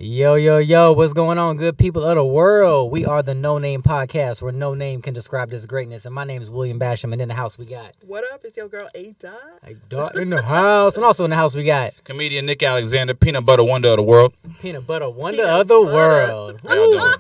Yo, yo, yo, what's going on, good people of the world? We are the No Name Podcast, where no name can describe this greatness. And my name is William Basham, and in the house we got... What up? It's your girl, A-Dot. A-Dot in the house. And also in the house we got... Comedian Nick Alexander, peanut butter wonder of the world. Peanut butter wonder of the world. How y'all doing?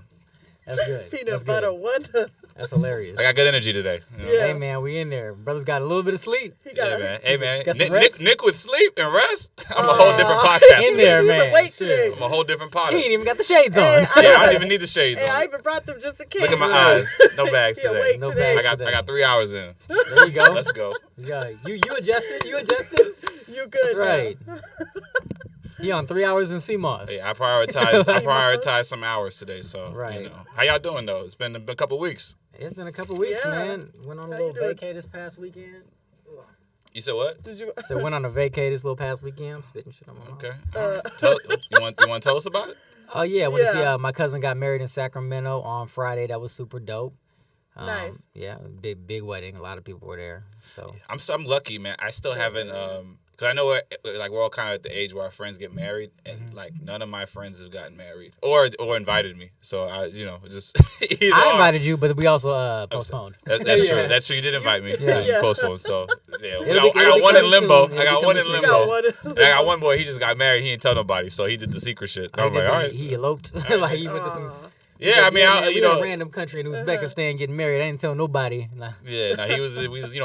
That's good. Peanut butter wonder. That's hilarious. I got good energy today. You know? Yeah. Hey, man, we in there. Brother's got a little bit of sleep. Yeah, man. Hey, man. Got some rest? Nick with sleep and rest? I'm a whole different podcast. In there, He's man. awake Shit. today. I'm a whole different He podcast. ain't even got the shades on. Hey, Yeah, I don't even need the shades Hey, I on. even brought them just in case. Look at my eyes. No bags He today. awake No today. bags. I got 3 hours in. There you go. Let's go. Yeah, you adjusted? You adjusted? You good, That's right. man. He on 3 hours in CMOS. Hey, I prioritized some hours today, so Right. you know. How y'all doing though? It's been a couple weeks. It's been a couple weeks, Yeah. man. Went on a How you little doing? vacay this past weekend. You said what? Did you? So went on a vacay this little past weekend. I'm spitting shit on my mouth. Okay. All right. You want to tell us about it? Oh yeah, I went to see Yeah. my cousin got married in Sacramento on Friday. That was super dope. Nice. Yeah, big wedding. A lot of people were there. So I'm lucky, man. I still haven't because I know we're all kind of at the age where our friends get married, and like none of my friends have gotten married or invited me. So I just either I or. invited you, but we also postponed. That's Yeah. true. That's true. You did invite me. Yeah. You postponed. So yeah, It'll be I got one in coming limbo. soon. I It'll got be one in coming soon. You got limbo. one. And I got one boy. He just got married. He didn't tell nobody, so he did the secret shit. I was like, all right. He eloped. Like he went to some. Aw. Yeah, I mean, man, you we in a know. random country in Uzbekistan getting married. I didn't tell nobody. Nah. Yeah, no,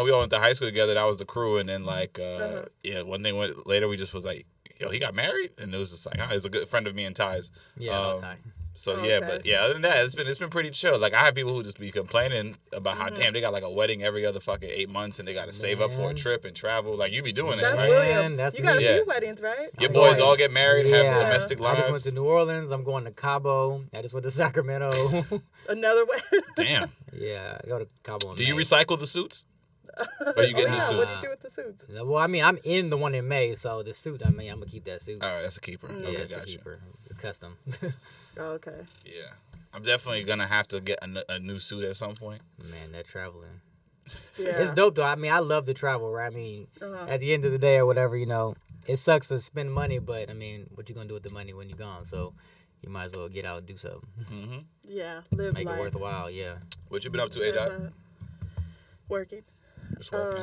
we all went to high school together. That was the crew, and then like, yeah, one thing went later. We just was like, yo, he got married, and it was just like, he's a good friend of me and Ty's. Yeah, no time. So Oh, yeah, okay. but yeah, other than that, it's been pretty chill. Like I have people who just be complaining about how damn they got like a wedding every other fucking 8 months, and they got to save up for a Man. trip and travel. Like you be doing That's it, right? William. That's you got a me. few Yeah. weddings, right? Your I'm boys going- all get married, have Yeah. domestic I lives. just went to New Orleans. I'm going to Cabo. I just went to Sacramento. Another way. Damn. Yeah, I go to Cabo. In Do you May. recycle the suits? Or you get new yeah. suits? What do you do with the suits? Well, I mean, I'm in the one in May, so the suit. I mean, I'm gonna keep that suit. All right, that's a keeper. Yeah, Okay, it's a gotcha. keeper. It's custom. Oh, okay. Yeah, I'm definitely gonna have to get a new suit at some point. Man, that traveling. Yeah. It's dope though. I mean, I love to travel. Right? I mean, Uh-huh. at the end of the day or whatever, you know, it sucks to spend money, but I mean, what you gonna do with the money when you're gone? So you might as well get out and do something. Mm-hmm. Yeah. Live Make life. it worthwhile. Yeah. What you been up to, That's, A-Dot? working. Just working.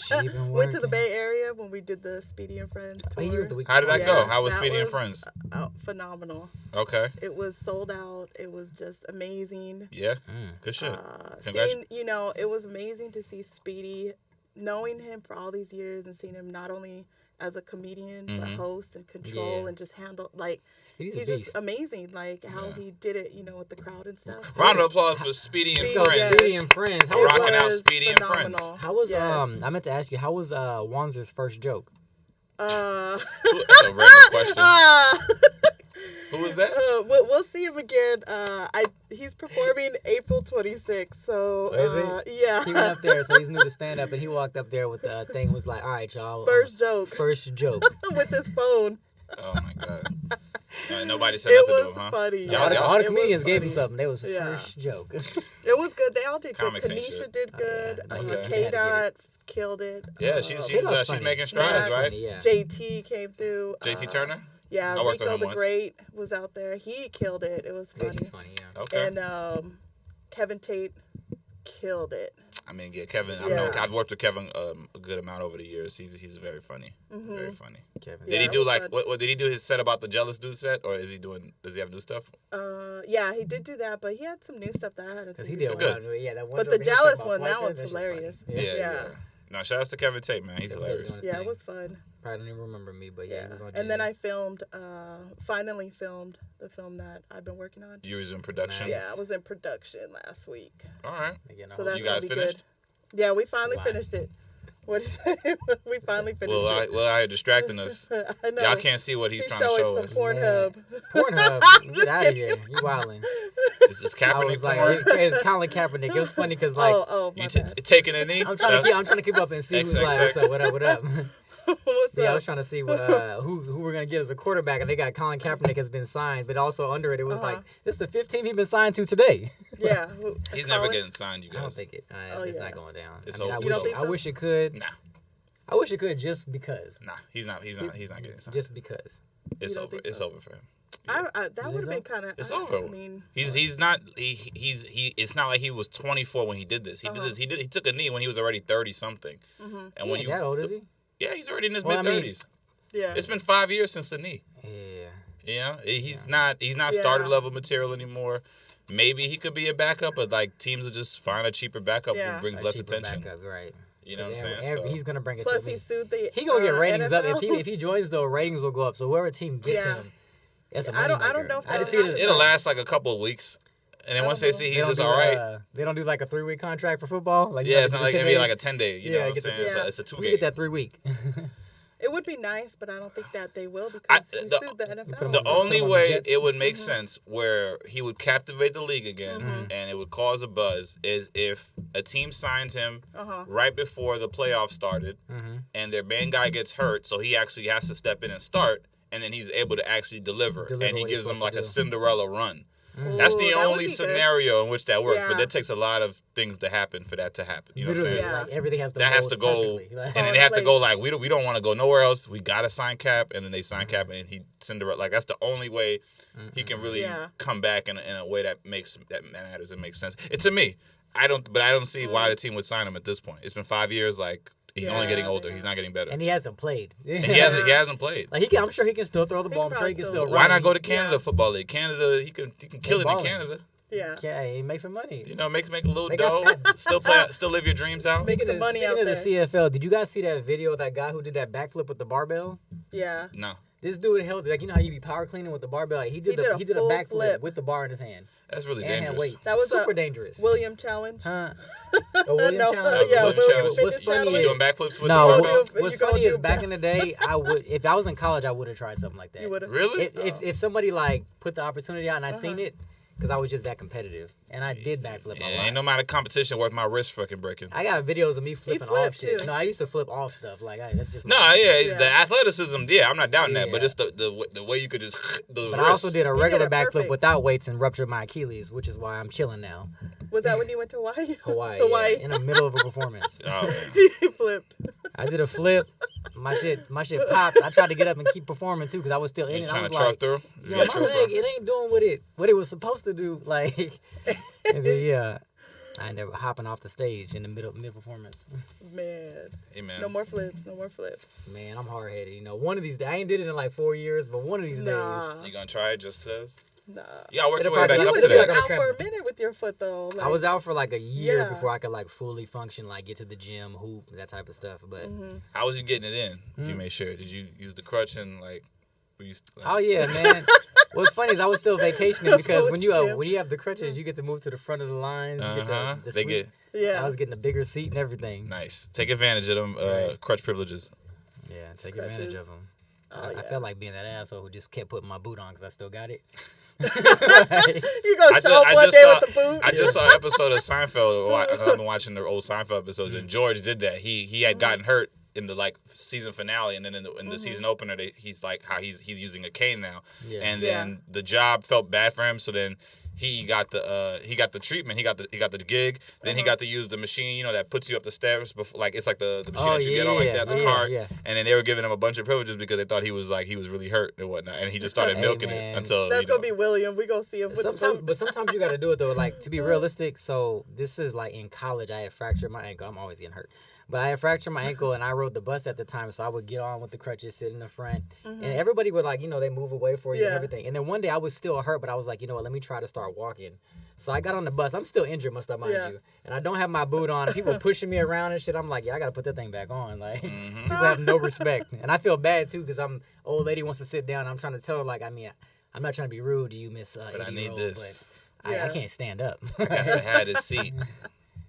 She been working. Went to the Bay Area when we did the Speedy and Friends Oh, you tour. went the week How did that before. go? How was that Speedy and Friends? Phenomenal. Okay. It was sold out. It was just amazing. Yeah. Mm. Good shit. Seeing, it was amazing to see Speedy, knowing him for all these years and seeing him not only as a comedian, but Mhm. host and control Yeah. and just handle, like, Speedy's a he's beast. just amazing, like, how Yeah. he did it, with the crowd and stuff. Round of applause for Speedy and Speedy, So Friends. Speedy and Friends. How We're was, rocking out was Speedy and Friends. phenomenal. how was Yes. I meant to ask you, how was Wanzer's first joke? That's a random question. Who was that? We'll see him again. He's performing April 26th. So Oh, is yeah. He went up there, so he's new to stand up, and he walked up there with the thing. Was like, all right, y'all. First joke First joke. with his phone. Oh my god. Nobody said It nothing to was him, huh? funny. Yeah, all the, yeah. all the It was comedians gave him funny. something. They was Yeah. first joke. It was good. They all did good. Comics ain't Kanisha shit. did Oh, good. yeah. Okay. They had to K get Dot killed it. Yeah, she's K-Dot's she's funny. making Snacks. strides, right? Funny, yeah. JT came through. JT Turner. Yeah, I worked with Rico him the once. Great was out there. He killed it. It was funny. JT's funny, yeah. Okay. And Kevin Tate killed it. I mean, yeah, Kevin. Yeah. I've worked with Kevin a good amount over the years. He's very funny. Mhm. Very funny. Kevin. Did Yeah, he it do was like fun. what did he do his set about the jealous dude set, or does he have new stuff? Yeah, he did do that, but he had some new stuff that I hadn't Because seen he did before. one. Yeah, that one. But joke the he was jealous talking one, about that swiping, one's shit's funny. hilarious. Yeah. Yeah. No, shout out to Kevin Tate, man. He's Kevin Tate hilarious. doing his Yeah, thing. it was fun. Probably don't even remember me, but yeah, he was on. And then JA. I filmed, finally filmed the film that I've been working on. You was in production. Nice. Yeah, I was in production last week. All right. Again, I So hope that's You gonna guys be finished? good. Yeah, we finally Wow. finished it. What is it? We finally finished it. Well, I distracting us. I know. Y'all can't see what he's trying to showing show some us. Pornhub. Pornhub. I'm Get just out of kidding. here. You wildin'. Is this I Kaepernick was like, porn? it's Colin Kaepernick. It was funny because like oh, my You bad. taking a knee? I'm trying to keep up and see who's like, what's up, what up. What's Yeah, I up? was trying to see who we're gonna get as a quarterback, and they got Colin Kaepernick has been signed, but also under it was like this is the 5th team he's been signed to today. Yeah. He's never getting signed, you I don't guys. think it. Oh, it's yeah. not going down. It's I mean, over. You don't think I so? wish it could. Nah. I wish it could just because. Nah, he's not getting signed. Just because. It's You don't over. think It's so? over for him. Yeah. That would have been kind of. It's over. I mean, He's not. It's not like he was 24 when he did this. He did this. He took a knee when he was already 30 something. Mm-hmm. And He when ain't that old, is he? Yeah, he's already in his Well, mid I mean- 30s. yeah. It's been 5 years since the knee. Yeah. You know, he's not Yeah. starter level material anymore. Maybe he could be a backup, but like teams will just find a cheaper backup Yeah. who brings A less cheaper attention. backup, right. You know what I'm 'Cause saying? So, he's gonna bring it Plus, to he me. sued the. He gonna get ratings up NFL. if he joins. Though ratings will go up. So whoever team gets Yeah. him, that's a I don't moneymaker. know if I just they'll see it. it'll last like a couple of weeks, and then I once don't they know. see They he's don't just do, all right. They don't do like a 3-week contract for football. Like Yeah, it's not like it's gonna be like a 10-day. You know what I'm get the- saying? yeah. It's a We get 2-game. that 3 week. It would be nice, but I don't think that they will because he sued the put him NFL. on The Put only him on the way Jets. it would make sense where he would captivate the league again Mhm. and it would cause a buzz is if a team signs him Uh-huh. right before the playoffs started Mm-hmm. and their main guy gets hurt, so he actually has to step in and start, and then he's able to actually deliver Deliver and he what he's gives them supposed like to a do. Cinderella run. Mm-hmm. That's Ooh, the that would only be good. scenario in which that works, but Yeah. that takes a lot of things to happen for that to happen. You know what I'm Literally, saying? Yeah. like everything has to. That has to go, perfectly. Like, and then they have to go like we don't want to go nowhere else. We gotta sign Cap, and then they sign Cap, and he Cinderella. Like that's the only way he can really Yeah. come back in a way that matters and makes sense. To me, I don't see why the team would sign him at this point. It's been 5 years. Like he's only getting older. Yeah. He's not getting better, and he hasn't played. and he hasn't played. Like I'm sure he can still throw the He ball. can I'm sure he probably can still still Why run. not go to Canada Yeah. Football League? Canada, he can kill it in balling. Canada. Yeah. Yeah, he make some money. You know, make a little They got dough. Still live your dreams out. Make some money out speaking of the there. CFL, did you guys see that video of that guy who did that backflip with the barbell? Yeah. No, This dude held like you know how you be power cleaning with the barbell. Like, he did a full backflip flip. with the bar in his hand that's really and had dangerous. weights. That was super a dangerous. William challenge. Huh? A William No, challenge. yeah, What's William challenge? Fitness What's funny challenge. You doing backflips with No, the what- barbell? you what's gonna funny is do back in the day, I would if I was in college, I would have tried something like that. You would have. Really? If somebody like put the opportunity out and I seen Uh-huh. it, because I was just that competitive and I did backflip Yeah, a lot. ain't no amount of competition worth my wrist fucking breaking. I got videos of me flipping off flipped, shit. too. No, I used to flip off stuff. Like that's just No, my- yeah, the athleticism, yeah, I'm not doubting that, but Yeah. it's the way you could just the But wrist. I also did a did regular it backflip perfect. without weights and ruptured my Achilles, which is why I'm chilling now. Was that when you went to Hawaii? Hawaii, Hawaii. Yeah, in the middle of a performance. Oh, man. He flipped. I did a flip. My shit popped. I tried to get up and keep performing too because I was still in You it. I trying was to truck like, through? yo, Yeah, my truck leg, through. it ain't doing what it was supposed to do. Like, and then, yeah, I ended up hopping off the stage in the mid performance. Man. Hey, man. No more flips. No more flips. Man, I'm hard headed. You know, one of these days, I ain't did it in like 4 years, but one of these days. Nah. You gonna try it just cause? Nah. You gotta work It'll your way probably- back You up was to it'll that. be out like for a a minute with your foot though. I like- was out for like a year Yeah. before I could like fully function, like get to the gym, hoop, that type of stuff. But How was you getting it in? If you Hmm. made sure, did you use the crutch and like? Were you, oh yeah, man. What's funny is I was still vacationing because when you Yeah. have the crutches, you get to move to the front of the lines. You get Uh-huh. the They suite. get Yeah. I was getting a bigger seat and everything. nice. Take advantage of them Right. crutch privileges. Yeah, take advantage Crutches. of them. Oh, I yeah. felt like being that asshole who just kept putting my boot on because I still got it. You I gonna just- show up I one just day saw- with the boot? I just saw an episode of Seinfeld. I've been watching the old Seinfeld episodes, and George did that. He had gotten hurt in the like season finale, and then in the season opener, he's like how he's using a cane now, Yeah. and Yeah. then the job felt bad for him. So then he got the treatment. He got the gig. Then he got to use the machine, you know, that puts you up the stairs before, like it's like the machine Oh, that you get on like yeah, that, the yeah, cart. yeah. And then they were giving him a bunch of privileges because they thought he was really hurt and whatnot, and he just started Hey, milking man. it until That's you know, gonna be William. We gonna see him with the Sometimes, boot. but sometimes you got to do it though. Like to be realistic. So this is like in college. I had fractured my ankle. I'm always getting hurt, but I had fractured my ankle, and I rode the bus at the time. So I would get on with the crutches, sit in the front, and everybody would like they move away for you and Yeah. everything. And then one day I was still hurt, but I was like, you know what? Let me try to start walking. So I got on the bus. I'm still injured, mind Yeah. you, and I don't have my boot on. People pushing me around and shit. I'm like, yeah, I gotta put that thing back on. Like people have no respect, and I feel bad too because I'm old lady wants to sit down. I'm trying to tell her like, I mean, I'm not trying to be rude to you, Miss. but I 80-year-old, need this. But I Yeah. can't stand up. I got to have this seat.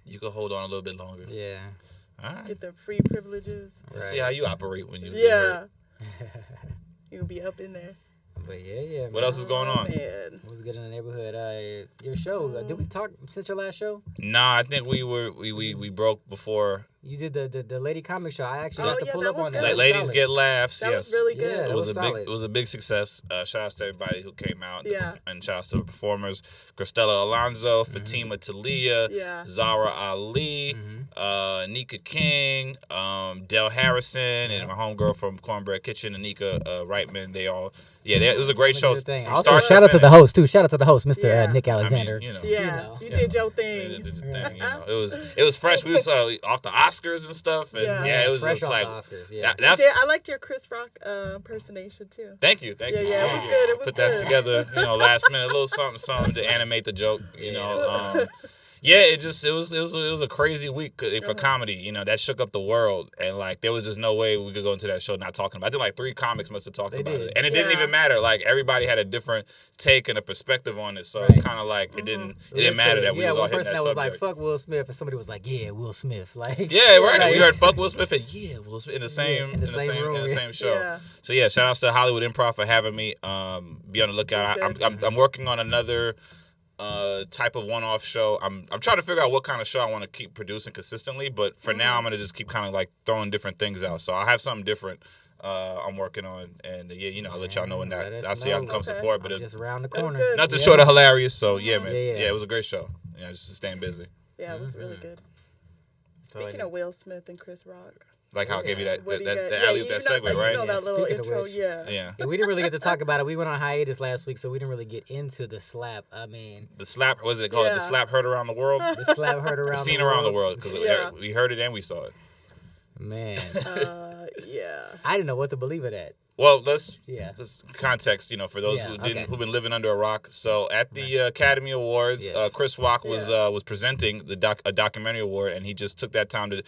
You can hold on a little bit longer. Yeah. All right. Get the free privileges. Let's Right. see how you operate when you get Yeah. hurt. You'll be up in there. But yeah. What else is going on? Man. What's good in the neighborhood? Your show. Did we talk since your last show? Nah, I think we broke before You did the lady comic show. I actually Oh, got to yeah, pull that up was on good. that. It was Ladies solid. get laughs. That Yes. was really good. Yeah, It that was was a big. solid. It was a big success. Shout out to everybody who came out. Yeah. And shout out to the performers: Cristela Alonso, Fatima Talia, Yeah. Zara Ali, Nika King, Del Harrison, and my homegirl from Cornbread Kitchen, Anika Reitman. They all. Yeah, it was a great show. Thing. From Also, start shout out to the finish. host too. Shout out to the host, Mr. Yeah. Nick I mean, Alexander. you know. Yeah, You you know. did your Did thing. the thing, you know. It was fresh. We was off the Oscars and stuff, and Yeah. it was fresh just off like the Oscars. Yeah. I like your Chris Rock impersonation too. Thank you. Yeah, it was good. It was Put good. that together, last minute, a little something to animate the joke, Yeah, it was a crazy week for comedy. That shook up the world, and like there was just no way we could go into that show not talking about it. I think like 3 comics must have talked They about did. it, and it didn't Yeah. even matter. Like everybody had a different take and a perspective on it, so Right. kind of like it didn't matter that we was all one hitting person that that was subject. like, "Fuck Will Smith," and somebody was like, "Yeah, Will Smith." Like, Yeah, right. like- We heard "fuck Will Smith" and "yeah, Will Smith" in the same in the same room, in the yeah. same show. Yeah. So yeah, shout outs to Hollywood Improv for having me. Be on the lookout. I'm working on another type of one-off show. I'm trying to figure out what kind of show I want to keep producing consistently. But for now, I'm gonna just keep kind of like throwing different things out. So I'll have something different. I'm working on, and I'll let y'all know when Let that. us I'll see y'all can know. come Okay. support. But I'm it, just around the That was corner. good. nothing Yeah. short of hilarious. So yeah, man. Yeah. Yeah, it was a great show. Just staying busy. Yeah, it was really good. So, Speaking of Will Smith and Chris Rock, Like how I gave you that what do you that's got? the Yeah, alley-oop, you that know- segue, you right? know that Yeah, little speaking of intro, which. yeah. Yeah. we didn't really get to talk about it. We went on hiatus last week, so we didn't really get into the slap. I mean, The slap, what is it called? The Yeah. slap heard around the world. the slap heard around Seen the around the world. world because Yeah. we heard it and we saw it. Man, Yeah. I didn't know what to believe of that. Well, let's context, for those Yeah, who've been living under a rock. So at the Academy Awards, Yes. Chris Rock was presenting a documentary award, and he just took that time to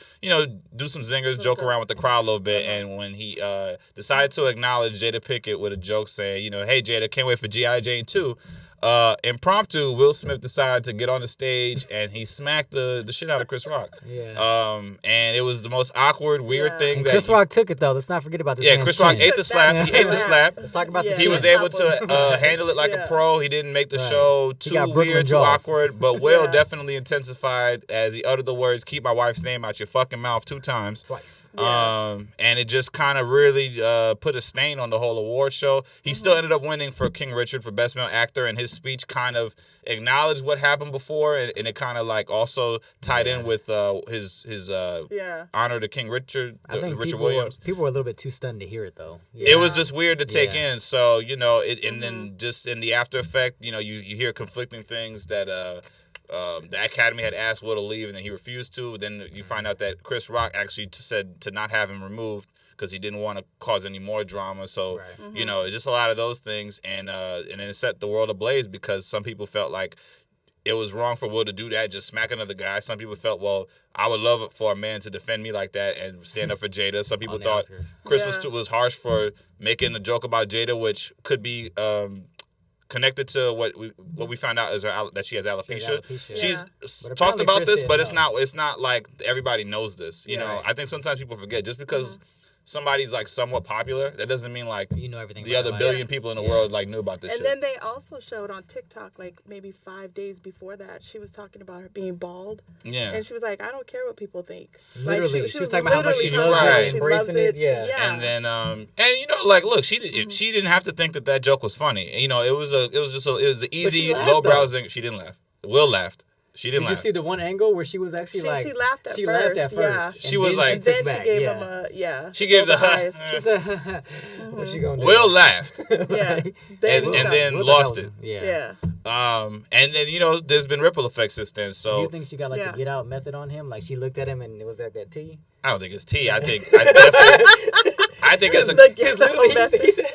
do some zingers, joke around with the crowd a little bit. And when he decided to acknowledge Jada Pinkett with a joke saying, "Hey Jada, can't wait for G.I. Jane 2." Impromptu, Will Smith decided to get on the stage and he smacked the shit out of Chris Rock. Yeah. And it was the most awkward, weird thing. And that Chris Rock took it though. Let's not forget about this. Yeah, man's Chris Rock chin. ate the slap. He ate the slap. Let's talk about the Yeah. He chin. was Yeah. able to handle it like a Yeah. pro. He didn't make the Right. show He too got Brooklyn weird, too Jaws. awkward. But Will Yeah. definitely intensified as he uttered the words, "Keep my wife's name out your fucking mouth" 2 times. Twice. Yeah. And it just kind of really put a stain on the whole award show. He still ended up winning for King Richard for Best Male Actor, and his speech kind of acknowledged what happened before, and it kind of like also tied in with his honor to King Richard, I think Richard people Williams. people were a little bit too stunned to hear it though. It was just weird to take Yeah. in. So, and then just in the after effect, you hear conflicting things that the Academy had asked Will to leave and then he refused to. Then you find out that Chris Rock actually said to not have him removed because he didn't want to cause any more drama. So, Right. just a lot of those things. And then it set the world ablaze because some people felt like it was wrong for Will to do that, just smack another guy. Some people felt, well, I would love for a man to defend me like that and stand up for Jada. Some people On the thought Oscars. Chris Yeah. was harsh for making a joke about Jada, which could be connected to what we found out is that she has alopecia. alopecia. She's But talked apparently about Chris this, didn't but know. it's not like everybody knows this. You know, Right. I think sometimes people forget just because somebody's like somewhat popular, that doesn't mean like You know everything. the about other life. billion people in the Yeah. world like knew about this And shit. then they also showed on TikTok, like maybe 5 days before that, she was talking about her being bald, Yeah. and she was like, "I don't care what people think." Literally, like, she was talking about how much literally she talking loves about it, how she embracing loves it, She- yeah. And then like look, she if she didn't have to think that joke was funny. It was an easy laughed, lowbrow though. zing. She didn't laugh. Will laughed. She didn't Did you laugh. see the one angle where she was actually She- like she laughed at she laughed at first, first. yeah. and She was then like- And then took she back, gave yeah. him a She gave the eyes. She said, "What's she gonna do?" Will laughed. Yeah. And Will then Will lost thought it. Yeah. Yeah. And then there's been ripple effects since then. Do So you think she got like Yeah. the get out method on him? Like she looked at him and it was like that tea. I don't think it's tea. I think I think it's a. The Because get literally out he said,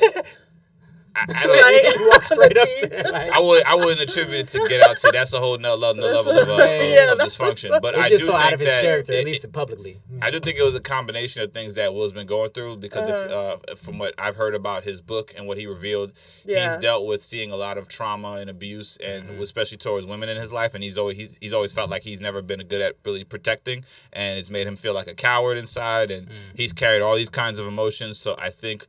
I Right. don't. he walked straight The upstairs. Like, I wouldn't attreve it to get out tea. That's a whole level of Yeah, dysfunction. But it's I just do so think out of his that character, at least publicly. I do think it was a combination of things that Will's been going through because from what I've heard about his book and what he revealed, Yeah. he's dealt with seeing a lot of trauma and abuse, and especially towards women in his life. And he's always felt like he's never been good at really protecting, and it's made him feel like a coward inside. And he's carried all these kinds of emotions. So I think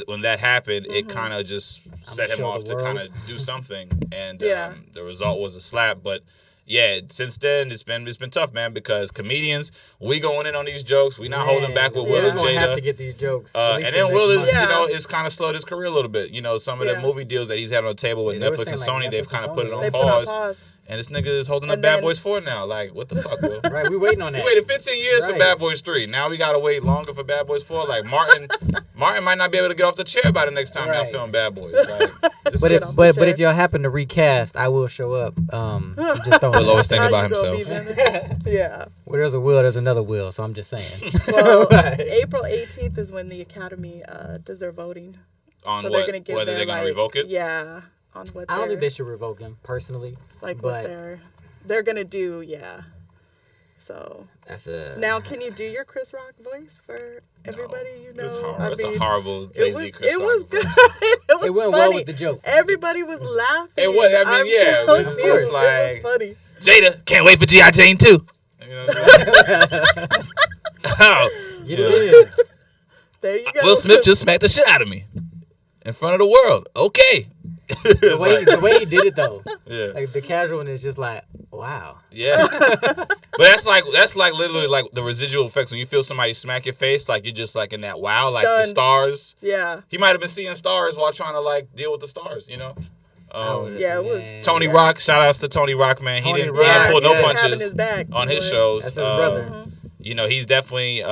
when that happened, it kind of just set him show off the to kind world. of do something. And Yeah. the result was a slap, but. yeah, since then it's been tough, man, because comedians, we going in on these jokes, we not holding back with Will yeah. and We're gonna have Jada. to get these jokes. And then Will is, month. is kind of slowed his career a little bit. You know, some of the Yeah. movie deals that he's had on the table with Yeah, they were Netflix and saying, like, Sony, they've Netflix kind of and put it Sony, on They put on pause. pause. And this nigga is holding up And Bad then- Boys 4 now. Like, what the fuck, Will? Right, we waiting on We that. waited 15 years for Right. Bad Boys 3. Now we gotta wait longer for Bad Boys 4. Like Martin might not be able to get off the chair by the next time y'all Right. film Bad Boys. Like, this But is- if y'all happen to recast, I will show up. You just don't. Will always think How about you gonna himself. be then? Yeah. Where there's a will, there's another will. So I'm just saying. Well, Right. April 18th is when the Academy does their voting. on So what, they're gonna give whether their, they're gonna like, revoke it. Yeah. On what I don't think they're- they should revoke him personally. like but what they're gonna do. Yeah. So that's a now, can you do your Chris Rock voice for everybody? You know, It's horrible. I It's a mean, horrible, It lazy was, Chris it Rock was voice. good. It was It went funny. well with the joke. Everybody was laughing. It was- I mean, I'm yeah, telling of you, course, it like- was funny. Jada, can't wait for G.I. Jane 2. You know what I'm saying? Oh, Get it in. There you go. Will Smith just smacked the shit out of me in front of the world. Okay. The way he did it though, Yeah. like the casualness, just like wow. Yeah. But that's like literally like the residual effects when you feel somebody smack your face, like you're just like in that wow, like the Stunned. stars. Yeah. He might have been seeing stars while trying to like deal with the stars, you know? Yeah, it was- Man. Tony Rock, shout outs to Tony Rock, man. Tony he didn't Rock, pull no yes. having punches his back, on his boy. shows. That's his brother. You know, he's definitely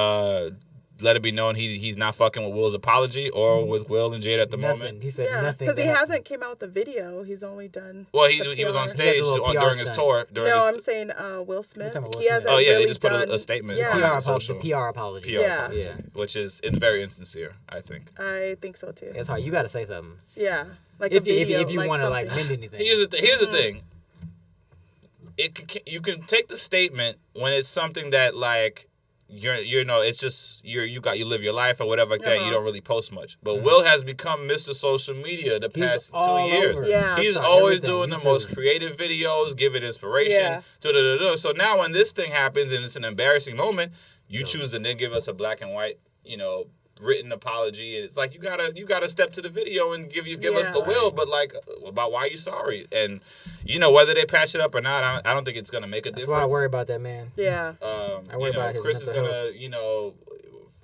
let it be known he's not fucking with Will's apology or with Will and Jada at the Nothing. moment. He said Yeah, nothing. because he that- hasn't came out with the video. He's only done. Well, the he was on PR. stage He had a little PR during his stunt. tour. During No, his, I'm saying Will Smith. talking about Will He hasn't Smith. Oh, yeah, they really just put done, a statement Yeah, on PR, social. the PR apology. PR Yeah. apology, Yeah. which is very insincere, I think. I think so too. That's how you got to say something. Yeah, like If a video, you want to like something. mend anything. Here's the thing. You can take the statement when it's something that like you know it's just you live your life or whatever like that. You don't really post much. But Will has become Mr. Social Media the He's past 2 all years. over. Yeah. He's TikTok, always everything, doing the YouTube. most creative videos, giving inspiration. Yeah. So now when this thing happens and it's an embarrassing moment, you choose to then give us a black and white, written apology. And it's like you gotta step to the video and give us the Yeah. will, but like about why you sorry. And whether they patch it up or not, I don't think it's gonna make a That's difference. why I worry about that man. Yeah, I worry about his Chris is mental gonna,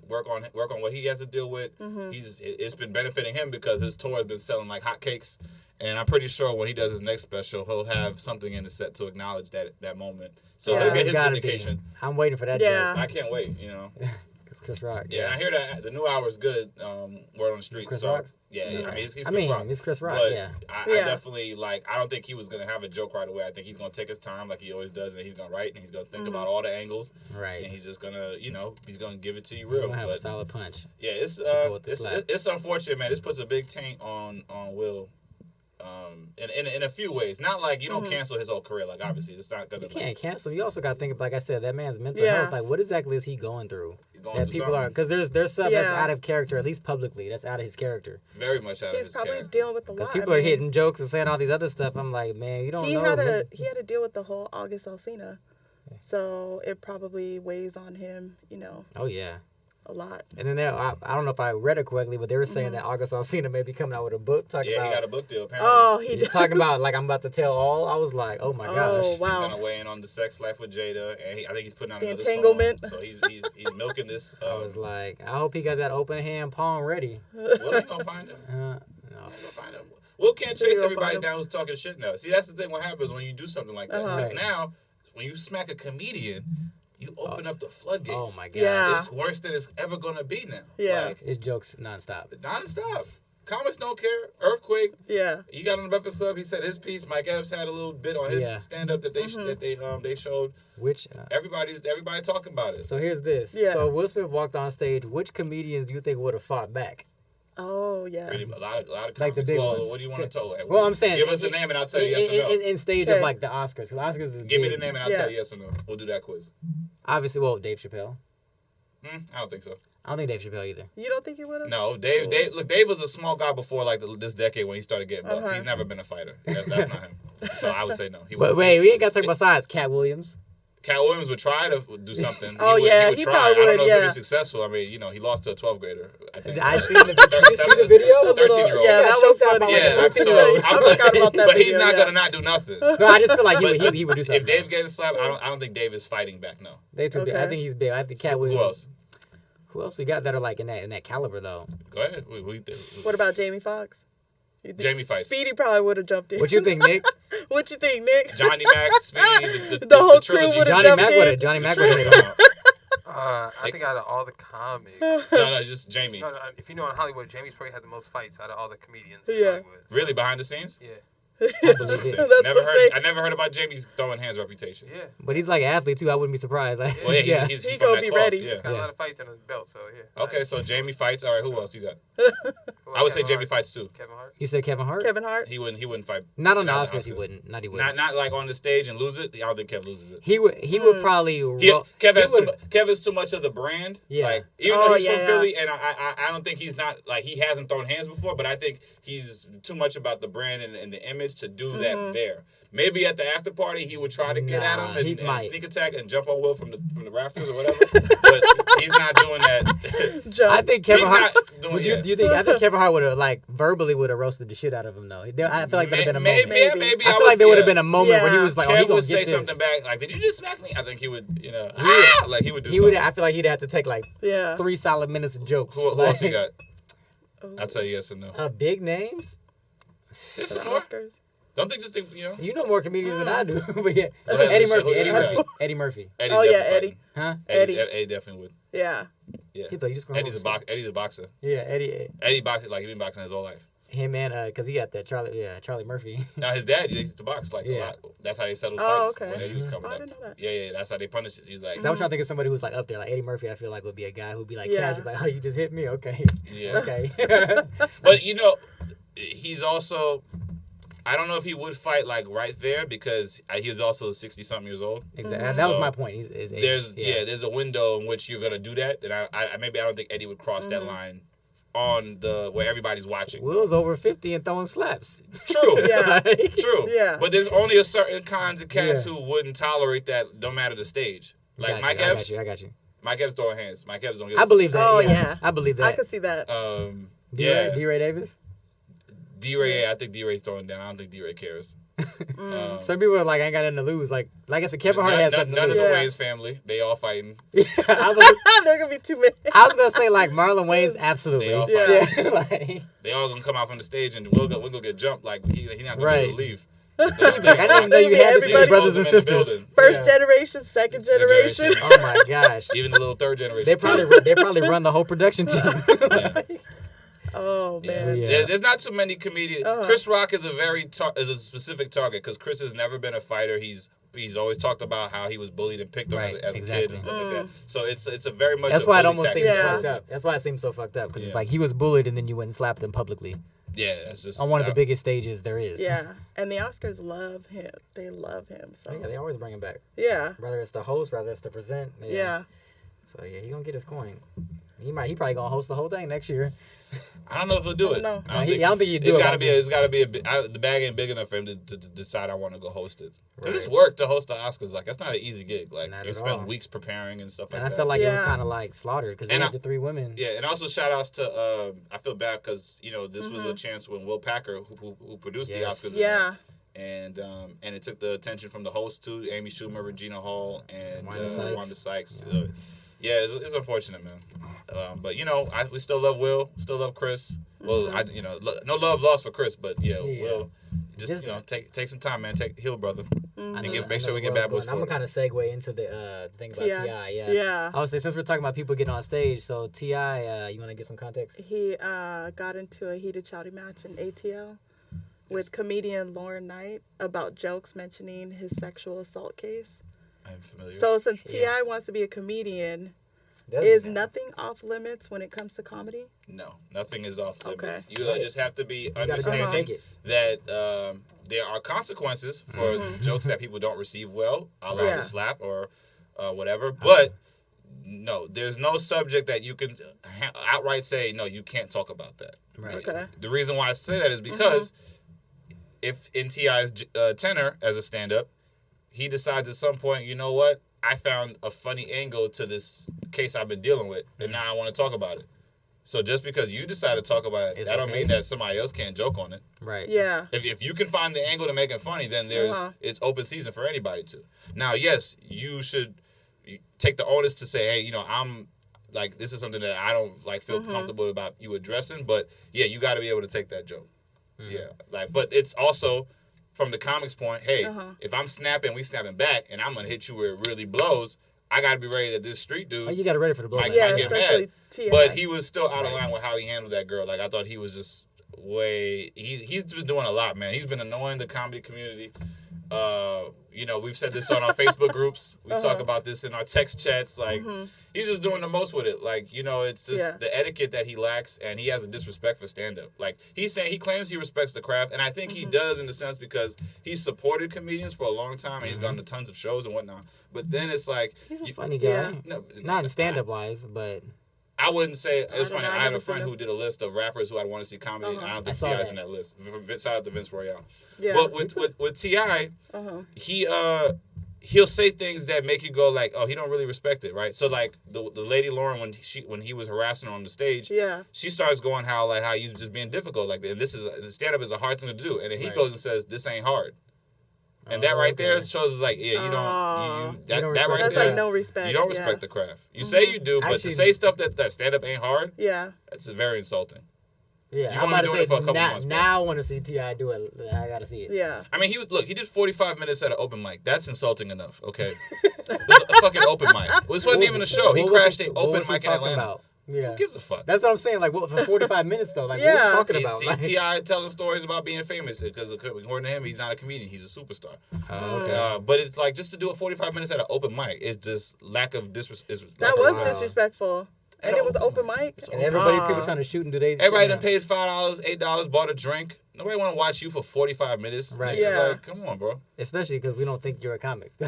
work on what he has to deal with. It's been benefiting him because his tour has been selling like hotcakes. And I'm pretty sure when he does his next special, he'll have something in the set to acknowledge that moment. So Yeah. he'll get It's his gotta be. vindication. I'm waiting for that Yeah. joke. I can't wait, Cause Chris Rock. Yeah, I hear that the new hour is good. Word on the street. Chris so Rock's? yeah, Yeah. I mean, he's I Chris mean, Rock. it's Chris Rock. But Yeah. I Yeah. definitely I don't think he was gonna have a joke right away. I think he's gonna take his time like he always does, and he's gonna write and he's gonna think about all the angles, Right. and he's just gonna he's gonna give it to you We're real. gonna have a But solid punch. yeah, it's go with the slap. it's unfortunate, man. This puts a big taint on Will. In a few ways, not like you don't cancel his whole career. Like obviously, it's not gonna. You can't cancel. You also got to think, like I said, that man's mental Yeah. health. Like, what exactly is he going through? Going That through people are, something. because there's stuff that's Yeah. out of character, at least publicly. That's out of his character. Very much out of he's his probably character. dealing with a lot. Because people I are mean, hitting jokes and saying all these other stuff. I'm like, man, you don't He know. had man. he had to deal with the whole August Alsina, so it probably weighs on him. Oh yeah. A lot. And then I don't know if I read it correctly, but they were saying that August Alsina may be coming out with a book talking Yeah, he got a about. book deal. Apparently. Oh, he He's did. talking about like I'm about to tell all. I was like, oh my Oh gosh. He's wow. gonna weigh in on the sex life with Jada, and I think he's putting out The another entanglement. song. So he's milking this. I was like, I hope he got that open hand palm ready. Will ain't gonna find him. No. Ain't gonna find him. Will can't He chase gonna everybody find him. down who's talking shit now. See, that's the thing. What happens when you do something like that? Because Right. now, when you smack a comedian, you open up the floodgates. Oh my gosh. Yeah. It's worse than it's ever gonna be now. Yeah. Like, It's jokes nonstop. nonstop. Comics don't care. Earthquake. Yeah. You got on the Breakfast Club. He said his piece. Mike Epps had a little bit on his Yeah. stand up that they showed. Which. Everybody talking about it. So here's this. Yeah. So Will Smith walked on stage. Which comedians do you think would have fought back? Oh yeah. A lot of Like the comics. big Well, ones. what do you want to tell? Like, Well, I'm saying. give us a name and I'll tell you yes or no. In stage Okay. of like the Oscars. Because Oscars is Give me big. the name and I'll Yeah. tell you yes or no. We'll do that quiz. Obviously, well, Dave Chappelle. I don't think so. I don't think Dave Chappelle either. You don't think he would have? No, Dave was a small guy before like this decade when he started getting buff. He's never been a fighter. That's not him. So I would say no. He But wasn't. wait, we ain't got to talk about sides. Cat Williams. Cat Williams would try to do something. Oh, he yeah, would he try. probably I don't would, know if yeah. he'd be successful. I mean, he lost to a 12th grader. I think. I seen the, you see the video? 13-year-old. Yeah, that was choked out funny. by, Yeah, like, a so 13-year-old. I forgot about that but he's video, not yeah. gonna not do nothing. No, I just feel like he would do something. If Dave gets slapped, I don't think Dave is fighting back. No. They too big. I Okay. think he's big. I think Cat Williams. Who else? Who else we got that are like in that caliber though? Go ahead. Who you think? What about Jamie Foxx? You think- Jamie Foxx. Speedy probably would have jumped in. What you think, Nick? What you think, Nick? Johnny Mac, Speedy, The whole crew trilogy. would've Johnny jumped Mac in. would have. Johnny Mac would have hit him. I think out of all the comics, No, just Jamie. no, if you know in Hollywood, Jamie's probably had the most fights out of all the comedians. In Yeah. Hollywood. Really behind the scenes? Yeah. I believe it. That's Never what I'm heard. saying. I never heard about Jamie's throwing hands reputation. Yeah. But he's like an athlete too. I wouldn't be surprised. Like, Well, yeah, yeah. he's He from gonna that be cloth, ready. Yeah. He's got a Yeah. lot of fights in his belt, so yeah. Okay, so Jamie fights. All right, who else you got? Who I would else? say Kevin Jamie Hart. fights too. Kevin Hart. You said Kevin Hart? Kevin Hart. He wouldn't fight. Not on the Not Oscars. He wouldn't. Not he Not wouldn't. not like on the stage and lose it. I don't think Kev loses it. He would probably. Kev is too much of the brand. Yeah. Like even though he's from yeah. Philly, and I don't think he's not like he hasn't thrown hands before, but I think he's too much about the brand and the image to do that there. Maybe at the after party he would try to get at him he and might. sneak attack and jump on Will from the rafters or whatever. But he's not doing that. Jump. I think Kevin He's Hart. not doing Would you, that. do you think? I think Kevin Hart would have like verbally would have roasted the shit out of him though. I feel like there'd have been a moment. maybe, Maybe. I feel like there would have been a moment where he Yeah. was like, "Oh, Kev he gonna would say get this." something back like, "Did you just smack me?" I think he would, like he would do He would. something. I feel like he'd have to take like Yeah. 3 solid minutes of jokes. Who Like, else you got? Oh, I'll tell you yes or no. Big names. There's the some more. Oscars. Don't think just think, You know more comedians than I do. But yeah, Go ahead, Eddie Lisa, Murphy. who Eddie you Murphy. got? Eddie Murphy. Eddie Oh, yeah, definitely Eddie. fighting. Huh? Eddie definitely would. Yeah. Yeah. He thought you just gonna Eddie's a boxer. Yeah, Eddie. Eddie boxing like he's been boxing his whole life. Him and cause he got that Charlie Murphy. Now his dad used to box like a Yeah. lot. That's how they settled Oh, fights okay. when Eddie was Mhm. coming Oh, I up. didn't know that. Yeah, that's how they punished it. He's like, Cause I was trying to think of somebody who's like up there, like Eddie Murphy. I feel like would be a guy who'd be like Yeah. casual, like, "Oh, you just hit me, okay, yeah. okay." But he's also. I don't know if he would fight like right there because he was also 60-something years old. Exactly. That was So, my point. He's age. There's a window in which you're gonna do that, and I don't think Eddie would cross that line on where everybody's watching. Will's over 50 and throwing slaps. True. Yeah. Like, True. Yeah. But there's only a certain kinds of cats Yeah. who wouldn't tolerate that, no matter the stage. Like I Mike got Epps. you. I got you. Mike Epps throwing hands. Mike Epps don't give I believe that. Oh, yeah. yeah. I believe that. I could see that. Yeah. D-Ray Davis. D-Ray, I think D-Ray's throwing down. I don't think D-Ray cares. Some people are like, I ain't got nothing to lose. Like I said, Kevin Hart has something to none of lose. the Yeah. Wayans family. They all fighting. I was There gonna be too many. gonna say like Marlon Wayans, absolutely. They all Yeah. Yeah. Like, They all gonna come out from the stage and we'll go get jumped. Like he not gonna be Right. able to leave. like, I didn't even know you had this many Everybody- brothers and All of them in the sisters. building. First Yeah. generation, second Second generation. generation. Oh my gosh. Even the little third generation. They probably run the whole production team. Oh man. Yeah. There's not too many comedians. Uh-huh. Chris Rock is a specific target because Chris has never been a fighter. He's always talked about how he was bullied and picked on Right, as a kid exactly. and stuff like that. So it's a very much. That's a why it bully almost tactic. seems Yeah. fucked up. That's why it seems so fucked up because it's Yeah. like he was bullied and then you went and slapped him publicly Yeah, it's just on one of the biggest stages there is. Yeah. And the Oscars love him. They love him. So Yeah, they always bring him back. yeah. Whether it's the host, whether it's the present. Yeah. So yeah, he gonna get his coin. He probably gonna host the whole thing next year. I don't know if he'll do it. know. I don't think he'd do It's it. gotta be the bag ain't big enough for him to decide I want to go host it. Because it's Right. work to host the Oscars. Like that's not an easy gig. Like Not you at spend all. weeks preparing and stuff like And I that. felt like it was Yeah. kind of like slaughtered because they And had the 3 women. Yeah, and also shout outs to I feel bad because this was a chance when Will Packer who produced Yes. the Oscars. Yeah. And it took the attention from the host too, Amy Schumer, Regina Hall, and Wanda Sykes. Wanda Sykes. Yeah, it's unfortunate, man. But we still love Will, still love Chris. Well, no love lost for Chris, but yeah. Will just take some time, man. Heal, brother, and make sure we get Bad Boys I'm gonna Florida. kind of segue into the thing about T.I. T.I. Yeah. Yeah. I was saying since we're talking about people getting on stage, so T.I. You want to get some context? He got into a heated shouting match in ATL with comedian Lauren Knight about jokes mentioning his sexual assault case. I'm familiar. So since T.I. wants to be a comedian, is nothing off limits when it comes to comedy? No, nothing is off limits. Okay. You Right. just have to be You gotta understanding take it. that there are consequences for jokes that people don't receive well, a la Yeah. the slap or whatever. But no, there's no subject that you can outright say, no, you can't talk about that. Right. Okay. The reason why I say that is because if in T.I.'s tenor as a stand-up, he decides at some point, you know what, I found a funny angle to this case I've been dealing with, and now I want to talk about it. So just because you decide to talk about it, that don't mean that somebody else can't joke on it. Right. Yeah. If you can find the angle to make it funny, then it's open season for anybody to. Now, yes, you should take the onus to say, hey, I'm like, this is something that I don't like feel comfortable about you addressing, but yeah, you got to be able to take that joke. Yeah, like, but it's also from the comics point. Hey, if I'm snapping, we snapping back, and I'm gonna hit you where it really blows. I got to be ready that this street dude. Oh, you got to ready for the blow. Might get mad. But he was still out of line with how he handled that girl. Like, I thought he was just he's been doing a lot, man. He's been annoying the comedy community. We've said this on our Facebook groups. We talk about this in our text chats. Like, he's just doing the most with it. Like, it's just the etiquette that he lacks, and he has a disrespect for stand-up. Like, he claims he respects the craft, and I think he does in the sense because he's supported comedians for a long time, and he's gone to tons of shows and whatnot. But then it's like... He's a funny guy. Yeah. No, not in stand-up-wise, but... I wouldn't say it's funny. I have a friend who did a list of rappers who I'd want to see comedy, and I don't think T.I.'s in that list. Shout out to Vince Royale. Yeah. But with T.I., he'll say things that make you go like, oh, he don't really respect it, right? So like the lady Lauren when he was harassing her on the stage, she starts going how he's just being difficult, like, and this is stand up is a hard thing to do, and then he goes and says this ain't hard. And that right there shows like, yeah, you don't that right that's there. Like no respect. You don't respect the craft. You say you do, but to say stuff that stand up ain't hard, that's very insulting. Yeah, you only doing it for a couple months. Now I want to see T.I. do it. I gotta see it. Yeah. I mean, he did 45 minutes at an open mic. That's insulting enough. Okay. It was a fucking open mic. This wasn't even a show. He crashed the open mic in Atlanta. About? Yeah. Who gives a fuck? That's what I'm saying. Like, what for 45 minutes though? Like, what are you talking about? He's T.I. telling stories about being famous because according to him, he's not a comedian. He's a superstar. Okay. But it's like just to do a 45 minutes at an open mic, it's just lack of disrespect. That was disrespectful. And it was open mic. And people trying to shoot and do they. Everybody done paid $5, $8, bought a drink. Nobody want to watch you for 45 minutes. Right. Yeah. Like, come on, bro. Especially because we don't think you're a comic. So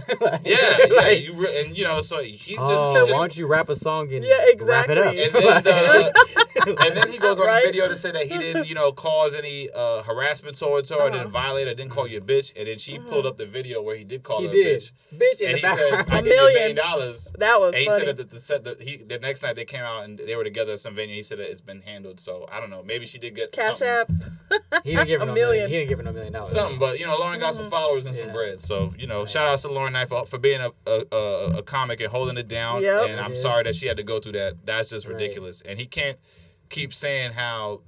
he's why don't you rap a song and wrap it up? And then he goes on the video to say that he didn't, cause any harassment towards her, or didn't violate her, didn't call you a bitch. And then she pulled up the video where he did call her a bitch. And he said, $1 million. That was and funny. he said that the next night they came out and they were together at some venue. He said that it's been handled. So I don't know. Maybe she did get Cash something. App. He didn't give her $1 million. He didn't give her $1 million. Something, but Lauren got some followers and some bread. So shout outs to Lauren Knight for being a comic and holding it down. Yep. And I'm sorry that she had to go through that. That's just ridiculous. And he can't keep saying how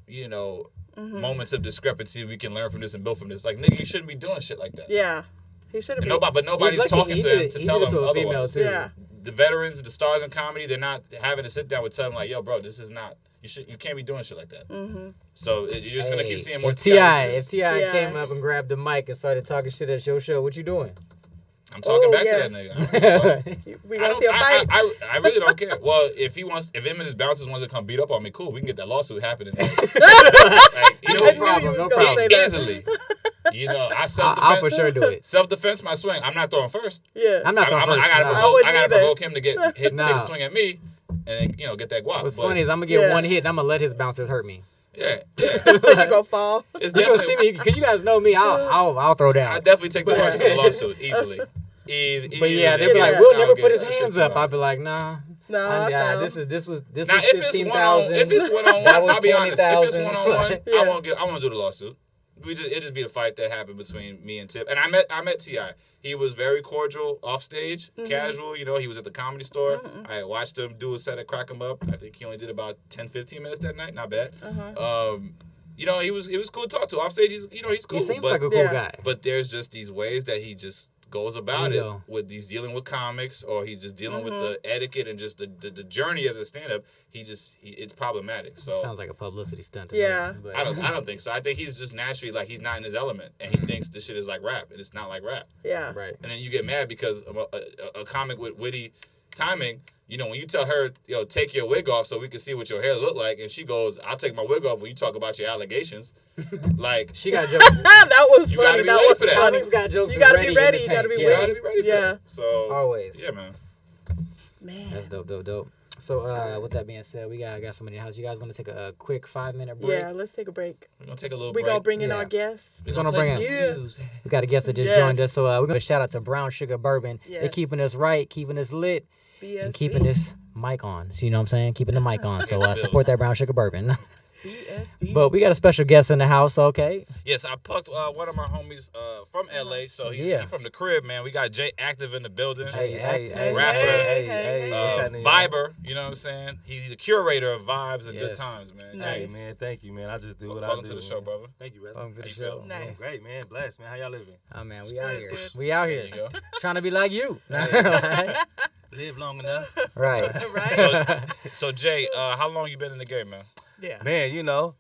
moments of discrepancy we can learn from this and build from this. Like, nigga, you shouldn't be doing shit like that. Yeah, he shouldn't be. But nobody's talking to him to tell him otherwise. Too. Yeah. The veterans, the stars in comedy, they're not having to sit down with tell them like, yo, bro, this is not. You can't be doing shit like that. So you're just gonna keep seeing more. If T.I. came up and grabbed the mic and started talking shit at your show, what you doing? I'm talking back to that nigga. We gonna see a fight. I really don't care. Well, if him and his bouncers wants to come beat up on me, cool. We can get that lawsuit happening. No problem. Easily. I self-defense. I'll for sure do it. Self-defense, my swing. I'm not throwing first. Yeah. I'm not throwing first. I gotta provoke him to get hit and take a swing at me, and then get that guap. What's funny is I'm gonna get one hit and I'm gonna let his bouncers hurt me. Yeah. You gonna fall. You gonna see me because you guys know me. I'll throw down. I definitely take the punch for the lawsuit easily. But yeah, they'd be like, "We'll never put his hands up." I'd be like, "Nah, this was 15,000. If it's one on one, I'll be honest. If it's 20,000. one on one, I won't do the lawsuit. It just be the fight that happened between me and Tip. And I met T.I. He was very cordial off stage, casual. He was at the Comedy Store. I watched him do a set at Crack 'Em Up. I think he only did about 10-15 minutes that night. Not bad. He was cool to talk to. Off stage, he's cool. He seems like a cool guy. But there's just these ways that he just goes about it with he's dealing with comics, or he's just dealing with the etiquette and just the journey as a stand-up. It's problematic. So sounds like a publicity stunt. Yeah. Me, but. I don't think so. I think he's just naturally like he's not in his element, and he thinks this shit is like rap, and it's not like rap. Yeah. Right. And then you get mad because a comic with witty timing. When you tell her, take your wig off so we can see what your hair look like, and she goes, I'll take my wig off when you talk about your allegations. Like, she got jokes. That was you funny. Gotta be ready for that. Comics got jokes. You gotta be ready. You gotta be ready. For that. So always. Yeah, man. Man. That's dope. So with that being said, we got somebody in the house. You guys want to take a quick 5-minute break? Yeah, let's take a break. We're gonna take a little We're break. going to bring in Yeah. our guests. We're gonna play bring some in- music. We got a guest that just Yes. joined us, so we're gonna shout out to Brown Sugar Bourbon. They're Yes. keeping us right, keeping us lit, BSB. and keeping this mic on. So you know what I'm saying? Keeping the mic on. So Bills. support that Brown Sugar Bourbon. BSB. But we got a special guest in the house, okay? Yes, I plucked one of my homies from LA, so he's Yeah. he from the crib, man. We got Jay Active in the building. Hey, Active. rapper, hey, what's happening? Viber, you know what I'm saying? He's a curator of vibes and good Yes. times, man. Nice. Hey, man, thank you, man. I just do what I do. Welcome to the show, man. brother. Thank you, brother. Welcome to the How you show. feel? Nice. Great, man. Blessed, man. How y'all living? Oh man, we out Good, here. good. We out There here. you go. Trying to be like you. Live long enough. Right. Right? So Jay, how long you been in the game, man? Yeah. Man, you know,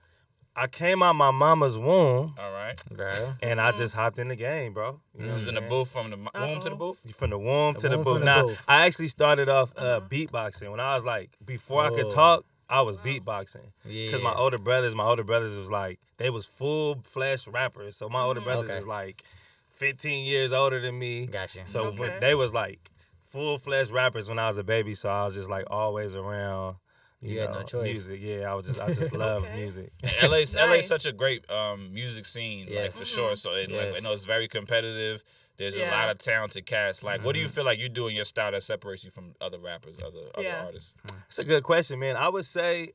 I came out my mama's womb All right. Bro. and I just hopped in the game, bro. You know He was what in I'm the saying? booth from the womb to the booth? From the womb to the womb booth. from the Now, booth. I actually started off beatboxing. When I was like, before I could Whoa. talk, I was beatboxing. Yeah. Because my older brothers was like, they was full-fledged rappers. So my older brothers Okay. is like 15 years older than me. Gotcha. So Okay. but they was like full-fledged rappers when I was a baby. So I was just like always around, You had no choice. music. Yeah, I just love Okay. music. And LA's Nice. such a great music scene, like Yes. for sure. So like, I know it's very competitive. There's a Yeah. lot of talented cats. Like, what do you feel like you do in your style that separates you from other rappers, other Yeah. artists? It's a good question, man. I would say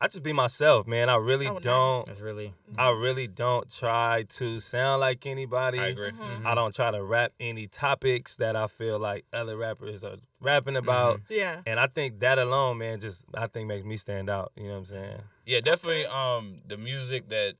I just be myself, man. I really Oh, nice. don't. That's really I really don't try to sound like anybody. I agree. I don't try to rap any topics that I feel like other rappers are rapping about. Yeah. And I think that alone, man, I think makes me stand out. You know what I'm saying? Yeah, definitely. The music that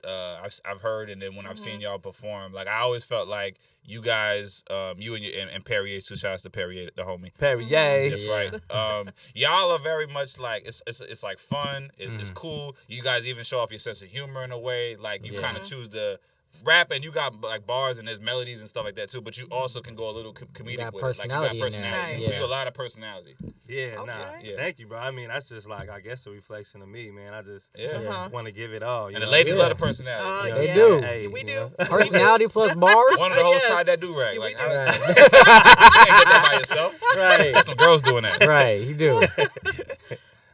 I've heard, and then when I've seen y'all perform, like I always felt like you guys, you and Perrier, two shouts to Perrier, the homie. Perry, yay. That's Yeah. right. Y'all are very much like it's like fun. It's cool. You guys even show off your sense of humor in a way. Like you Yeah. kind of choose to rap, and you got like bars and there's melodies and stuff like that too. But you also can go a little comedic got with personality it. Like in you there. got personality. Nice. You got a lot of personality. Yeah, nah. Okay. Yeah. Thank you, bro. I mean, that's just like, I guess, a reflection of me, man. I just Yeah. Uh-huh. want to give it all. You And the know? ladies Yeah. love the personality. You know They what I'm do. saying? Hey, We you do. know? personality plus bars. One of the hosts Yes. tied that do-rag. Yeah, Like, we how, do. you Right. can't get that by yourself. Right. There's some girls doing that. Right. You do.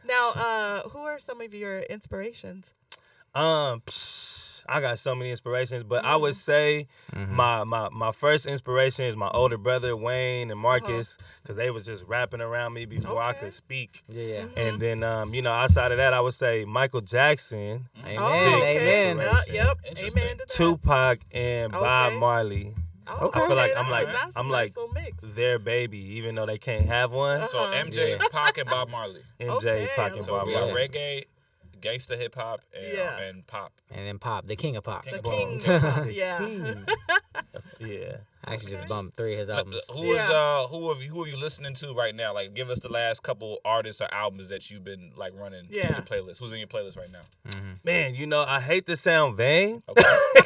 Now, who are some of your inspirations? I got so many inspirations, but I would say my first inspiration is my older brother Wayne and Marcus, because they was just rapping around me before I Okay. could speak. Yeah. And then outside of that, I would say Michael Jackson, Amen. Oh, okay. Amen. Yep. Interesting. Amen to that. Tupac, and Bob Okay. Marley. Oh, Okay. I feel like that's I'm like a nice little mix. their baby, even though they can't have one. So Uh-huh. MJ, Yeah. Pac, and Bob Marley. MJ, Okay, Pac, I and So Bob we got Marley. reggae, gangsta hip hop, and, Yeah. and pop. And then Pop, the king of pop. King The of king. pop. Yeah. Yeah. I actually just Okay. bumped 3 of his albums. Who are you listening to right now? Like, give us the last couple artists or albums that you've been like running in Yeah. your playlist. Who's in your playlist right now? Man, I hate to sound vain. Okay.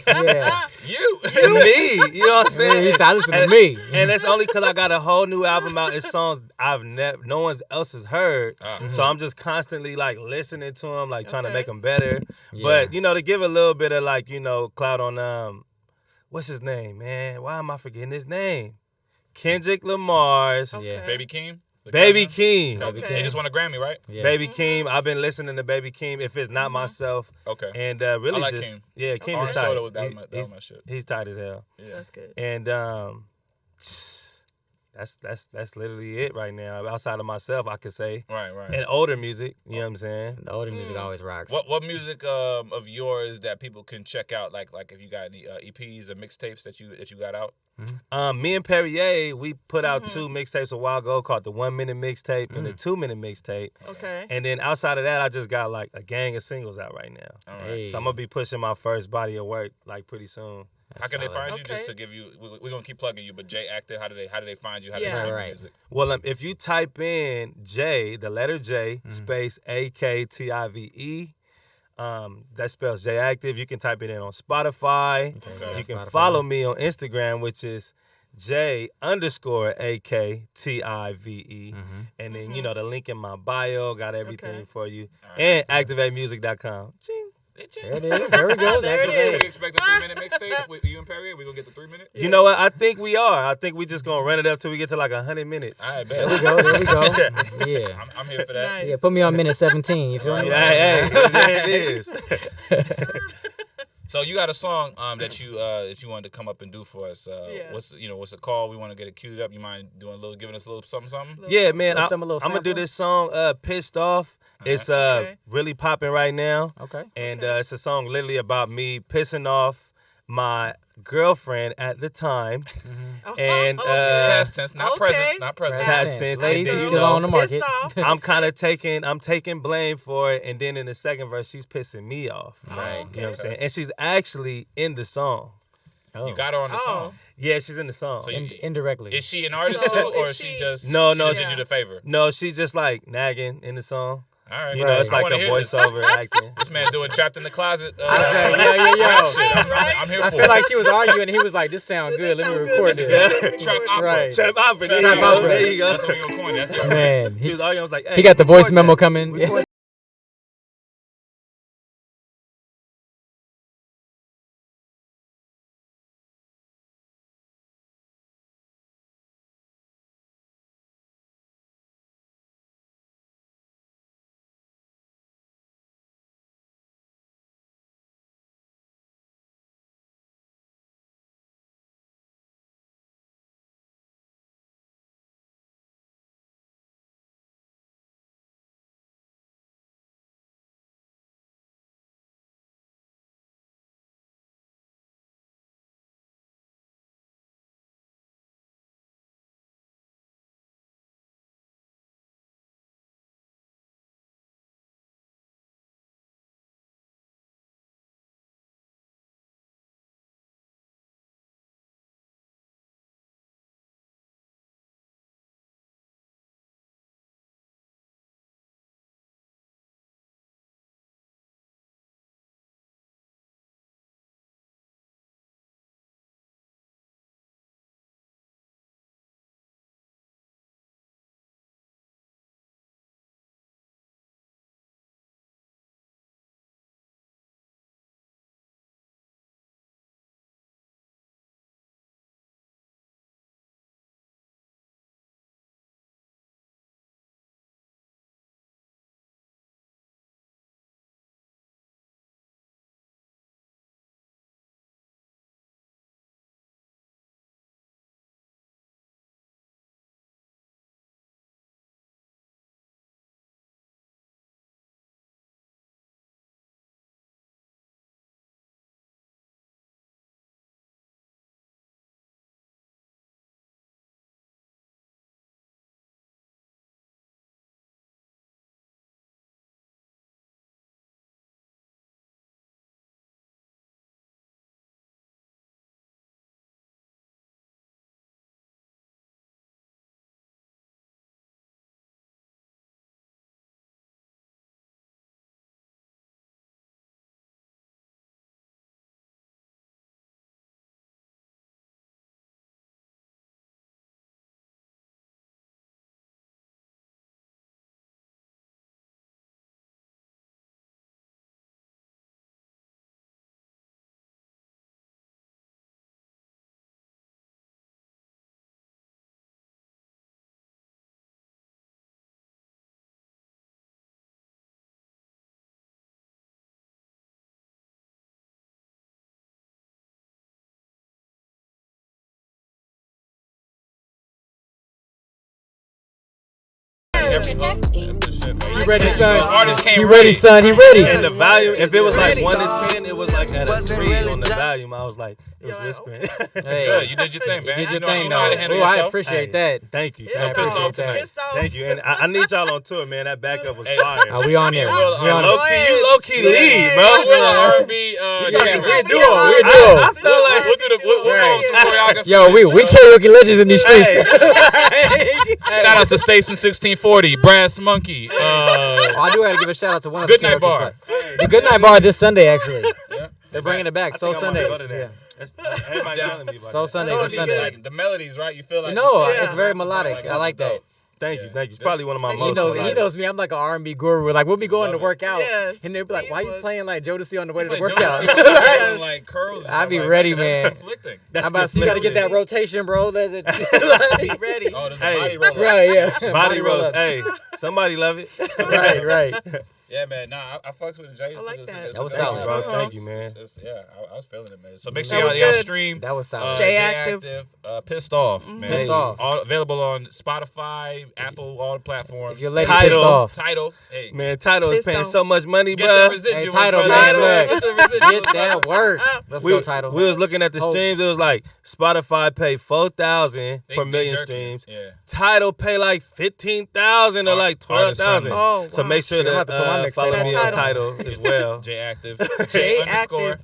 Yeah. you. Me, you know what I'm Yeah, saying? he said, listen to me. And that's only because I got a whole new album out. It's songs no one else has heard. So I'm just constantly like listening to them, like trying to Okay. make them better. Yeah. But to give a little bit of like clout on what's his name, man? Why am I forgetting his name? Kendrick Lamar's Okay. Baby Keem. The Baby cousin? Keem. Okay. He just won a Grammy, right? Yeah. Baby Keem. I've been listening to Baby Keem. If it's not myself, Okay. and really I like just Keem. yeah, Keem Orange is tight. Soda was that was He's- my shit. He's tight as hell. Yeah. That's good. And that's literally it right now. Outside of myself, I could say. Right, right. And older music, you know what I'm saying? The older music always rocks. What music of yours that people can check out? Like if you got any EPs or mixtapes that you got out? Me and Perrier, we put out 2 mixtapes a while ago called the 1 minute mixtape and the 2 minute mixtape. Okay. And then outside of that, I just got like a gang of singles out right now. All right. Hey. So I'm gonna be pushing my first body of work like pretty soon. How can they solid. find you? Just Okay. to give you, we're gonna keep plugging you. But Jay Active, how do they find you? How do Yeah. they stream your Right. music? Well, if you type in J, the letter J, space AKTIVE, that spells J Active. You can type it in on Spotify. Okay. You can Spotify. follow me on Instagram, which is J_AKTIVE. And then, the link in my bio, got everything Okay. for you. All right. And activatemusic.com. Ching. There it is. There we go. There it We is. expect a 3-minute mixtape with you and Perry. We gonna get the 3 minutes. You know what? I think we are. I think we just gonna run it up till we get to like 100 minutes. All right, There bet. we go. There we go. Yeah. I'm here for that. Nice. Yeah. Put me on minute 17. You feel me? Hey, there it is. So you got a song that you wanted to come up and do for us. Yeah. What's it called? We want to get it queued up. You mind giving us a little something? Yeah, man. Let's I'm have a little gonna do sample. this song, "Pissed Off." It's Okay. really popping right now, Okay. and it's a song literally about me pissing off my girlfriend at the time, and Past tense, not Okay. present, not present. Past tense. Ladies, and he's then, still on the market. Pissed off. I'm taking blame for it, and then in the second verse, she's pissing me off. Right. You know what I'm saying? And she's actually in the song. Oh. You got her on the Oh. song. Yeah, she's in the song. So Indirectly. Is she an artist So too, or is is she she- just No, she no, just did you the favor? No, she's just like nagging in the song. All right, You know, it's I like a wanna hear this. voiceover acting. This man doing trapped in the closet. Yeah. Shit, I'm here I for feel it. like she was arguing, and he was like, "This sound good. Let me sound record good. this." Trap opera. Right. Trap opera. There Trap you go. opera. There you go. That's what we gonna coin. That's it. Man, She was arguing. I was like, hey, he got the voice record memo that. coming. Record That's good shit, man. You ready, son? Artist came You ready, son? He ready. And the volume, if it was like 1 to 10, it was like at a 3 on the volume. I was like, it was whispering. Hey, Good. You did your thing, man. did your You thing, know how to though. handle Oh, I yourself. appreciate Hey, that. Thank you. Yeah, I pissed off appreciate tonight. that. Pissed off. Thank you. And I need y'all on tour, man. That backup was Hey, fire. We on there. We will, We on Low there. key, You low-key lead, We're bro. a R&B. Yeah, we're we a duo. We a I duo. feel like We'll do the. We'll call some choreography. Yo, we karaoke legends in these streets. Shout out to Station 1640, Brass Monkey. Oh, I do have to give a shout out to one of Good the Night karaoke Bar. spots. The Good Night Bar this Sunday, actually. Yeah. They're bringing it back. I Soul think I might Sundays. go to that. Yeah. Everybody Yeah. telling me about Soul that. Sundays So and it'd be Sunday. like the melodies, right? You feel like No, the same. it's very melodic. I like that. Thank Yeah. you. It's probably one of my He most. knows- He like- knows me. I'm like an R&B guru. Like we'll be going to Love it. work out, Yes, and they'll be like, he "Why you was- playing like Jodeci on the way to the Like, workout?" Joncea, Yes. like curls. And I'd stuff be like ready, that. man. That's conflicting. How That's about you got to get that conflicting. rotation, bro? Be ready. Oh, there's a Hey. body roll. Right, yeah. Body rolls. roll-ups. Hey, somebody love it. Right. Yeah, man. Nah, I fucks with Jay. I like that. That was Thank solid. you, bro. Uh-huh. Thank you, man. Yeah, I was feeling it, man. So make That sure was y'all good. stream. That was solid. J J Active. Pissed Off, man. Pissed Off. All available on Spotify, Apple, all the platforms. If your lady Title. pissed off, Title. Hey, Man, Title is Pissed paying off. so much money, get bro. the residuals, Title, brother. man. Get the residuals, get that brother. work. Let's We go, Title. was looking at the Oh. streams. It was like Spotify pay 4,000 They- for they million jerking streams. it. Yeah. Title pay like 15,000 or like Artist 12,000. friendly. Oh, So wow. make sure Shit, I'm to about to put my mixtape follow on me on Title. Title as well. J Active. J underscore.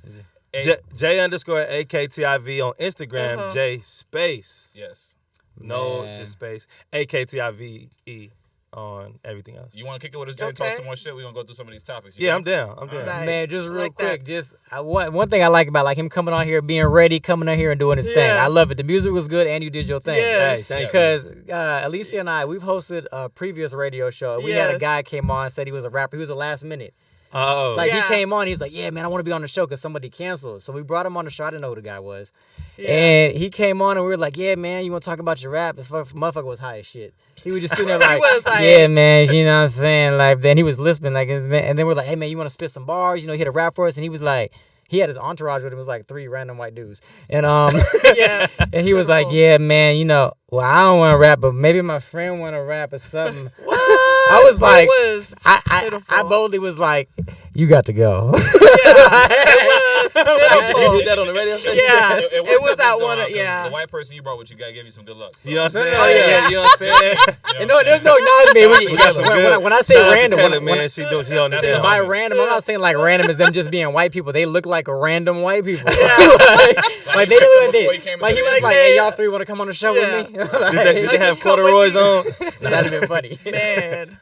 J underscore AKTIV on Instagram. Uh-huh. J space. Yes. No, Man. just space. AKTIVE on everything else. You want to kick it with us, Jay, and talk Okay. some more shit? We're going to go through some of these topics. Yeah, I'm down. I'm down. Nice. Man, just real Like quick, that. one thing I like about like him coming on here, being ready, coming on here and doing his thing. Yeah. I love it. The music was good, and you did your thing. Yes. Hey, thank you. Because Alicia and I, we've hosted a previous radio show. We had a Yes. guy came on, said he was a rapper. He was a last minute. Oh, Like Yeah. he came on, he was like, "Yeah, man, I want to be on the show because somebody canceled." So we brought him on the show. I didn't know who the guy was, Yeah. and he came on, and we were like, "Yeah, man, you want to talk about your rap?" The motherfucker was high as shit. He was just sitting there like, was like- "Yeah, man, you know what I'm saying?" Like then he was lisping like, and then we're like, "Hey, man, you want to spit some bars? You know, he had a rap for us," and he was like. He had his entourage with him. It was like 3 random white dudes, and Yeah. and he was like, Typical. "Yeah, man, you know, well, I don't want to rap, but maybe my friend want to rap or something." I was like, it was I pitiful. boldly was like, "You got to go." it was you pitiful. did that on the radio station? Yeah. It It worked was out that this one, time, 'cause yeah. The white person you brought with you gave you some good luck. So. You know what I'm saying? no, yeah. You know what I'm saying? And no, there's no acknowledgement. We got some good. When I say Shout out to random, Kelly, when man, she on the That's deal. the by homie. random, I'm not saying like random as them just being white people. They look like a random white people. like Before they look he like came like he into was the like, industry. "Hey, y'all 3 want to come on the show Yeah. with me?" Did Like, they Like, have just come corduroys with on? that'd have been funny. Man.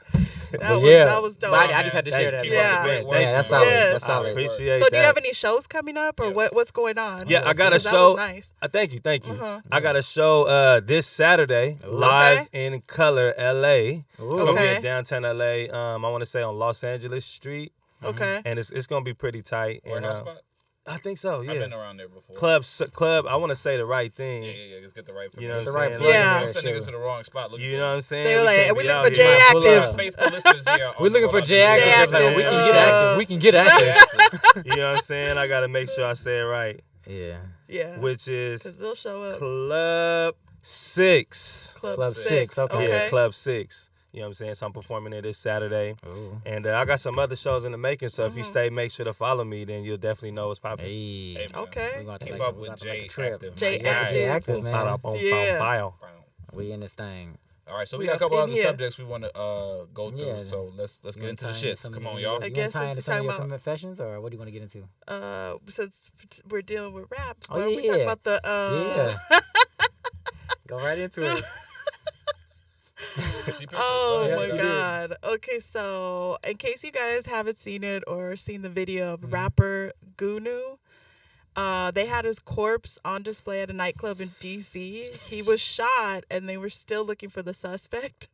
But That was dope. But I just had to share that. Keep Yeah. up the great work, Yeah, that's man. solid. Yes. That's I solid. appreciate So that. do you have any shows coming up or Yes. what's going on? Yeah, I got a 'Cause that show. was nice. Thank you. Uh-huh. I got a show this Saturday, Ooh. live in color, LA. Ooh. It's gonna be Okay. in downtown LA. I want to say on Los Angeles Street, Okay. and it's gonna be pretty tight. And Warehouse spot? I think so. I've Yeah. been around there before. Club. I want to say the right thing. Yeah. Let's get the right You know what The I'm right saying? plug Yeah. I'm in sending there, niggas to the wrong spot. You know what I'm saying? They were like, can't we be looking out for here. J Might pull Active. up. Faithful listeners here. We're looking for J J Active. Active. Like, we can get Uh, active. We can get active. You know what I'm saying? I gotta make sure I say it right, Yeah. Yeah. which is Because they'll show up. Club 6. Club 6, okay. Yeah, Club 6. You know what I'm saying? So I'm performing there this Saturday. Ooh. And I got some other shows in the making, so if you Mhm. stay, make sure to follow me, then you'll definitely know what's popping. Hey. Hey, man. Okay. We gonna have to Keep make up we with gonna have to make J a trip. Active. J man. Active. J Active, man. Yeah. We in this thing. All right, so we We got a up couple in other here. subjects we want to go through. Yeah. So let's get You wanna into the tie shits. some Come of on, your- y'all. I You guess want to tie since into you're some of talking your about- confessions, or what do you want to get into? Since we're dealing with rap, Oh, why don't we talk yeah. about the Yeah. Go right into it. She picked Oh it. Go Yeah, my ahead. she did. god. Okay, so in case you guys haven't seen it or seen the video of Mhm. rapper Gunu, they had his corpse on display at a nightclub in DC. He was shot and they were still looking for the suspect.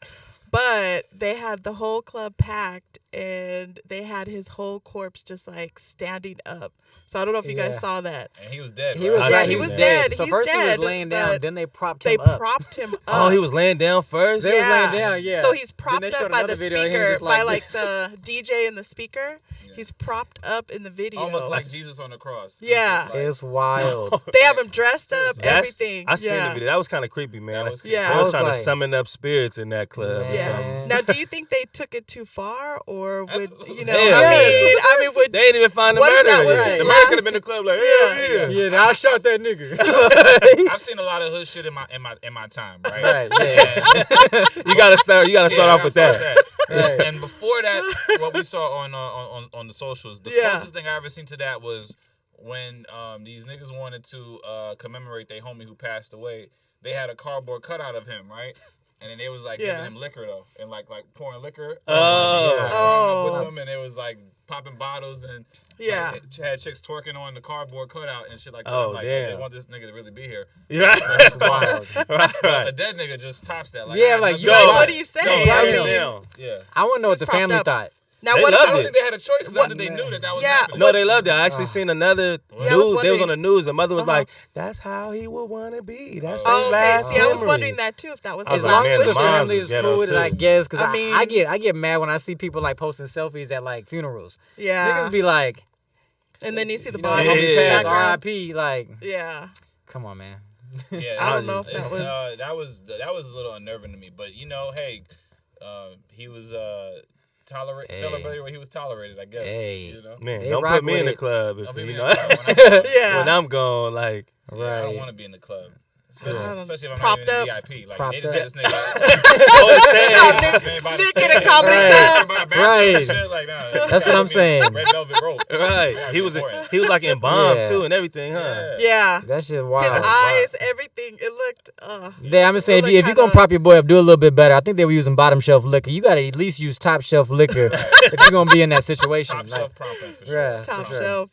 But they had the whole club packed and they had his whole corpse just like standing up. So I don't know if you guys Yeah. saw that. And he was dead. He right? was Yeah, right. he He was was dead. So He's first he dead, was laying down, but then they propped They him up. propped him up. Oh, he was laying down first? They was Yeah. laying down, yeah. So he's Then propped they up showed by another the video of him speaker, just by like like this. the DJ and the speaker. Yeah. He's propped up in the video. Almost like Jesus on the cross. He Yeah. just like- It's wild. They have him dressed up, That's- everything. I seen yeah. the video. That was kind of creepy, man. That was Yeah. They I was was trying to like- summon up spirits in that club or Yeah. something. Now, do you think they took it too far, or would you know? Hell I mean, would They ain't even find the What if murderer that was yet. his The murderer last- could have been in the club like, Yeah. hell yeah. Yeah, now I shot that nigga. I've seen a lot of hood shit in my time, right? Right, yeah. And- You gotta start Yeah, off with gotta that. start Right. And before that, what we saw on the socials, the Yeah. closest thing I ever seen to that was when these niggas wanted to commemorate their homie who passed away. They had a cardboard cutout of him, right? And then they was like Yeah. giving him liquor though, and like pouring liquor. Oh. With them, and it was like popping bottles and Yeah. like, had chicks twerking on the cardboard cutout and shit like that. Oh, I'm like, damn. they want this nigga to really be here. Yeah. That's wild. Right. A dead nigga just tops that. Like, Yeah, I had like, nothing yo, to Like, do what with do it. you say? No, I write mean, it down. Yeah. I want to know what the propped family up. thought. now They what I loved don't it. think they had a choice because I What- don't think they knew that was Yeah. happening. No, they loved it. I actually seen another Yeah, I was news. They was on wondering- the news. The mother was Uh-huh. like, "That's how he would want to be. That's Oh, his Oh, okay. last See, I was memory." wondering that too. If that was I was As his like, long last man, as the the wish. mom's family is is ghetto, cool with it, I too. guess. Because I I mean- get mad when I see people like posting selfies at like funerals. Yeah. Niggas be like, And then you see the you know, body Yeah. homie Yeah. passed, background. R.I.P. Like, Yeah. come on, man. Yeah, I that don't know if it's, that was- that was a little unnerving to me. But you know, hey, he was Hey. celebrated when he was tolerated, I guess. Hey. You know? Man, They don't rock put me with in the it. club if Don't put you me in know the club when I'm gone. Yeah. when I'm gone. Like, Yeah, I don't Right. want to be in the club. Yeah. Especially if I'm Propped not even up. in VIP. Like, Propped they just up. got this nigga. on stage. Nick in a comedy club. Right. Shit, like, nah, That's what I'm saying. Red velvet rope. Right, Gotta he be was important. like embalmed Yeah. too and everything, huh? Yeah. That shit His wild. eyes, everything. It looked. Yeah, I'm just saying, It if you looked gonna kinda- prop your boy up, do a little bit better. I think they were using bottom shelf liquor. You gotta at least use top shelf liquor if you're gonna be in that situation. Top Like, shelf prompting for sure. yeah, for top sure. shelf.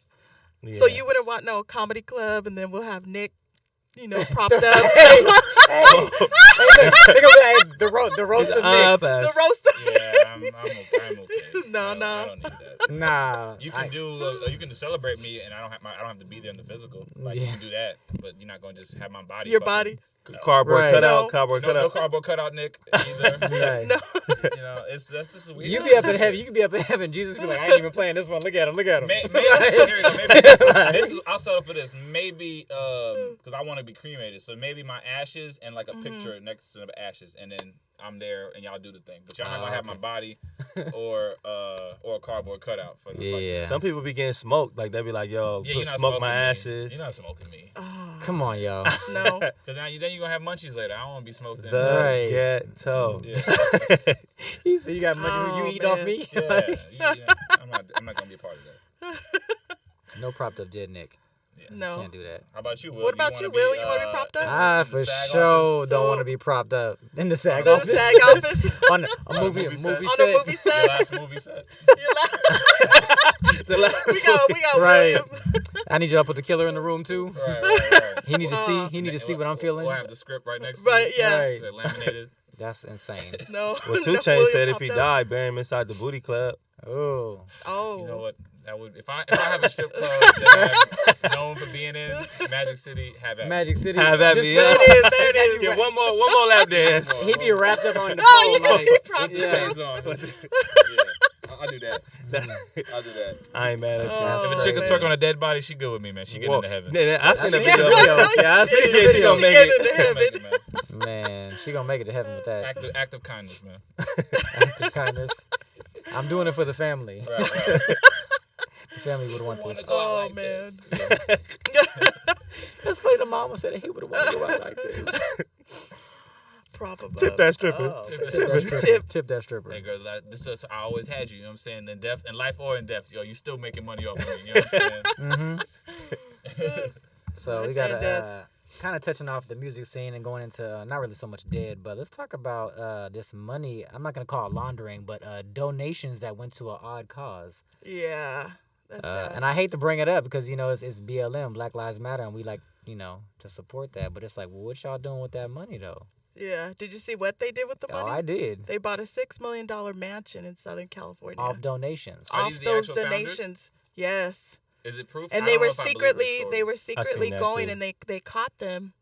Yeah. So you wouldn't want no comedy club, and then we'll have Nick, propped up. Hey, look, they gonna be like, the roast of Nick. The roaster. Yeah, I'm okay. No, I no. don't need that. Nah. You can you can celebrate me, and I don't have to be there in the physical. Like you Yeah. can do that, but you're not gonna just have my body. Your fucking- body. Cardboard Right. cutout, No. cardboard No cutout. cardboard cutout, Nick. Either. Right. No. That's just weird. You be up in heaven. You can be up in heaven. Jesus be like, I ain't even playing this one. Look at him. Look at him. Maybe this is, I'll settle for this. Maybe because I want to be cremated, so maybe my ashes and like a picture next to the ashes, and then I'm there and y'all do the thing. But y'all not gonna have my body or a cardboard cutout for the Yeah. Some people be getting smoked. Like they be like, "Yo, Yeah, you're not smoke smoking my me. ashes." You're not smoking me. Oh, Come on, y'all. no. Because then you're gonna have munchies later. I don't want to be smoked. The Right. ghetto. Yeah. He said, you got money. Oh, You eat off man. me? Yeah. I'm not gonna be a part of that. No propped up dead Nick. Yeah. No. Can't do that. How about you, Will? What about you, Will? You wanna be propped up? I in the for SAG sure office? don't want to be propped up in the SAG The office. SAG office. on a movie movie set. movie On set. a movie Your set. last movie set. we got Right. William. I need you to put the killer in the room too. Right. He need to see. He need to see what I'm feeling. We'll have the script right next to Right, you. yeah. Right. They're laminated. That's insane. No. Well, 2 no Chainz William said if he popped up. died, bury him inside the booty club. Oh. Oh. You know what? That would if I have a strip club that I'm known for being in Magic City, have at me. Magic City. Have at Just me, put yeah. your- There it is. There it is. Get one more lap dance. He be wrapped up on the Oh, pole yeah, like. propped Put the Yeah. shades on. Yeah, I'll do that. I'll do that. I ain't mad at you. Oh, If a chick can man. twerk on a dead body, she good with me, man. She getting into heaven. Yeah, I seen a seen video. the videos. Yeah, I seen the She videos. gonna She make get it. into heaven. Make it, man. Man, she gonna make it to heaven with that. Act of kindness, man. Act of kindness. I'm doing it for the family. Right. The family would want Wanna this. go out Oh, like man. this. That's funny. The mama said that he would have wanted to go out like this. Prop above. Tip that stripper. Oh. Tip Tip that stripper. Tip. Tip that stripper. Hey girl, this is I always had you. You know what I'm saying? In death, in life or in death, yo, you still making money off of me. You know what I'm saying? So we Life got and death. kind of touching off the music scene and going into not really so much dead, but let's talk about this money. I'm not gonna call it laundering, but donations that went to an odd cause. Yeah. That's sad. And I hate to bring it up because it's BLM, Black Lives Matter, and we like to support that. But it's like, well, what y'all doing with that money though? Yeah. Did you see what they did with the money? Oh, I did. They bought a $6 million mansion in Southern California. Off donations. Are Off these the those actual founders? donations. Yes. Is it proof? And I they don't were know if I believe this secretly story. that going too. and they caught them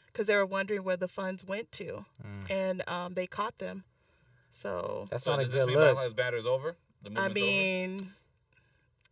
because they were wondering where the funds went to. And they caught them. So That's So not a does this good mean Black look. Lives Matter is over? The I movement's over? mean,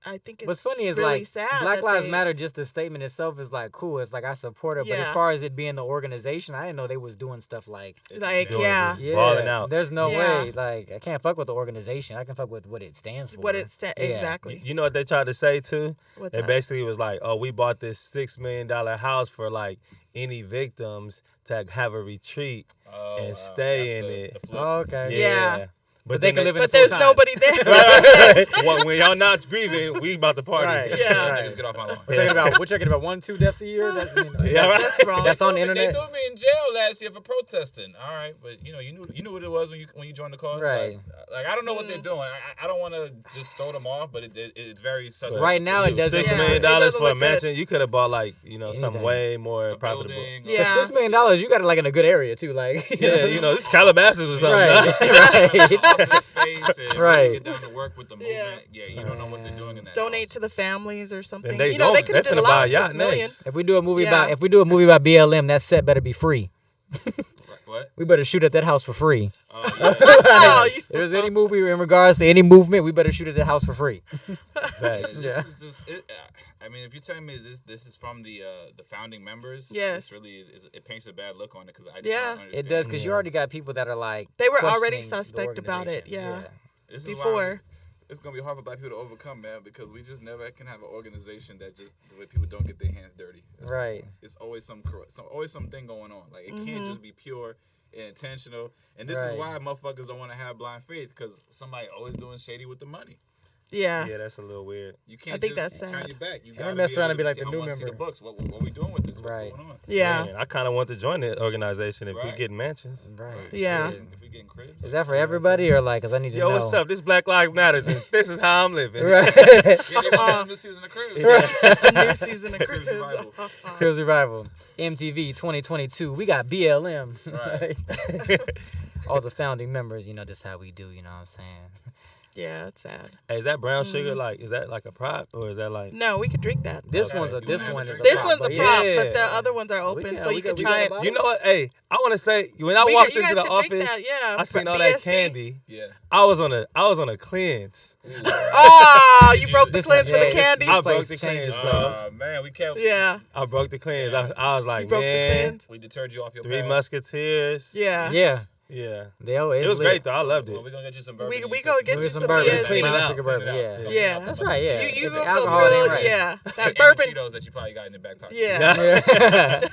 I think it's What's funny is really like sad Black that Lives they- Matter, just the statement itself is like cool. It's like I support it, but as Yeah. far as it being the organization, I didn't know they was doing stuff like Like, Doing yeah. this. Balling out. There's no Yeah. way. Like I can't fuck with the organization. I can fuck with what it stands for. What it's Yeah. exactly. You know what they tried to say too? What's They that? basically was like, "Oh, we bought this $6 million house for like any victims to have a retreat Oh, and wow. stay That's in the it." flip. Oh, okay. Yeah. But they can live in But the full there's time. nobody there. Well, when y'all not grieving, we about to party. Right. Yeah. Right. Niggas get off my lawn. We're talking about 1-2 deaths a year. That's, Yeah, right. That's wrong. That's on the They internet. threw me in jail last year for protesting. All right, but you knew what it was when you joined the cause. Right. Like I don't know what they're doing. I don't want to just throw them off, but it's very suspect. Right now, it doesn't. $6 Yeah, million it doesn't for a look mansion. You could have bought like something Anything. way more A profitable. building, Yeah. $6 million, you got it like in a good area too. Like Yeah, this Calabasas or something. Right. Right. office space and Right. get down to work with the movement. Yeah, you don't know what they're doing in that. Donate house. to the families or something. And they They could have did a finna buy lot a with yacht $6 million. next. If we do a movie Yeah. about BLM, that set better be free. What? We better shoot at that house for free. Yeah. Oh, If there's any movie in regards to any movement, we better shoot at that house for free. Facts. Yeah. I mean, if you're telling me this is from the founding members, Yes. this really it paints a bad look on it because I just Yeah. don't understand. It does, because you Yeah. already got people that are like They were already questioning the suspect about it, organization. yeah. This is why before. it's gonna be hard for black people to overcome, man, because we just never can have an organization that just the way people don't get their hands dirty. Right. It's always always something going on. Like it can't just be pure and intentional. And this Right. is why motherfuckers don't want to have blind faith, because somebody always doing shady with the money. Yeah. Yeah, that's a little weird. You can't think just that's turn sad. your back. You And gotta mess around and able be to like see- the I new wanna see member. the books. What we doing with this? What's Right. going on? Yeah. Man, I kind of want to join the organization if we Right. get mansions. Right. Yeah. Shit. If we getting cribs, Is that for everybody or like? Cause I need to Yo, know. what's up? This Black Lives Matters, and this is how I'm living. Right. Yeah, they want a new season of cribs. A new season of Cribs Cribs. revival. Cribs Revival. MTV 2022. We got BLM. Right. All the founding members, just how we do, you know what I'm saying? Yeah, it's sad. Hey, is that brown sugar is that like a prop or is that like? No, we could drink that. This Okay. one's You this wanna one have is a a This prop, one's a but prop, yeah. but the other ones are open, so you can try it. You know what? Hey, I want to say when I walked you into guys the could drink office, that, yeah. I seen all BSB. that candy. Yeah. I was on a cleanse. Oh, you broke the This cleanse one, for the yeah, candy? I This broke place the changes cleanse. places. Man, we can't. Yeah. I broke the cleanse. Yeah. I was like, You broke the man, cleanse? We deterred you off your Three path. Musketeers. Yeah. Yeah. Yeah. They always It was great though. I loved Well, it. we're gonna get you some bourbon. We go get We'll you get some some bourbon. BSB. Clean it Brown out. sugar bourbon, yeah. It's gonna Yeah. be That's nothing right, but yeah. musketeers. You If go the feel alcohol real, ain't right. yeah. That And bourbon. the Cheetos that you probably got in the back pocket. Yeah.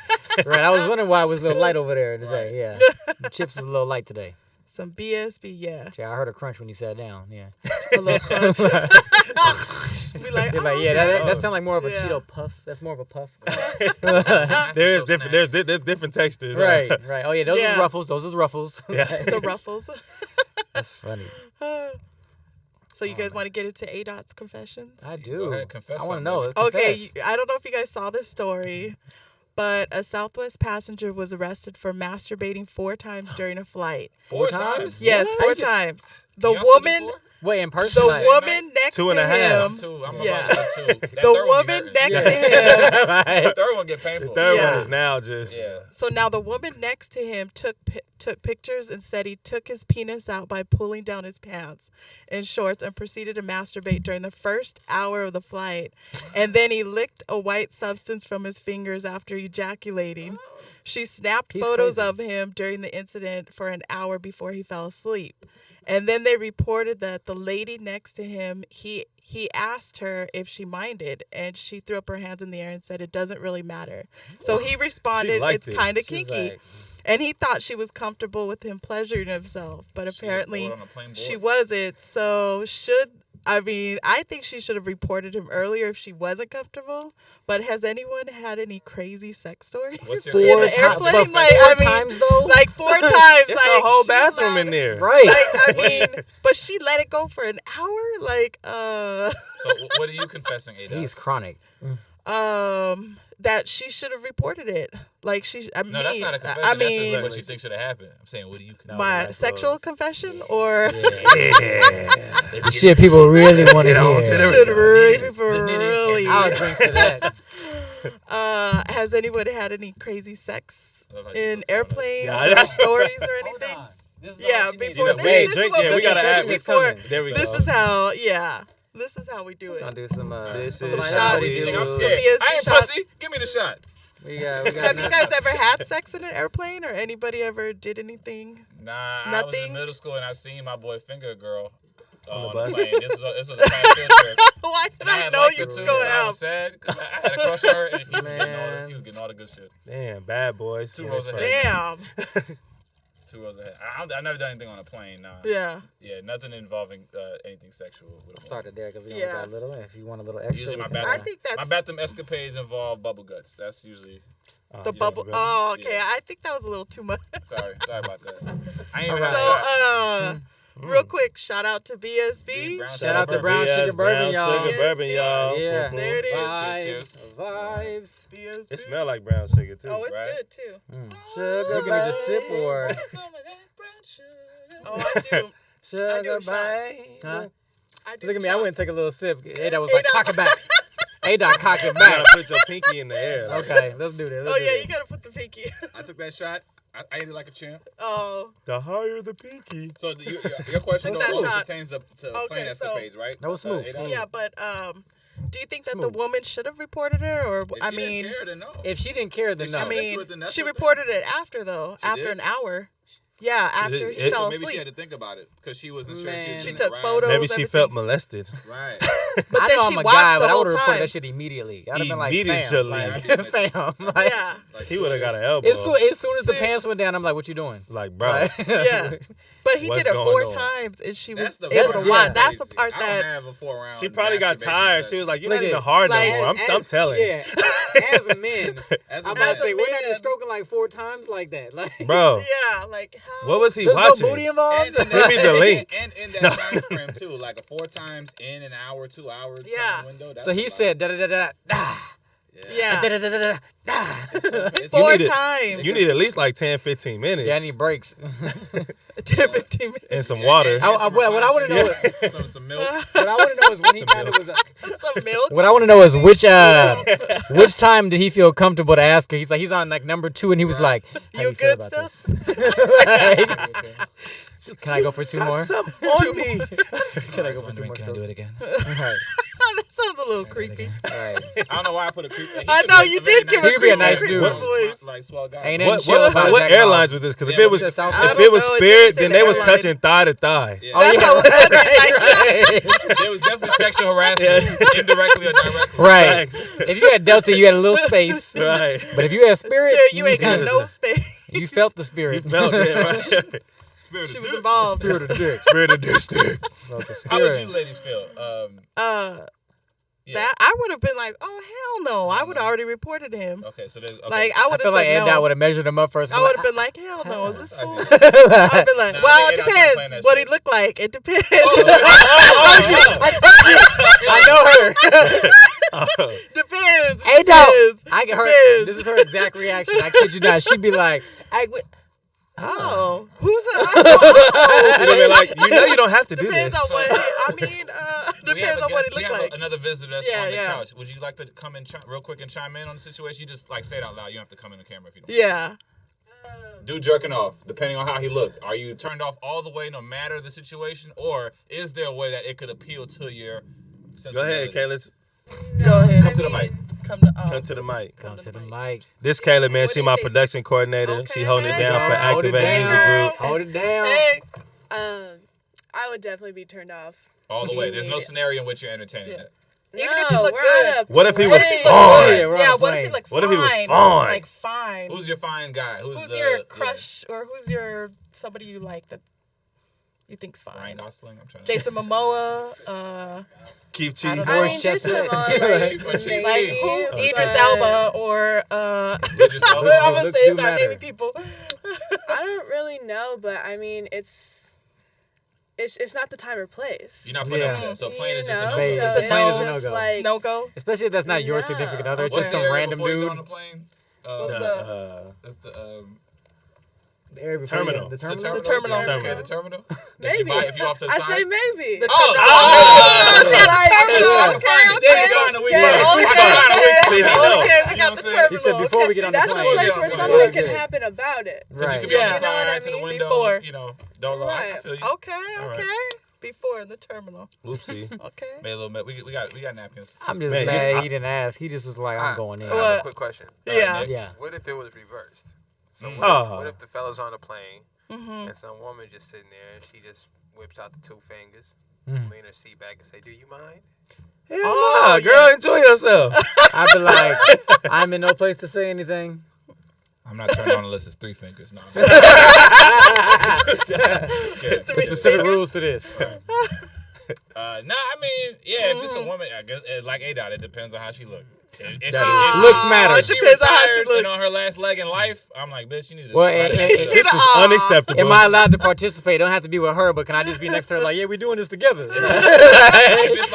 Right. I was wondering why it was a little light over there today. Yeah. The chips is a little light today. Some BSB, yeah. Yeah, I heard a crunch when you sat down. Yeah. A little crunch. Be like, They're oh, like, yeah, okay. that sounds like more of a Yeah. Cheeto puff. That's more of a puff. There's So different. snacks. There's different textures. Right. Right. Oh yeah, those Yeah. is ruffles. Those is ruffles. Yeah. The ruffles. That's funny. So you guys want to get into ADOT's confessions? I Go do. ahead, confess I want to something. know. Let's Okay, confess. I don't know if you guys saw this story, but a Southwest passenger was arrested for masturbating 4 times during a flight. Four Four times? times? Yes, What? 4 times. The Y'all still do woman, four? Wait, in person? the like- woman next 2 and to a half. him. Two. I'm Yeah. about to do 2. That The third one be woman hurting. next Yeah. to him. The Right. third one get The painful. third Yeah. one is now just. Yeah. So now the woman next to him took pictures and said he took his penis out by pulling down his pants and shorts and proceeded to masturbate during the first hour of the flight. And then he licked a white substance from his fingers after ejaculating. She snapped He's photos crazy. of him during the incident for an hour before he fell asleep. And then they reported that the lady next to him, he asked her if she minded, and she threw up her hands in the air and said it doesn't really matter. So he responded, liked it's it. kind of She's kinky. like, And he thought she was comfortable with him pleasuring himself, but She was apparently bored on a plain she board. wasn't. So I think she should have reported him earlier if she wasn't comfortable. But has anyone had any crazy sex stories? What's your in Four the times, airplane? but Like, four I mean, times though. like 4 times. It's like a whole she bathroom allowed- in there. Right. Like, I mean, but she let it go for an hour. Like, So what are you confessing, Ada? He's chronic. that she should have reported it. Like No, that's not a confession. I That's mean, just what you think should have happened. I'm saying, what do you confess? my that's sexual what- confession or. Yeah. The shit people really want to Get on to hear. the- Should really, nitty really. I'll drink for that. Has anyone had any crazy sex Love how she in looks on it. airplanes Yeah. or stories or anything? Yeah, before We ain't this is drink what yet. We gotta this add. is before. There we This go. is how. Yeah, this is how we do I'll it. do some. This some is like shot. how we You think do- I'm scared? BSB I ain't shots. pussy. Give me the shot. We got Have you guys ever had sex in an airplane or anybody ever did anything? Nah, I was Nothing? in middle school and I seen my boy finger a girl On the on bus? the plane. This was a past field trip. Why did And I had know liked you her was too, going so I out? was sad because I had a crush on her and he was, Man. he was getting all the good shit. Damn, bad boys. 2 Yeah, rows that's ahead. funny. Damn. 2 rows ahead. I've never done anything on a plane. Nah. Yeah. Yeah, nothing involving anything sexual. With a I woman. started there because we only Yeah. got a little. If you want a little extra, Usually we my can, bathroom. I think that's My bathroom escapades involve bubble guts. That's usually. the yeah, bubble. bro. Oh, okay. Yeah. I think that was a little too much. Sorry about that. I ain't All even right. had a shot. Real quick, shout out to BSB. Brown Shout out to Brown Sugar Bourbon, y'all. Sugar Bourbon, y'all. Yeah. There it is. Vibes, vibes. BSB. It smell like brown sugar too. Oh, it's right? good too. Sugar You can either sip or. Oh, I do. Sugar do a shot. babe. Huh? I do. Look at me. I shot. went and take a little sip. A-Dot was like, cock it back. A-Dot, cock it You back. gotta put your pinky in the air. like, Okay, let's do this. Oh Let's do yeah, this. you gotta put the pinky. I took that shot. I ate it like a champ. Oh. The higher the pinky. So your question That only shot. pertains to Okay, plane so- escapades, right? That was smooth. A-Dot? Yeah, but do you think that the Smooth. woman should have reported her, or If I she mean, didn't care, then no. If she didn't care, then If no. she I mean, into it, then that's she her thing. reported it after though, She after did? an hour. Yeah, after he it- fell Maybe asleep. she had to think about it because she wasn't sure. Man. She She took right. photos. Maybe she everything. felt molested. Right. But I then know she I'm a watched guy, the but I whole would have reported time. that shit immediately. I'd have been like, Immediately. fam, like, Yeah. Like, He would have got an elbow. As soon as the See? pants went down, I'm like, what you doing? Like, bro. Like, Yeah. But he What's did it going 4 on? times, and she was That's the able part to yeah. watch. That's the crazy. part I don't that. have a 4-round She probably got masturbation tired. session. She was like, "You're Look not even at- hard like, no more." I'm telling. Yeah, as men, As I'm a about man, to say, a we're not man. just stroking like 4 times like that. Like, Bro, Yeah, like how? what was he there's watching? no booty involved. Send me the link. And in that No. time frame too, like a 4 times in an hour, 2 hour Yeah. time window. That's So a he lot. said da da da da da Yeah. da da da da da. It's 4 need it. times. You need at least like 10, 15 minutes. Yeah, I need breaks. 10, 15 minutes. and some water. What I want to know, Yeah. some milk. what I want to know is when he kind of was. Some milk. What I want to know is which time did he feel comfortable to ask her? He's on like number 2, and he was like, "How You you feel good about stuff? this?" Okay. Can I go for 2 more? Some on me. Can I go for 2 more? Can I do it again? Right, That sounds a little creepy. right. I don't know why I put a creep. I know you did give He could be a creepy nice creepy dude. voice. Like swell guy. Ain't nothing What, chill about what Jack airlines Bob. was this? Because Yeah, if it was I don't know. It Spirit, didn't say then the they was airline. touching thigh to thigh. Yeah. Oh, That's yeah. what I was wondering, like, There was definitely sexual harassment, indirectly or directly. Right. Facts. If you had Delta, you had a little space. Right. But if you had Spirit, Spirit, you ain't got no space. you felt the You Spirit. felt it, right? Spirit She of was dick. involved. Spirit of dick. Spirit of district. Felt the How would you Spirit. ladies feel? Yeah. That I would have been like, oh hell no! I would have already reported him. Okay, so there's okay. Like I I would feel have like said Ed no. would have measured him up first. I would have been like, hell no! Is this I fool? see. I'd be like, Nah, well, they it not playing depends that what he shit. looked like. It depends. I know her. Depends. Hey, Depends. I get her. Depends. This is her exact reaction. I kid you not. She'd be like, Oh, who's You'd have been like, you don't have to do depends this. on what. I mean, We have depends a on what guest- he we looked have like. another visitor that's Yeah, on the yeah. couch. Would you like to come in real quick and chime in on the situation? You just like say it out loud. You don't have to come in the camera if you don't. Yeah. Dude jerking off, depending on how he looked. Are you turned off all the way no matter the situation? Or is there a way that it could appeal to your Go ahead, sensibility? Kayla. Go ahead. Come to the mic. Come to. Come to the mic. come to the mic. This Kayla, man, What she do you my think? production coordinator. She Okay, holding it hey, down for girl. Hold it Active down. Music Group. Hold it down. Hey. I would definitely be turned off. All the way. There's no scenario in which you're entertaining Yeah. it. Even no, if he looked we're good. on a What if he was plane. fine? Yeah, we're on Yeah. a What if he plane. looked What if he was fine? fine? Like fine. Who's your fine guy? Who's the, your yeah, crush or who's your somebody you like that you think's Ryan fine? Gosling? I'm trying to Jason Momoa. Keep I cheating. don't know. I Boris mean, just Chestnut. him on, Like, maybe, Like who? Okay. Idris but Elba or Idris I'm Elba. gonna Looks say do if I matter. naming people. I don't really know, but I mean, it's not the time or place. You're not putting Yeah. up with that. So plane You is just a know? no. Plane- So just a it's plane is a just no-go. like No go. Especially if that's not your No. significant other. It's What's just the some area random before you dude. get on the plane? The, That's the The area before you get- Terminal. The The terminal. terminal. Okay, the terminal. maybe. If you off to the I side. say maybe. The Oh, terminal. oh, Yeah, the terminal. Yeah. Okay, There you okay. go. I know we Yeah, got it. okay. I got it. See, he know. Okay, we You know got what the I'm saying? terminal. He said before we get on the That's a plane. place Yeah, where yeah, something yeah. can happen about it. Because you Right. could be on Yeah. the You know what side I to the mean? window. Before. You know, don't lie. I Right. feel you. Okay, All right. okay. Before in the terminal. Oopsie. Okay. Made a little bit. We got napkins. I'm just Man, mad he didn't ask. He just was like, I'm going in. I have What? a quick question. Yeah. Nick. Yeah. What if it was reversed? So Mm. what if the fella's on the plane Mm-hmm. and some woman just sitting there and she just whips out the 2 fingers, Mm. lean her seat back and say, "Do you mind?" Hell Oh, nah, girl, enjoy yourself. I'd be like, I'm in no place to say anything. I'm not turned on unless it's 3 fingers. No. There's specific rules to this. I mean, yeah, if it's a woman, I guess like A-Dot, it depends on how she looks. If Looks matter. If she Depends on how she retired look. and on her last leg in life, I'm like, bitch, you need to. Well, This is unacceptable. am I allowed to participate? It don't have to be with her, but can I just be next to her like, yeah, we're doing this together?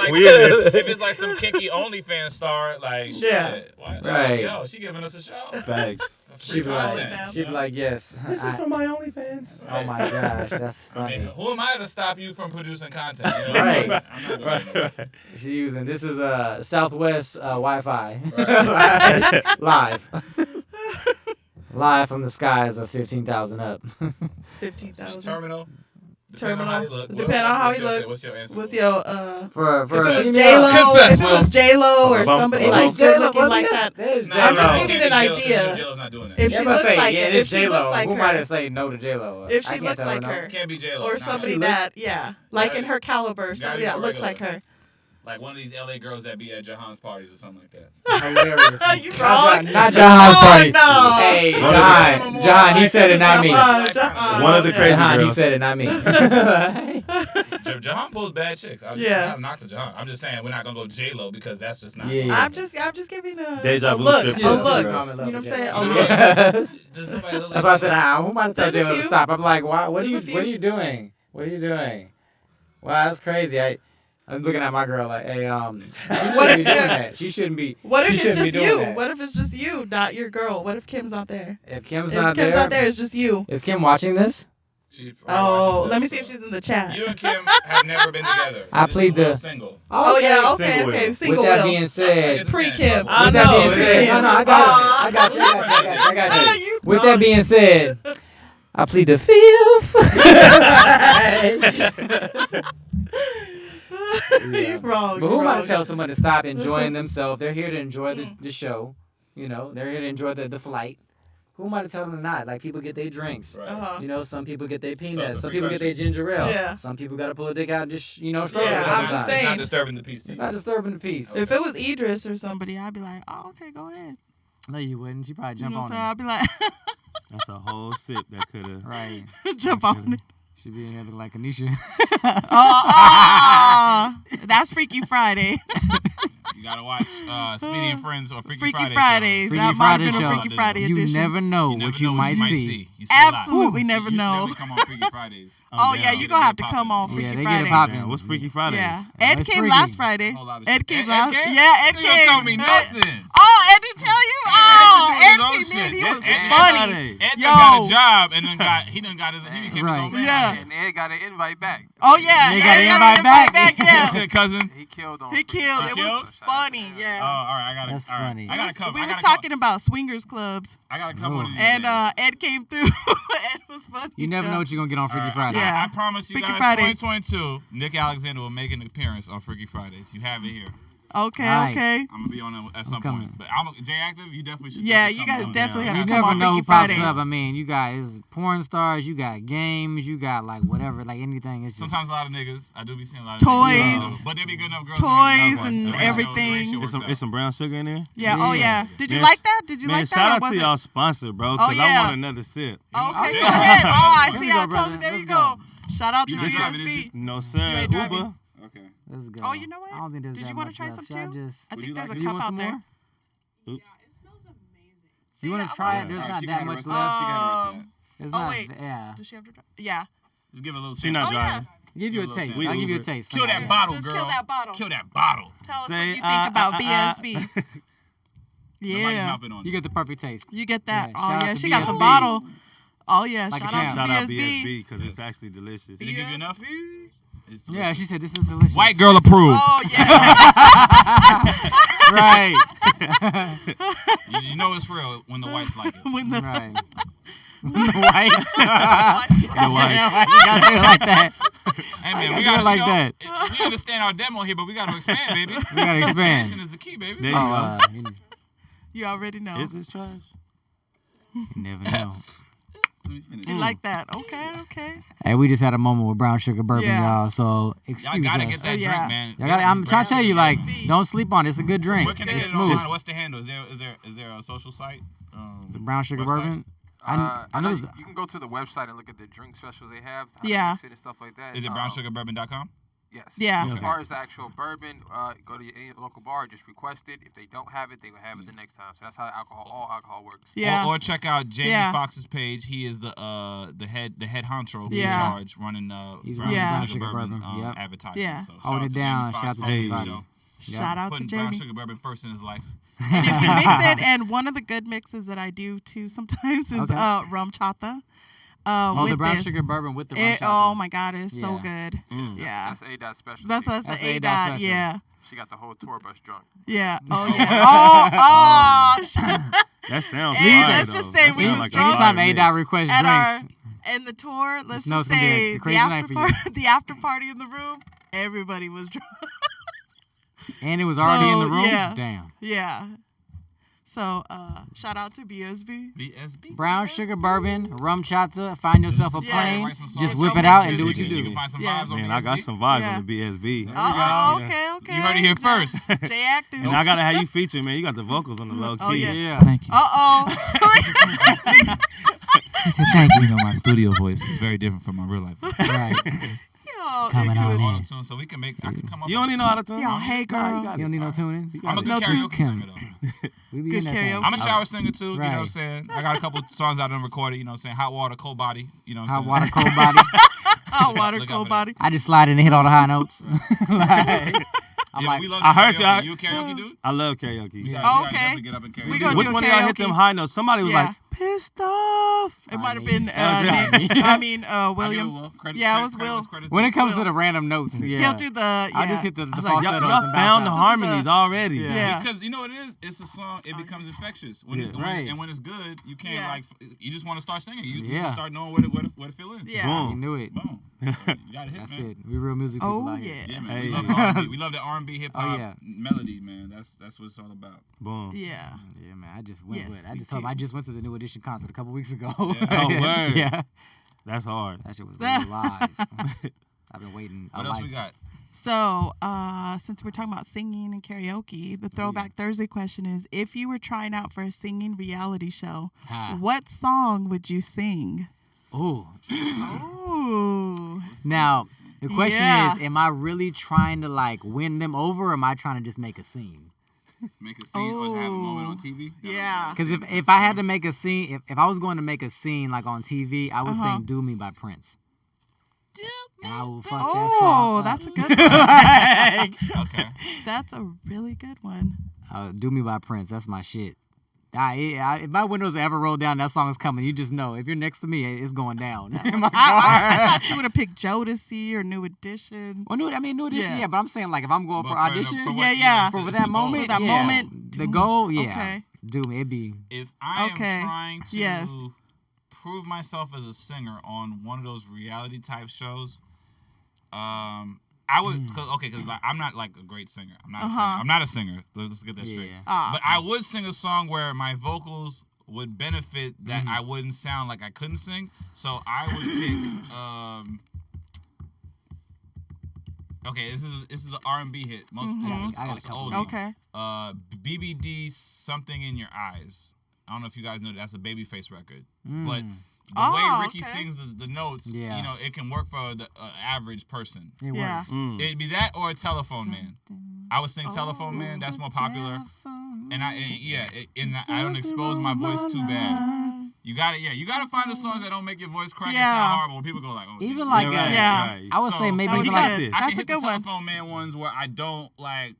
if it's like some kinky OnlyFans star, like shit, Right. yo, she giving us a show. Facts. She'd be like, yes. This is from my OnlyFans. Oh my gosh, that's I funny. mean, who am I to stop you from producing content? You know? Right. I'm not gonna do that. She's using this is Southwest Wi-Fi live, live from the skies of 15,000 up. 50,000. Terminal. Terminal. Depending on how he look. What's your answer? What's your for if it was female- J-Lo, Confess, if it was J-Lo or Bump, somebody bump. like good looking like that. There's Nah, I'm just J-Lo. giving an idea. J-Lo's not doing that. If Yeah, she but looks say, like yeah, it, it's if she J-Lo. looks like Who might her, have say no to J-Lo? if I she can't looks tell her like no. her, Can't be J-Lo. or Nah, somebody she that, like in her caliber, gotta somebody be that more looks like regular. her. like one of these LA girls that be at Jahan's parties or something like that. Hilarious. You wrong? Not John's party. no. Hey, One of John, he said it, not me. One of the crazy Jahan, he girls. said it, not me. Jahan pulls bad chicks. I'm Yeah. not the Jahan. I'm just saying we're not gonna go J-Lo because that's just not. Yeah. I'm just giving a Deja vu look, shit. a Yeah. look. Yeah. You know what I'm saying? A Yeah. look. Does nobody look like That's why I said, who might have told There's a J-Lo to few. stop? I'm like, why? What are There's you? a What are few. you doing? What are you doing? Wow, that's crazy. I'm looking at my girl like, hey, she shouldn't be doing that. She shouldn't be. What she if it's shouldn't be just doing you? that. What if it's just you, not your girl? What if Kim's not there? If Kim's If not Kim's there, not there, it's just you. is Kim watching this? Oh, let me see if she's in the chat. You and Kim have never been together. So I this plead is Will the- single. Oh yeah, okay, Single okay. will. Single With that will. being said, Pre-Kim. I with that know, being said, yeah. no, I got you. I got you. You With wrong. that being said, I plead the fifth. You wrong. But you who am I wrong. to tell someone to stop enjoying themselves? They're here to enjoy the show. You know, they're here to enjoy the flight. Who am I to tell them to not? Like, people get their drinks. Right. Uh-huh. You know, some people get their it's peanuts. a Some free people get their country. ginger ale. Yeah. Some people got to pull a dick out and just, stroke Yeah, it I'm sometimes. just saying. It's not disturbing the peace. It's not disturbing the peace. If it was Idris or somebody, I'd be like, oh, okay, go ahead. No, you wouldn't. She probably You jump know what on I'm saying? it. I'd be like, That's a whole sip that could have. Right. jump on it. Should be in here looking like Anisha. That's Freaky Friday. You gotta watch Speedy and Friends or Freaky Freaky Friday. Friday. Freaky That might have Friday been show. a Freaky Friday You edition. never know You never what you know might see. You see a lot. Absolutely You never should know. definitely come on Freaky Fridays. Oh, yeah, down. you're going to have to Get it come on poppin'. Freaky Yeah, they Friday. get it popping. Man, what's Freaky Fridays? Yeah. Oh, Ed it's came freaky. last Friday. Whole lot of Ed shit. came Ed last. came? Yeah, Ed You don't came. tell me nothing. Oh, Ed didn't tell you? Oh, Ed Ed did his own came in. shit. He Ed- was Ed- funny. Ed Yo. done got a job and then he became Right. his own man. Yeah. And Ed got an invite back. Oh, yeah. They got Ed an got invite back. Yeah. Shit, cousin. He killed on. He killed. He It killed? was funny. Oh, Yeah. all right. I gotta. That's all right. funny. I gotta come. We I was gotta talking about swingers clubs, I gotta come one of these and days. Ed came through. Ed was funny. You never know what you're going to get on Freaky All right, Friday. Yeah. I promise you Freaky guys, Friday. 2022, Nick Alexander will make an appearance on Freaky Fridays. You have it here. Okay, All right. okay. I'm gonna be on it at some coming. point. But Jay Active, you definitely should. Yeah, definitely you come guys on. definitely have You to never come on know who Freaky pops Fridays. up. I mean, you got porn stars, you got games, you got like whatever, like anything. It's just Sometimes a lot of niggas. I do be seeing a lot of Toys. niggas. But there be good enough girls. Toys Okay. and The ratio- everything. the ratio It's works some brown sugar in there. Yeah, Yeah. oh yeah. Did you Man, like that? Did you Man, like that? shout or out was to it- y'all sponsor, bro, Oh, because I yeah. want another sip. Okay, Yeah. go ahead. Oh, I Here see. we go, I told brother. you. There Let's you go. go. Shout out to You not driving, is BSB. No, You sir. ain't driving? Uber. Okay. Let's go. Oh, you know what? I don't think there's Did that you wanna much try left. some Should I too? just... I Would think you there's like a You cup want out some there. more? Yeah, it smells amazing. You want to I try want- it? There's All right, not she that got the much rest left. of it. She got the rest of it. It's Oh, not. wait. Yeah. Does she have to drop? Yeah. Just give it a little. She sip. not Oh, yeah. driving. Give you a Give it a little taste. sip. I'll give you a We taste. Kill for that now. bottle, Just girl. kill that bottle. Kill that bottle. Tell us what Say, you think about BSB. Nobody's Yeah. jumping on You it. get the perfect taste. You get that. Yeah, Oh, shout out yeah. to She got the BSB. bottle. Oh, yeah. Like a Shout out champ. to Shout out BSB. BSB because it's actually delicious. Did he give you enough? It's Yeah, delicious. she said this is delicious. White girl approved. Oh, yeah. Right. You know it's real when the whites like it. When the- Right. The whites. The whites. Why you gotta do it like that? Hey man, gotta we do got it like that. We understand our demo here, but we got to expand, baby. We gotta expand. Expansion is the key, baby. There you Oh, go. You already know. Is this trash? you never know. Let me finish. You like that? Okay. Hey, we just had a moment with brown sugar bourbon, Yeah. y'all. So Y'all excuse gotta us. get that yeah. drink, man. Y'all gotta, I'm trying to tell you, like, don't sleep on it. It's a good drink. Where can they It's get it online? smooth. What's the handle? Is there a social site? The brown sugar website? bourbon. I know. you can go to the website and look at the drink specials they have. how to Yeah. mix it and stuff like that. Is it brownsugarbourbon.com? Yes. Yeah. As Okay. far as the actual bourbon, go to any local bar, just request it. If they don't have it, they will have it the next time. So that's how all alcohol works. Yeah. Or check out Jamie Yeah. Foxx's page. He is the head honcho in Yeah. charge running He's Brown running Brown Sugar Sugar Bourbon Bourbon, yep. advertising. Yeah. So Hold shout it out to down. Jamie Shout out to Foxx, Jamie Foxx, Foxx. Shout out to putting Brown Jamie. Sugar Bourbon first in his life. And if you mix it, and one of the good mixes that I do too sometimes is Okay. rum chata. Oh, With the brown this. sugar bourbon with the rum Oh my God, it's so Yeah. good. Yeah. That's A-Dot special. That's That's the A A dot dot. special. Yeah. She got the whole tour bus drunk. Yeah. Oh yeah. That sounds Hey, fire, let's though. just say That we sound was like a drunk. fire Anytime A-Dot mix. requests At our drinks, in the tour, let's know just it's gonna be a say crazy night for you. the after party in the room, everybody was drunk. and it was already in the So, room. yeah. Damn. Yeah. So shout out to BSB. BSB. Brown sugar bourbon, rum chata. Find yourself a Yeah. plane. Write some songs. Just whip Don't it out mix and it. do what you You can do. find some Yeah. vibes on Man, I got BSB. some vibes Yeah. on the BSB. Oh, Yeah. okay. You heard it here first. Jay Active. And I gotta have you featured, man. You got the vocals on the low key. Oh, yeah. Yeah. Thank you. He said thank you. You know, my studio voice is very different from my real life. Right. Coming Coming on in. Auto-tune, so we can make. I can come up. You don't need no auto-tune. Yo, hey, Nah, girl. you got You don't it. need no tuning. You I'm got a it. good No, karaoke Kim. singer though. We be Good in that thing. karaoke. I'm a shower singer too. You know what I'm Right. saying? I got a couple songs I done recorded. You know what I'm saying? Hot water, cold body. You know what I'm Hot saying? water, cold body. Hot water, Look out cold for that. body. I just slide in and hit all the high notes. Like, I'm Yeah, like, we love I the heard you. karaoke. You a karaoke dude? I love karaoke. We Yeah. gotta Okay. definitely get up and karaoke. We gonna Which do one of y'all hit them karaoke. high notes? Somebody was Yeah. like, pissed off. It might have Funny. been Okay. Nick. I mean I'll give it William. Will. Credit, Yeah, it credit, was credit Will. was credit's when due. it comes to the random notes, yeah. He'll do the. Yeah. I just hit the I was like, falsettos y'all and found the bounce out. harmonies already. Yeah. Because you know what it is? It's a song. It becomes infectious. When, Yeah. Right. And when it's good, you can't Yeah. like. You just want to start singing. You Yeah. just start knowing where to fill in. Yeah. Boom. You knew it. Boom. You got to hit, That's man. it. We real music people Oh out here. yeah. Yeah, man. Hey. We love the R&B. We love the R&B hip hop Oh, yeah. melody, man. That's what it's all about. Boom. Yeah. Yeah, man. I just went Yes, with it. I me just told him too. I just went to the New Edition concert a couple weeks ago. Yeah. Oh, word. Yeah. That's hard. That shit was live. I've been waiting. What a else life. we got? So, since we're talking about singing and karaoke, the Throwback Thursday question is: if you were trying out for a singing reality show, Ha. what song would you sing? Ooh. Ooh. Now, the question Yeah. is, am I really trying to like win them over, or am I trying to just make a scene? Make a scene or have a moment on TV? Yeah. Because if I had to make a scene, if I was going to make a scene like on TV, I would Uh-huh. sing "Do Me" by Prince. And I will fuck that Oh, song. up. that's a good one. Like, Okay. That's a really good one. "Do Me" by Prince. That's my shit. If my windows ever roll down, that song is coming. You just know. If you're next to me, it's going down. In my I car. thought you would have picked Jodeci or New Edition. Well, New Edition, Yeah. yeah. But I'm saying like if I'm going But for the- audition, for Yeah, yeah. for it's that the moment, goal. that yeah. moment, the do- goal, yeah. Okay. Do Me, it'd be. If I Okay. am trying to Yes. prove myself as a singer on one of those reality type shows, I would because like, I'm not like a great singer. I'm not. A singer. I'm not a singer. Let's get that straight. Yeah. But I would sing a song where my vocals would benefit that I wouldn't sound like I couldn't sing. So I would pick. Okay, this is an R&B hit. I got a It's couple. oldie. Okay. BBD, Something in Your Eyes. I don't know if you guys know that's a Babyface record, Mm. but the Oh, way Ricky okay. sings the notes, Yeah. you know, it can work for the average person. It Yeah. works. Mm. It'd be that or a Telephone Man. I would sing Telephone Man. That's more popular. And I don't expose my voice too bad. You gotta find the songs that don't make your voice crack and Yeah. sound horrible. When people go like, oh, Even damn. like Yeah. I would So- say maybe That would even be like good. I That's can a hit good the one. Telephone Man ones where I don't like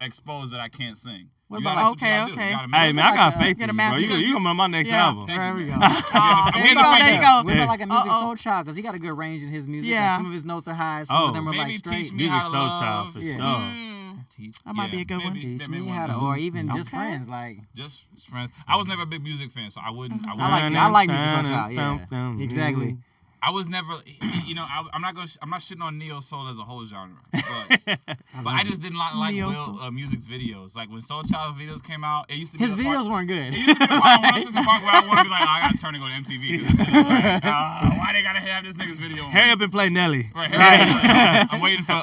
expose that I can't sing. What You about gotta- like- that's what you gotta do. Okay. You gotta Hey, make man, I got like, faith get in a you, bro. match. You come on my next Yeah. album. Thank there we go. Oh, I'm there getting you the go. fight There you now. go. What about like a Music Uh-oh. Soul Child? Because he got a good range in his music. Yeah. Like, some of his notes are high. Some Oh, of them are maybe like teach straight. me Music how to Soul love. Child for Yeah. sure. That might be a good one. Teach maybe me one how of to, those. or even just Okay. friends. Like Just friends. I was never a big music fan, so I wouldn't. I like Music Soul Child. Yeah, exactly. I was never, I'm not shitting on neo soul as a whole genre, but I just didn't like Will Music's videos. Like when Soul Child videos came out, it used to be his videos weren't good. It used to be the part where I want to be like, I gotta turn and go to MTV. Cause this shit is like, why they gotta have this nigga's video on? Hurry up and play Nelly. Right. I'm waiting for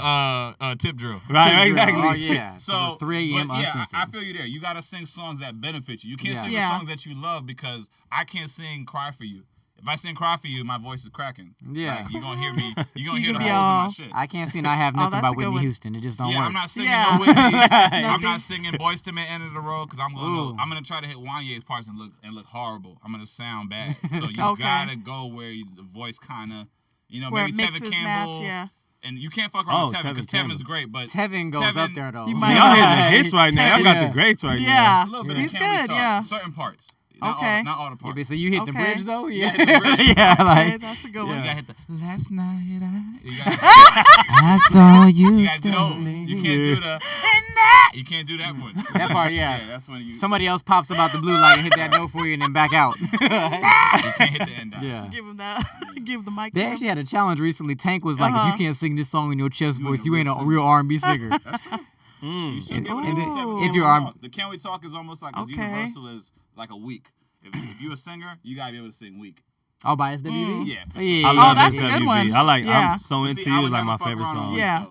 Tip Drill. Right, exactly. Oh yeah. So 3 a.m. uncensored. I feel you there. You gotta sing songs that benefit you. You can't sing the songs that you love because I can't sing Cry For You. If I sing Cry For You, my voice is cracking. Yeah. Like, you're going to hear me. You're going to hear the holes in my shit. I can't sing I Have Nothing by Whitney Houston. It just don't work. I'm not singing no Whitney. I'm not singing Boyz II Men End of the Road because I'm gonna try to hit Wanye's parts and look horrible. I'm gonna sound bad. So you gotta go where the voice kind of, where maybe Tevin Campbell. Match, And you can't fuck around with Tevin because Tevin's great, but Tevin goes up there though. Y'all hitting the hits right now. Y'all got the greats right now. Yeah, a little bit he's of Can We good. Talk, certain parts. Not all the parts. So you hit the bridge though? Yeah. Hit the bridge. Like that's a good one. You gotta hit the last night I saw you. You gotta do those. You can't do the you can't do that one. That part, yeah. That's when somebody else pops up out the blue light and hit that note for you and then back out. You can't hit the end out. Yeah. Give him that. Give the mic. They actually had a challenge recently. Tank was like, if you can't sing this song in your chest voice, you ain't a real R&B singer. That's true. You should be able to and do then Tevin if you are the Can We Talk is almost like as universal as like a week. If you're a singer, you gotta be able to sing week. Oh, by SWV? Yeah. I love that's SWV. a good one. I'm so into you is like my favorite song. Yeah.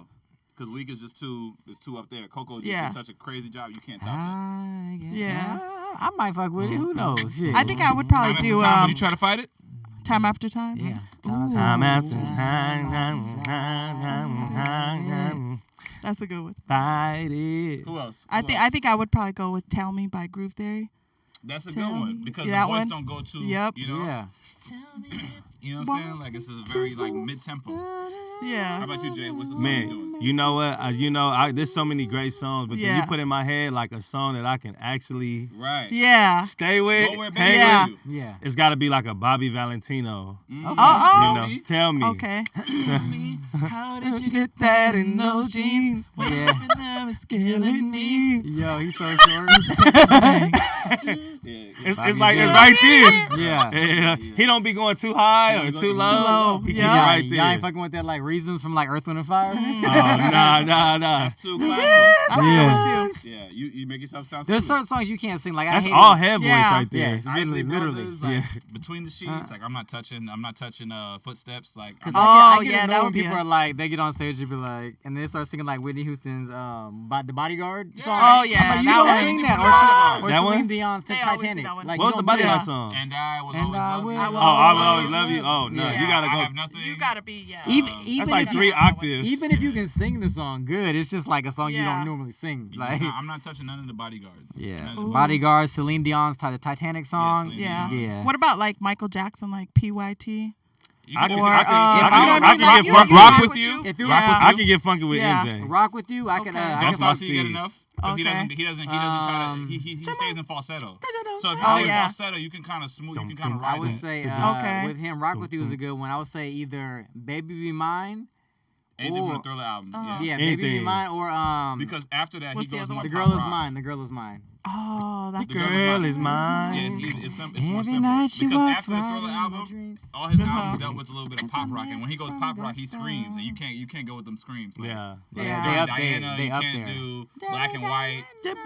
Because week is just two up there. Coco just did such a crazy job. You can't top that. Yeah. I might fuck with it. Who knows? Shit. I think I would probably do. Would you try to fight it? Time After Time. Yeah. Time after time. That's a good one. Fight it. Who else? I think I would probably go with Tell Me by Groove Theory. That's a good one because the voice don't go too. Yep. Yeah. Tell me. You know what I'm saying? Like it's a very like mid tempo. Yeah. How about you, Jay? What's the song you doing? You know what? There's so many great songs, but then you put in my head like a song that I can actually stay with, hang with. Yeah. It's got to be like a Bobby Valentino. Okay. Tell me. Okay. Tell me, how did you get that in those jeans? Yeah. It's killing me. Yo, he's so short. It's like it's right there. Yeah. He don't be going too high or too low. He keep it right there. Y'all ain't fucking with that like Reasons from like Earth, Wind and Fire? Nah. That's too classic. Yeah. Yeah, you make yourself sound There's stupid. certain songs you can't sing. Like that's I hate all head voice right there. Yeah, it's literally. Brothers, like, between the sheets, like I'm not touching footsteps. Like I get annoyed that when would be people are like they get on stage and be like, and they start singing like Whitney Houston's The Bodyguard song. Oh yeah, I'm like, you that don't one. sing that or That Celine one? Dion's They always do Titanic. that one. Like, What was the Bodyguard song? And I will And I always will love you. I will always love you. Oh no, Yeah. you gotta I go. have nothing. You gotta be Even That's like if 3 octaves. Even if you can sing the song good, it's just like a song you Yeah. don't normally sing. Like I'm not touching none of the Bodyguard. yeah, None of the Bodyguard, Celine Dion's Titanic song. Celine Yeah. Dion. Yeah. What about like Michael Jackson, like PYT? I can Or, get Rock With You. If you I can get funky with Yeah. MJ. rock with you, I can. Okay. I Don't can stop till you get enough. 'Cause Okay. He doesn't try to. He stays in falsetto. So if you Oh, stay in yeah. falsetto, you can kind of smooth. You can kind of I ride would it. say Okay. with him, Rock With You is a good one. I would say either Baby Be Mine. Anything from the Thriller album. Yeah, Baby Be Anything. Mine or Because after that, What's he the goes other more one? The pop Girl Is rock. Mine. The Girl Is Mine. Oh, that's The Girl is Yeah, mine. it's more Every simple. night she Because walks after the right Thriller in my album, dreams. all his albums dealt with a little bit of pop rock, and when he goes pop rock, he screams, and you can't go with them screams. Like, Yeah. like Yeah. Dirty They up there. Diana, They you up can't there. do Black and White.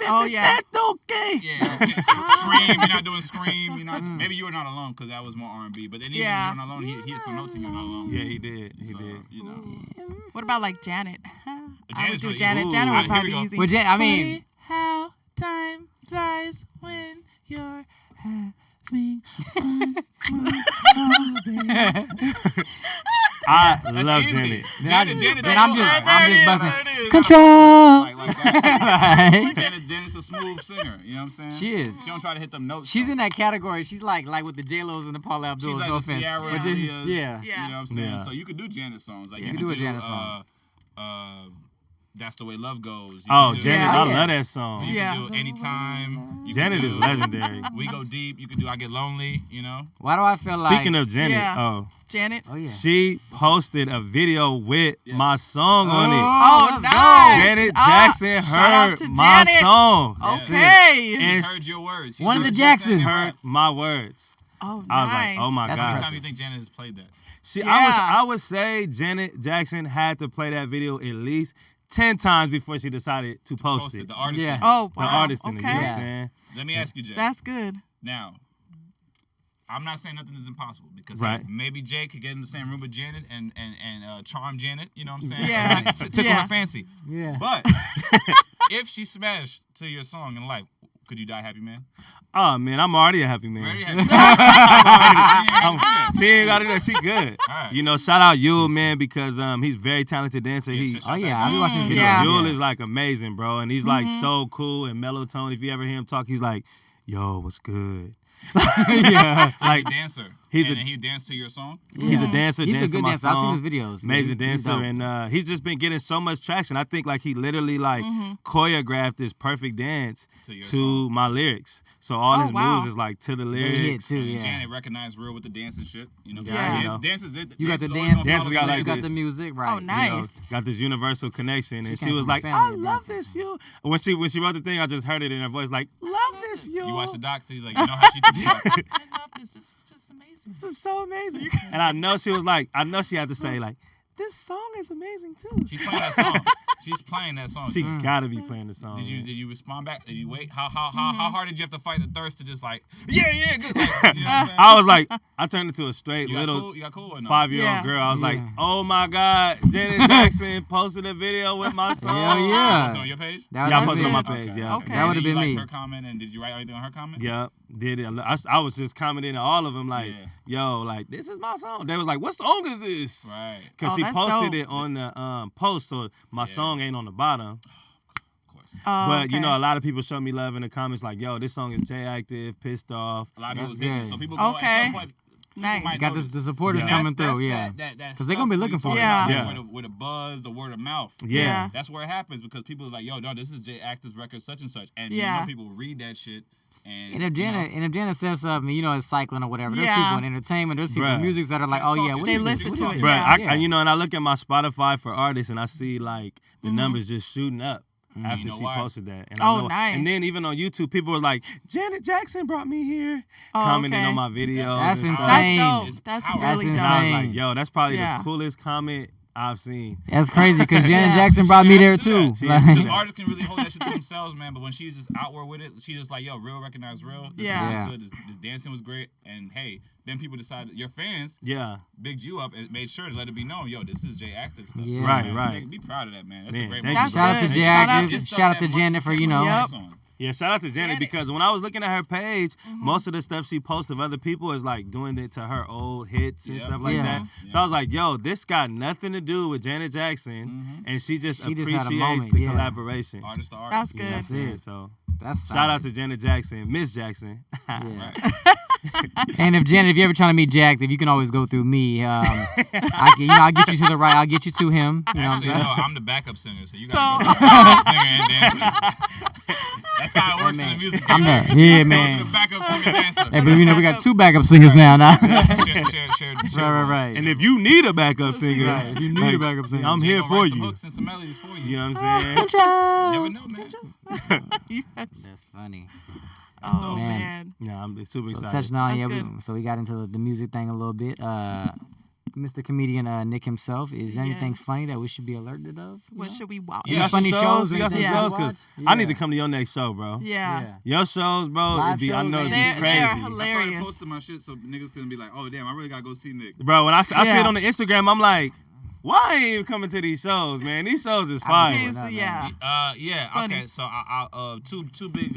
Oh yeah. That's okay. Yeah, you can't scream. You're not doing scream. You're not. Maybe You Are Not Alone because that was more R&B. But then even Yeah. You're Not Alone, he hit some notes in You're Not Alone. Yeah, he did. He So, did. you know. What about like Janet? I would Janet's do really Janet. easy. Janet Ooh, would here probably we be go. easy. Well, I mean, How time flies when you're having fun. I That's love easy. Janet. Janet, then I'm just There it buzzing. is. Control. Like that. Janet's a smooth singer. You know what I'm saying? She is. She don't try to hit them notes. She's though. in that category. She's like with the J-Los and the Paula She's Abduls. like No the offense. Ciara, But just- Aaliyahs, yeah. Yeah. You know what I'm saying? Yeah. So you could do Janet songs. Like You you could could do a Janet song. That's the Way Love Goes. You Oh, could do- Janet, Yeah. I love that song. You Yeah. can do Anytime. You Janet can is do legendary. We Go Deep. You can do I Get Lonely. You know. Why do I feel like? Speaking of Janet, Yeah. Janet. Oh yeah. she posted a video with my song on it. Oh, let's nice. go. Janet Oh, Jackson shout out heard to my Janet. song. Okay. And He's heard your words. One of the He's Jacksons. heard my words. Oh, I was nice. like, oh my That's How many gosh. times do you think Janet has played that? I would say Janet Jackson had to play that video at least 10 times before she decided to post it. The artist. Yeah. Oh, The wow. artist in it, you know what Yeah. I'm saying? Let me ask you, Jay. That's good. Now, I'm not saying nothing is impossible because Right. maybe Jay could get in the same room with Janet and charm Janet. You know what I'm saying? Yeah. And tickle Yeah. her fancy. Yeah. But if she smashed to your song in life, could you die happy, man? Oh, man, I'm already a happy man. Already happy. She ain't got to do that. She good. Alright. You know, shout out Yul, man, because he's very talented dancer. Yeah, Oh yeah, I be watching his videos. Yeah. Yul is like amazing, bro, and he's like so cool and mellow tone. If you ever hear him talk, he's like, "Yo, what's good?" Yeah. Like dancer. he's and a- he danced to your song. he's a dancer. He's a dancing good my dancer. I've seen song. his videos. Amazing He's dancer, dope. and he's just been getting so much traction. I think like he literally like choreographed this perfect dance To your to song. my lyrics. So all Oh, his wow. moves is like to the They hit lyrics. too. And Yeah. Janet recognized real with the dance and shit. You know, Yeah. dancers. You got the dancers always dance. gonna Dancers follow got the like You lyrics. got the music right. Oh, You know, nice. got this universal connection, and she came was from a like, family "I of love dancers. this you." When she wrote the thing, I just heard it in her voice, like, "Love this you." You watch the doc, so he's like, you know how she thinks. Like, I love this. This is just amazing. This is so amazing. And I know she was like, I know she had to say like, this song is amazing too. She's playing that song. She's playing that song. She gotta be playing the song. Did man. you respond back? Did you wait? How hard did you have to fight the thirst to just like yeah good? Like, you know what I'm saying? I was like, I turned into a straight You got little cool? You got cool or no? 5-year-old Yeah. girl. I was like, Yeah. oh my God, Janet Jackson posted a video with my song. Hell yeah. Was it on your page? That Yeah, I was posted on my it. page. Yeah. Okay. That would've Did you been like me. her comment, and did you write anything on her comment? Yeah, did it. I was just commenting to all of them like, Yeah. yo, like this is my song. They was like, what song is this? Right. Cause Oh, she that's posted dope. it on the post, so my song ain't on the bottom. Of course. Oh, But you okay. know, a lot of people show me love in the comments, like, "Yo, this song is J Active, pissed off." A lot of That's people didn't. good. So people go at Okay. some point. Nice. might Got notice. the supporters Yeah. coming through. Yeah. Because they gonna be looking for it. Yeah. With a buzz, the word of mouth. Yeah. That's where it happens because people are like, yo, no, this is J Active's record, such and such. And Yeah. you know people read that shit. And if Janet says something, you know, it's cycling or whatever. There's Yeah. people in entertainment. There's people Bruh. in music that are like, oh yeah, what They is this? listen What to is it, this? Bro, yeah. and I look at my Spotify for artists and I see like the numbers just shooting up after You know she why? posted that. And Oh, I know, nice. And then even on YouTube, people were like, Janet Jackson brought me here, Oh, commenting okay. on my videos. That's and stuff. insane. That's It's dope. That's power. That's really And dope. I was insane. like, yo, that's probably Yeah. the coolest comment I've seen. That's crazy because Janet Yeah. Jackson She brought me didn't there have to do too. that. She Like- didn't do The that. artists can really hold that shit to themselves, man. But when she's just outward with it, she's just like, yo, real recognize real. This Yeah. song Yeah. was good. This dancing was great. And hey, then people decided, your fans Yeah. bigged you up and made sure to let it be known, yo, this is J Active stuff. Yeah. Right, man, right. Be proud of that, man. That's Man, a great thank moment. you, Shout out to good. J Shout out Active. to- Shout out to Janet for, you know. Yep. Yeah, shout out to Janet Janet. because when I was looking at her page, most of the stuff she posts of other people is like doing it to her old hits and Yeah. stuff like Yeah. that. So I was like, yo, this got nothing to do with Janet Jackson, and she just She just had a appreciates moment, the yeah. collaboration. Artist to That's artist. You know what I'm good. saying? it. So That's shout out solid. to Janet Jackson, Miss Jackson. Yeah. Right. And if Janet, if you're ever trying to meet J Active, you can always go through me. I'll get you to the right. I'll get you to him. You know what I'm Actually, saying? no, I'm the backup singer, so you gotta go to the backup singer and dancer. That's how it works in the man. music I'm game. the- You yeah, go to man. the backup singer dancer. Hey, but you know we got 2 backup singers now. Share Right. And if you need a backup singer, Right, if you need like, a backup singer, I'm Jay here gonna for write some you. hooks and some melodies for you. You know what I'm saying? You never know, man. Yes. That's funny. Oh, Man. man. Yeah, I'm super So excited. touching on, That's yeah, good. so we got into the music thing a little bit. Mr. Comedian Nick himself, is there anything Yes. funny that we should be alerted of? you What know? should we watch? You Yeah. got some Funny shows, You got some anything you shows? watch? Because I need to Yeah. come to your next show, bro. Yeah. Your shows, bro, Live it'd be, I shows, know it'd be They're crazy. I started hilarious. posting my shit so niggas couldn't be like, oh damn, I really gotta go see Nick. Bro, when I see Yeah. it on the Instagram, I'm like, why I ain't even coming to these shows, man? These shows is fire. He's- Nah, yeah. Yeah. Funny. Okay. So I two big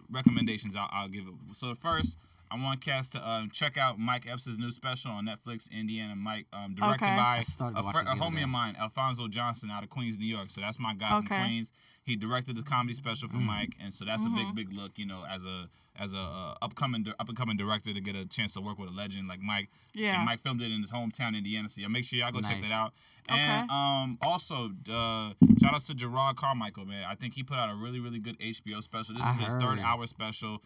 recommendations I'll give it. So the first, I want Cass to check out Mike Epps' new special on Netflix, Indiana Mike, directed Okay. by I started to watch a it the other homie day. of mine, Alfonso Johnson, out of Queens, New York. So that's my guy Okay. from Queens. He directed the comedy special for Mike, and so that's a big look, you know, as a up and coming director to get a chance to work with a legend like Mike. Yeah. And Mike filmed it in his hometown, Indiana. So make sure y'all go check Nice. that out. Okay. And also, shout outs to Gerard Carmichael, man. I think he put out a really good HBO special. This I is his heard. 3rd-hour special.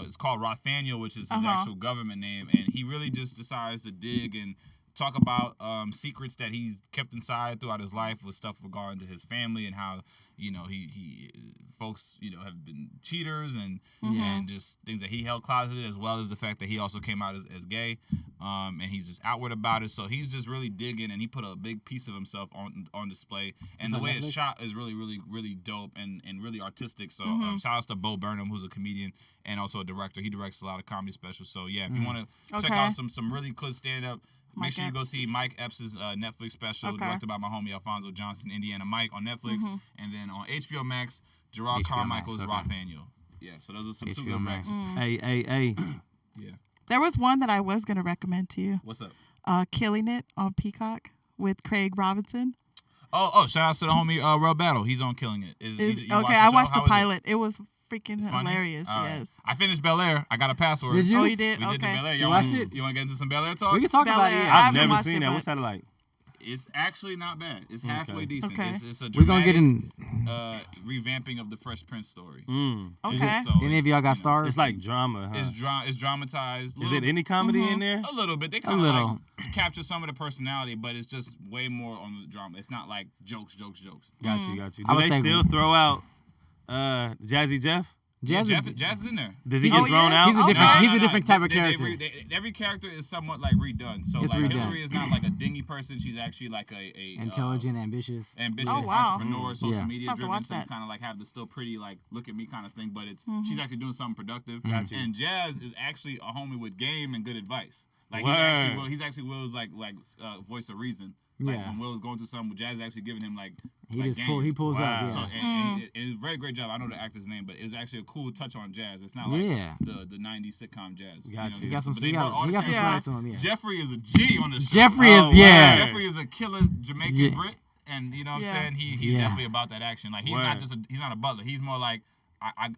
It's called Rothaniel, which is his Uh-huh. actual government name, and he really just decides to dig and talk about secrets that he's kept inside throughout his life with stuff regarding to his family and how, you know, he folks, you know, have been cheaters and just things that he held closeted, as well as the fact that he also came out as gay, and he's just outward about it. So he's just really digging, and he put a big piece of himself on display. And the way it's shot is really, really, really dope and really artistic. So shout outs to Bo Burnham, who's a comedian and also a director. He directs a lot of comedy specials. So yeah, if you want to check out some really good stand up, make sure you go see Mike Epps' Netflix special, directed by my homie Alfonso Johnson, Indiana Mike, on Netflix. And then on HBO Max, Gerard Carmichael's Rothaniel. Yeah, so those are some two good recs. Hey. Yeah. There was one that I was going to recommend to you. What's up? Killing It on Peacock with Craig Robinson. Oh, shout out to the homie Real Battle. He's on Killing It. Okay, I watched the pilot. It was freaking hilarious. Right. Yes. I finished Bel Air. I got a password. Did you? Oh, you did? We did the Okay. Bel Air. You watched it? You want to get into some Bel Air talk? We can talk about it. Bel-Air. Yeah. I I've haven't never watched seen it, that. but- What's that like? It's actually not bad. It's halfway decent. Okay. It's a We're gonna get dramatic, in. revamping of the Fresh Prince story. Okay. So Any of y'all got stars? It's like drama, huh? It's dramatized. Is it any comedy in there? A little bit. They kind of like capture some of the personality, but it's just way more on the drama. It's not like jokes. Got you. I Do would they say- still throw out Jazzy Jeff? Yeah, Jazz, Jazz is in there. Does he get thrown out? He's a different. No, he's no, a no. different type of They character. every character is somewhat like redone. So It's like redone. Hillary is not like a dingy person. She's actually like a Intelligent, ambitious. Oh, wow. entrepreneur, social Yeah. media Have to driven. watch So you that. kind of like have the still pretty like look at me kind of thing, but it's she's actually doing something productive. Gotcha. And Jazz is actually a homie with game and good advice. Like Word. he's actually Will's like voice of reason. Like Yeah. when Will's going through something, Jazz is actually giving him like He pulls Wow. up. So Yeah. and it's a very great job. I know the actor's name, but it was actually a cool touch on Jazz. It's not like Yeah. the '90s sitcom Jazz. You know what I'm Gotcha. He saying? got some. But they He brought all got the some characters. swag to him. Yeah. Jeffrey is a G on the show. Jeffrey Oh, is yeah. word. Jeffrey is a killer Jamaican Yeah. Brit, and you know what I'm Yeah. saying. He's Yeah. definitely about that action. Like he's not Word. just he's not a butler. He's more like I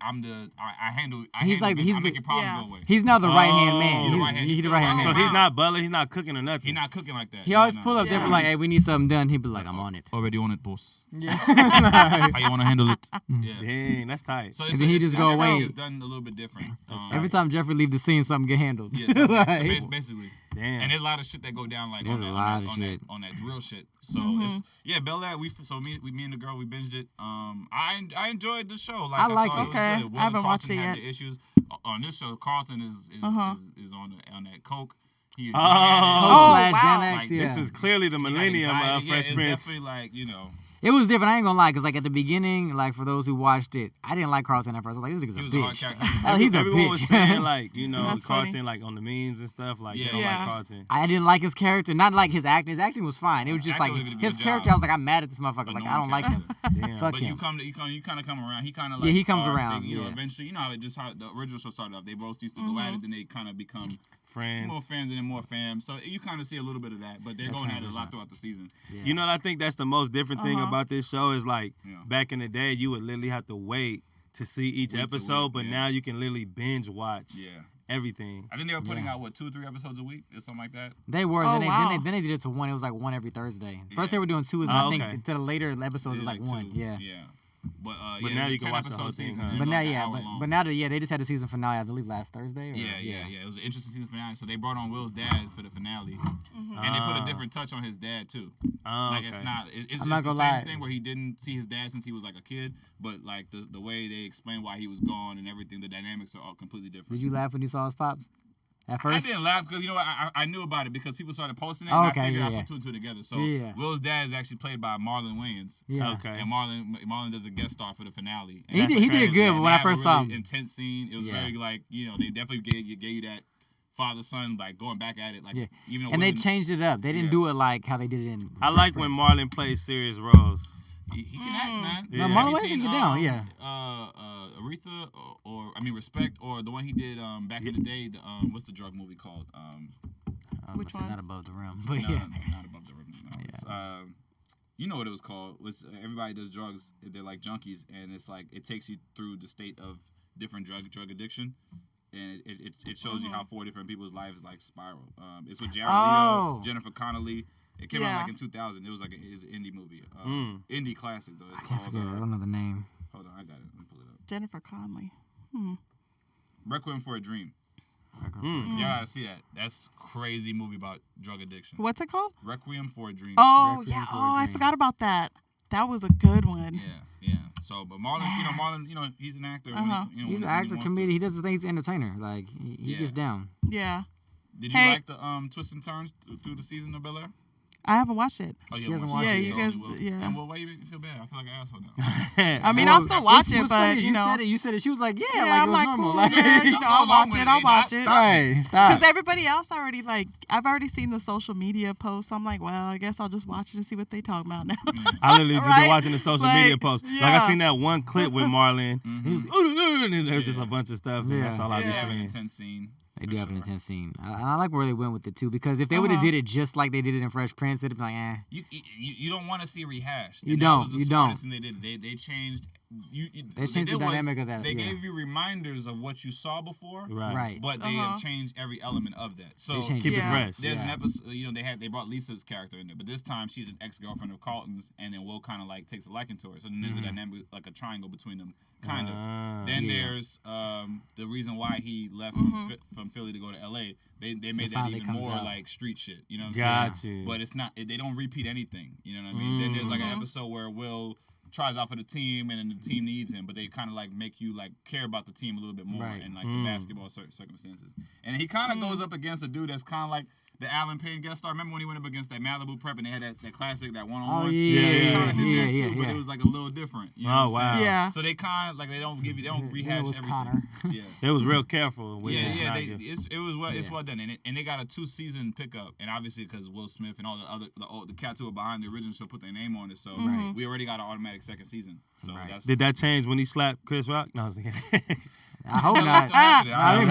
handle. He's like- I he's make the- your problems Yeah. go away. He's now the right hand Oh. man. He's the right-hand- He's the right hand Oh, So man. wow. he's not butler. He's not cooking or nothing. He's not cooking like that. He always No, pull up there Yeah. for like, hey, we need something done. He'd be like, I'm on it. Already on it, boss. Yeah. How you want to handle it? Yeah. Dang, that's tight. So And then he just go everything away. is done a little bit different. Every time Jeffrey leave the scene, something get handled. Yeah, so Like- basically. Damn. And there's a lot of shit that go down like There's on a that, lot on, of that, shit. on that drill shit. So it's Bel Air. Me and the girl we binged it. I enjoyed the show. Like I liked thought it. was Okay. good. Will I haven't and watched Carlton it had yet. the issues on this show. Carlton is on that coke. He is Oh. Coke / wow. Xanax, Like, yeah. This is clearly the he got millennium anxiety. Fresh it's Prince. definitely like It was different. I ain't gonna lie, cause like at the beginning, like for those who watched it, I didn't like Carlton at first. I was like, this he nigga's was a a hard bitch. character. Oh, he's a Everyone bitch. was saying like, you know, That's Carlton funny. like on the memes and stuff. Like they Yeah. don't Yeah. like Carlton. I didn't like his character, not like his acting. His acting was fine. It was just Acting like did a good his job. character. I was like, I'm mad at this motherfucker. But Like no I one don't like him. Damn. Fuck But him. you kind of come around. He kind of Yeah, like he comes Hart, around, you know, yeah. eventually, you know how the original show started off. They both used to go at it, then they kind of become Friends. more fans and then more fam. So you kind of see a little bit of that, but they're going at it a lot throughout the season. Yeah. You know what I think that's the most different thing about this show is like Yeah. back in the day you would literally have to wait to see each Week to episode, week, but yeah. now you can literally binge watch Yeah. everything. I think they were putting Yeah. out what 2 or 3 episodes a week or something like that. They were. Oh, then, wow. they did it to one. It was like one every Thursday. First Yeah. they were doing 2, and Oh, I think okay. to the later episodes They it's did like 1. two. Yeah. Yeah. But But yeah, now it was you a can 10 watch the episode whole thing, season, huh? and But now, like an yeah, hour long. but now that they just had the season finale. I believe last Thursday. Or, Yeah. It was an interesting season finale. So they brought on Will's dad for the finale, and they put a different touch on his dad too. Like Okay. it's not. It's I'm not the gonna same lie. thing where he didn't see his dad since he was like a kid, but like the way they explain why he was gone and everything, the dynamics are all completely different. Did you laugh when you saw his pops? At I first. didn't laugh because you know what? I knew about it because people started posting it. Oh, and okay, I figured yeah, I put 2 and 2 together. So Yeah. Will's dad is actually played by Marlon Wayans. Yeah. Okay. And Marlon does a guest star for the finale. And He that's did crazy. good, but And when they I have a first saw really him- intense scene. It was Yeah. very like they definitely gave you that father son like going back at it like Yeah. even though And they Will- changed it up. They didn't Yeah. do it like how they did it in. I Fresh like when Prince. Marlon plays serious roles. he can act, man. No, Have Marlon you Wayans seen, can get down, yeah. Aretha or I mean Respect or the one he did back in the day. The, what's the drug movie called? Which I said one? Not above the rim, but No, yeah. not above the rim. No, it's, you know what it was called? Was everybody does drugs? They're like junkies, and it's like it takes you through the state of different drug addiction, and it shows you how 4 different people's lives like spiral. It's with Jared Oh. Leto, Jennifer Connelly. It came out like in 2000. It was like it's an indie movie, indie classic though. It's I can't called. forget. I don't know the name. Hold on, I got it. Let me pull it up. Jennifer Connelly. Requiem for a Dream. You gotta see that. That's crazy movie about drug addiction. What's it called? Requiem for a Dream. Oh, Requiem yeah. for a Oh, I Dream. forgot about that. That was a good one. Yeah. So, but Marlon, he's an actor. Uh-huh. He's an actor, comedian. He does the things. He's an entertainer. Like he gets down. Yeah. Did you like the twists and turns through the season of Bel-Air? I haven't watched it. Oh, She you hasn't watched watched it, it. so Yeah, you only guys- will. yeah. And why you make me feel bad? I feel like an asshole now. I mean, I'll still watch it, What's but funny is you know. said it. You said it. She was like, yeah, Yeah, like I'm it was like, normal. cool, Like, yeah, you know, I'll watch it. I'll watch it. Right, stop. Because everybody else already I've already seen the social media posts. So I'm like, well, I guess I'll just watch it and see what they talk about now. I literally just been Right? watching the social Like, media posts. Like yeah. I seen that one clip with Marlon. He was, and there was just Yeah. a bunch of stuff, and Yeah. that's all I They be have an seeing. intense scene. They for do have an sure. intense scene. I like where they went with it too, because if they would have Uh-huh. did it just like they did it in Fresh Prince, it'd be like, eh. You don't want to see rehashed. You And that don't, was the you smartest don't. thing they did. They changed. They changed the dynamic of that, They yeah. gave you reminders of what you saw before, Right. but they have changed every element of that. So They changed Keep it Yeah. fresh. there's an Yeah. episode. They brought Lisa's character in there, but this time she's an ex-girlfriend of Carlton's, and then Will kind of like takes a liking to her. So then there's a dynamic, like a triangle between them, kind of. Then Yeah. there's the reason why he left from Philly to go to LA. They made that finally even comes more out. like street shit. You know what I'm Got saying? you. But it's not. They don't repeat anything. You know what I mean? Then there's like an episode where Will tries out for the team, and then the team needs him, but they kind of like make you like care about the team a little bit more Right. and like the basketball circumstances. And he kind of goes up against a dude that's kind of like the Alan Payne guest star. Remember when he went up against that Malibu Prep and they had that classic, that one-on-one? Oh, He yeah, kind of did yeah, that too, yeah, but yeah. it was like a little different. You know Oh, what I'm saying? wow. Yeah. So they kind of like they don't rehash It was everything. Connor. Yeah. They was real careful with Yeah, this. yeah, Rocket. it's Yeah. well done, and they got a 2-season pickup, and obviously because Will Smith and all the cats who were behind the original show put their name on it, so we already got an automatic second season. So Right. that's Did that change when he slapped Chris Rock? No, I was kidding. I hope Still not. happening. I think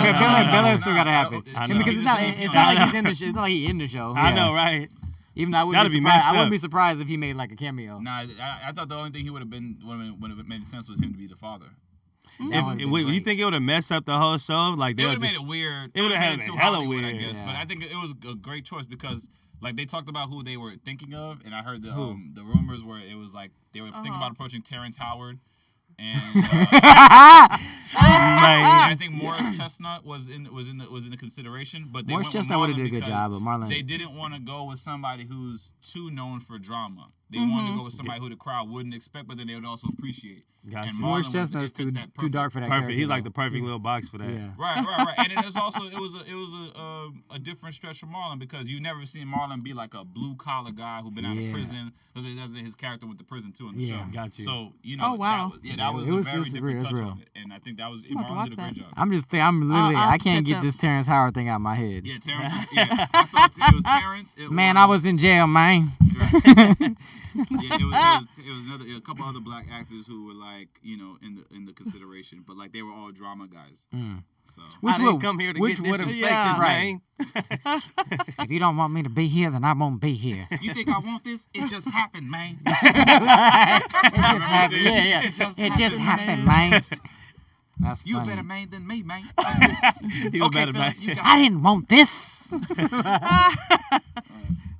Bel-Air still gotta happen. I Yeah, know. because it's not like he's in the show. It's not like he's in the show. I Yeah. know, right? Even though I That'd wouldn't be be surprised. messed I wouldn't up. be surprised if he made like a cameo. Nah, I thought the only thing he would have made sense was him to be the father. You think it would have messed up the whole show? Like It they would would have just made it weird. it would've made had it it too hella Hollywood, I weird. guess. But Yeah. I think it was a great choice because like they talked about who they were thinking of, and I heard the rumors where it was like they were thinking about approaching Terrence Howard. And I think Morris Chestnut was in the consideration, but they Morris went with Chestnut would have Marlon did a good because job, but Marlon. they didn't want to go with somebody who's too known for drama. They wanted to go with somebody who the crowd wouldn't expect, but then they would also appreciate. Gotcha. And Morris Marlon Chestnut is fits that too perfect. dark for that. perfect. character, He's like though. the perfect little box for that. Yeah. Right. And it was also it was a different stretch for Marlon because you never seen Marlon be like a blue collar guy who been out of Yeah. prison. That's his character went to prison too in the Yeah. show. Got you. So Oh, wow. that was It a was- very it was different real, it's touch real. on it, and I think that was I'm about to Marlon did a watch great that. job. I'm literally, I'll I can't catch get up. this Terrence Howard thing out of my head. Yeah, Terrence. Yeah, I saw it was Terrence. Man, I was in jail, man. Yeah, it was a couple other black actors who were like, in the consideration, but like they were all drama guys. So Which I didn't would come here to which get would have disrespected, Yeah. man. If you don't want me to be here, then I won't be here. you think I want this? It just happened, man. It just happened. saying? Yeah. It just happened, man. That's You a funny. better man than me, man. You Okay, better, Phil, man. you got I didn't want this.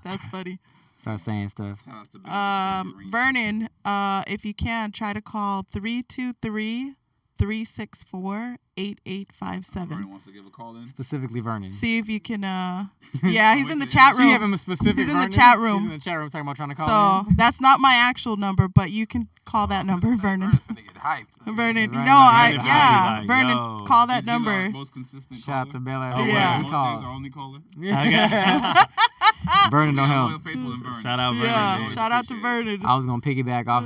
That's funny. Start saying stuff. Shout outs to Big Vernon, if you can, try to call 323-364-8857. Vernon wants to give a call in. Specifically Vernon. See if you can, yeah, he's in the chat You have room. him a specific He's in the Vernon? chat room. He's in the chat room talking about trying to call So in. that's not my actual number, but you can call that number, Vernon. Finna get hyped. Vernon, Right, no, right, right. yeah, Like, Vernon, yo, call that He's our number. most consistent Shout out to caller. Bel-Air. Oh, Yeah. Most Call. days our only caller. Vernon don't Yeah, help. loyal, faithful, and Vernon. Shout out, Vernon. Yeah, man. shout out to Appreciate Vernon. I was gonna piggyback off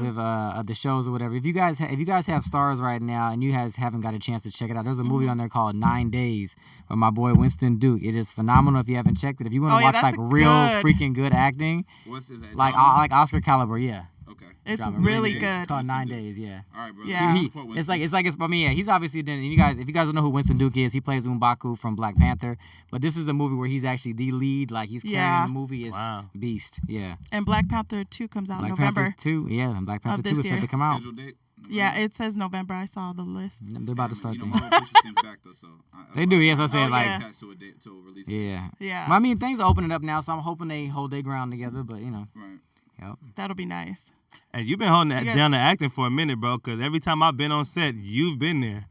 of the shows or whatever. If you guys have Stars right now and you guys haven't got a chance to check it out, there's a movie on there called 9 Days with my boy Winston Duke. It is phenomenal if you haven't checked it. If you want to Oh, yeah, watch that's like a real good- freaking good acting, What's his name? like Oscar caliber, yeah. Okay. It's Drama. really It's good. It's called 9 Days, yeah. All right, brother. Yeah. Support It's Winston. like I mean, yeah, he's obviously done. You guys, if you guys don't know who Winston Duke is, he plays M'Baku from Black Panther. But this is the movie where he's actually the lead, like he's carrying Yeah. the movie. It's Wow. beast, yeah. And Black Panther 2 comes out Black November. Panther 2, yeah, and Black Panther of 2 this is set year. to come out. Scheduled date? Yeah, it says November. I saw the list. They're about to start You there. know, Marvel pushes things back though, so They do, yes, I said, Oh, like, yeah. attached to a date to a release date. yeah. Yeah, Well, I mean, things are opening up now, so I'm hoping they hold their ground together. But you know, Right. yep. that'll be nice. Hey, you've been holding that You got- down to acting for a minute, bro, because every time I've been on set, you've been there.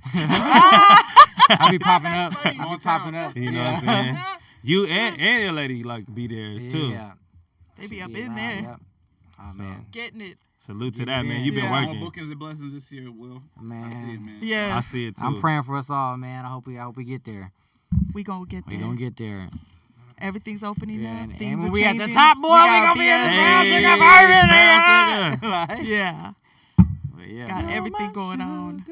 I be popping up. That's I be popping up. You know what I'm saying? You and your lady like be there too. Yeah. They be Should up be in around, there. Yep. Oh man. Getting it. Salute to Yeah, that, man. You've been yeah. More working. bookings and blessings this year, Will. Man. I see it, man. Yeah. I see it too. I'm praying for us all, man. I hope we get there. We gonna get We there. gonna get there. Everything's opening Yeah, up. and Things when are we changing. at the top, boy, we gonna be at the brown sugar Hey, bourbon, brown nigga. Yeah. But yeah, Got man. everything going on.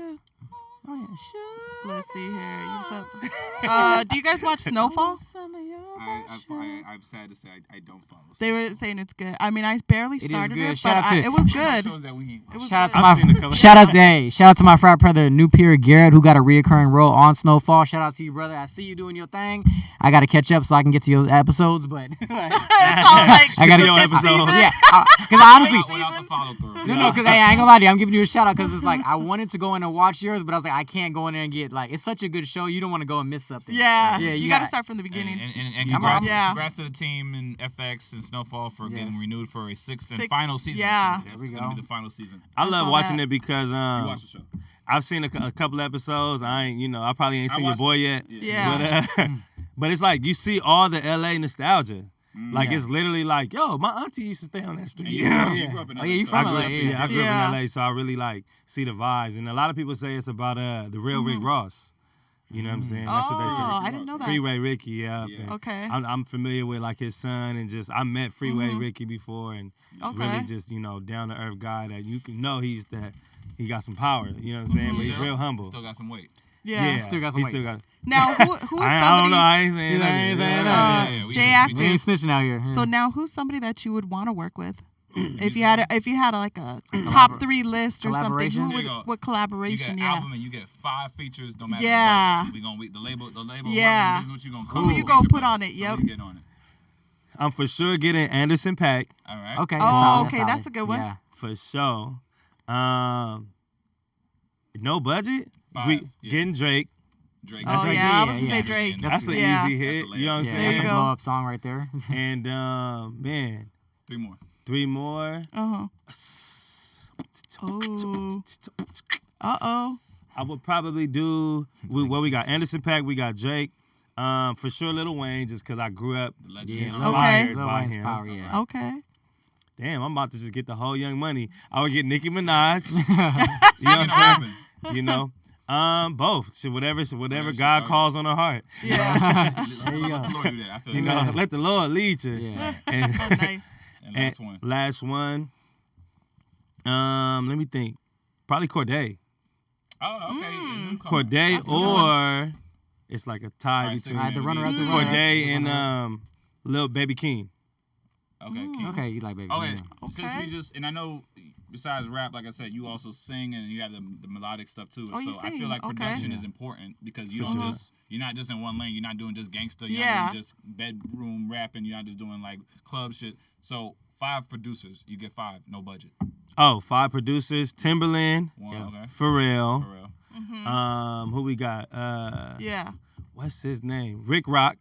Oh, yeah, sugar. Let's see here. What's up? Do you guys watch Snowfall? I'm sad to say I don't follow. They were saying it's good. I mean, I barely is started good. it, Shout but out to- it was good. Shows that we It was Shout out good. to I've seen a couple. my shout out to my frat brother, New Peer Garrett, who got a reoccurring role on Snowfall. Shout out to you, brother. I see you doing your thing. I gotta catch up so I can get to your episodes, but It's all like I gotta your episodes. Yeah, because honestly, without the follow through. no, because hey, I ain't gonna lie to you. I'm giving you a shout out because it's like I wanted to go in and watch yours, but I was like, I can't go in there and get like it's such a good show. You don't want to go and miss something. Yeah. Yeah, you you got to gotta- start from the beginning. And Yeah, congrats, yeah. congrats to the team in FX and Snowfall for getting Yes. renewed for a sixth and Sixth, final season. yeah. So There it's we gonna go. be the final season. I love saw watching that. it because You watch the show. I've seen a couple episodes. I ain't, I probably ain't I seen your watched boy it. yet. Yeah. But it's like you see all the LA nostalgia. Like Yeah. it's literally like, yo, my auntie used to stay on that street. And you grew up in Oh, yeah, you LA, from I grew LA, up, yeah. I grew up Yeah. in LA, so I really like see the vibes. And a lot of people say it's about the real Rick Ross. You know what I'm saying? That's what they say. Oh, I didn't know that. Freeway Ricky, yeah. Yeah. and Okay. I'm familiar with like his son and just I met Freeway Ricky before and Okay. really just down to earth guy that you can know he got some power. You know what I'm saying? But he's real humble. Still got some weight. Yeah. Still got some he weight. still got. Now, who is somebody? I don't know. I ain't saying You nothing. ain't saying Yeah. nothing. Yeah, we Jay just- we We ain't just- snitching out here. So now, who's somebody that you would want to work with? If you had like a top 3 list or something, Collaboration? who There would, you go. what You collaboration? get Yeah. album and you get 5 features. No matter Yeah. what. The label. Yeah. This is what you gonna Who call you it. gonna put on it? So Yep. you get on it. I'm for sure getting Anderson .Paak All right. Okay. Oh, solid, okay, solid. that's a good one. Yeah. for sure. No budget. 5, We yeah. getting Drake. Drake. Oh Drake, yeah, I was yeah, gonna say yeah. Drake. That's an Yeah. easy hit. That's a You know what I'm Yeah, There that's you a saying? go. blow up song right there. And man, 3 more. 3 more. Oh. Oh. Uh-oh. I would probably do. We got Anderson .Paak. We got Drake. For sure, Lil Wayne, just because I grew up The legend. Yeah, is Okay. inspired Lil by Wayne's him. power, yeah. Okay. Damn, I'm about to just get the whole Young Money. I would get Nicki Minaj. Singing you know or what I'm rapping? saying? You know, both. So whatever Whatever God she- calls on her heart. Yeah. There you go. Let the Lord do that. I feel You you. know, let the Lord lead you. Yeah. And, Nice. And last one. last one. Let me think. Probably Corday. Oh, okay. a newcomer. Corday That's a good one. or it's like a tie Alright, between six Alright, the man. runner up, the runner up. Corday The and runner up. Lil Baby King. Okay. Mm. King. Okay, you like baby. Okay. Yeah. Since Okay. we just, and I know besides rap, like I said, you also sing and you have the melodic stuff too. Oh, so you I sing. feel like Okay. production Yeah. is important because For sure. you're not just in one lane. You're not doing just gangster. You're Yeah. not doing just bedroom rapping. You're not just doing like club shit. So 5 producers, you get 5, no budget. Oh, 5 producers. Timberland, 1, Yeah. okay. Pharrell. For real. Mm-hmm. Who we got? Yeah. What's his name? Rick Rock.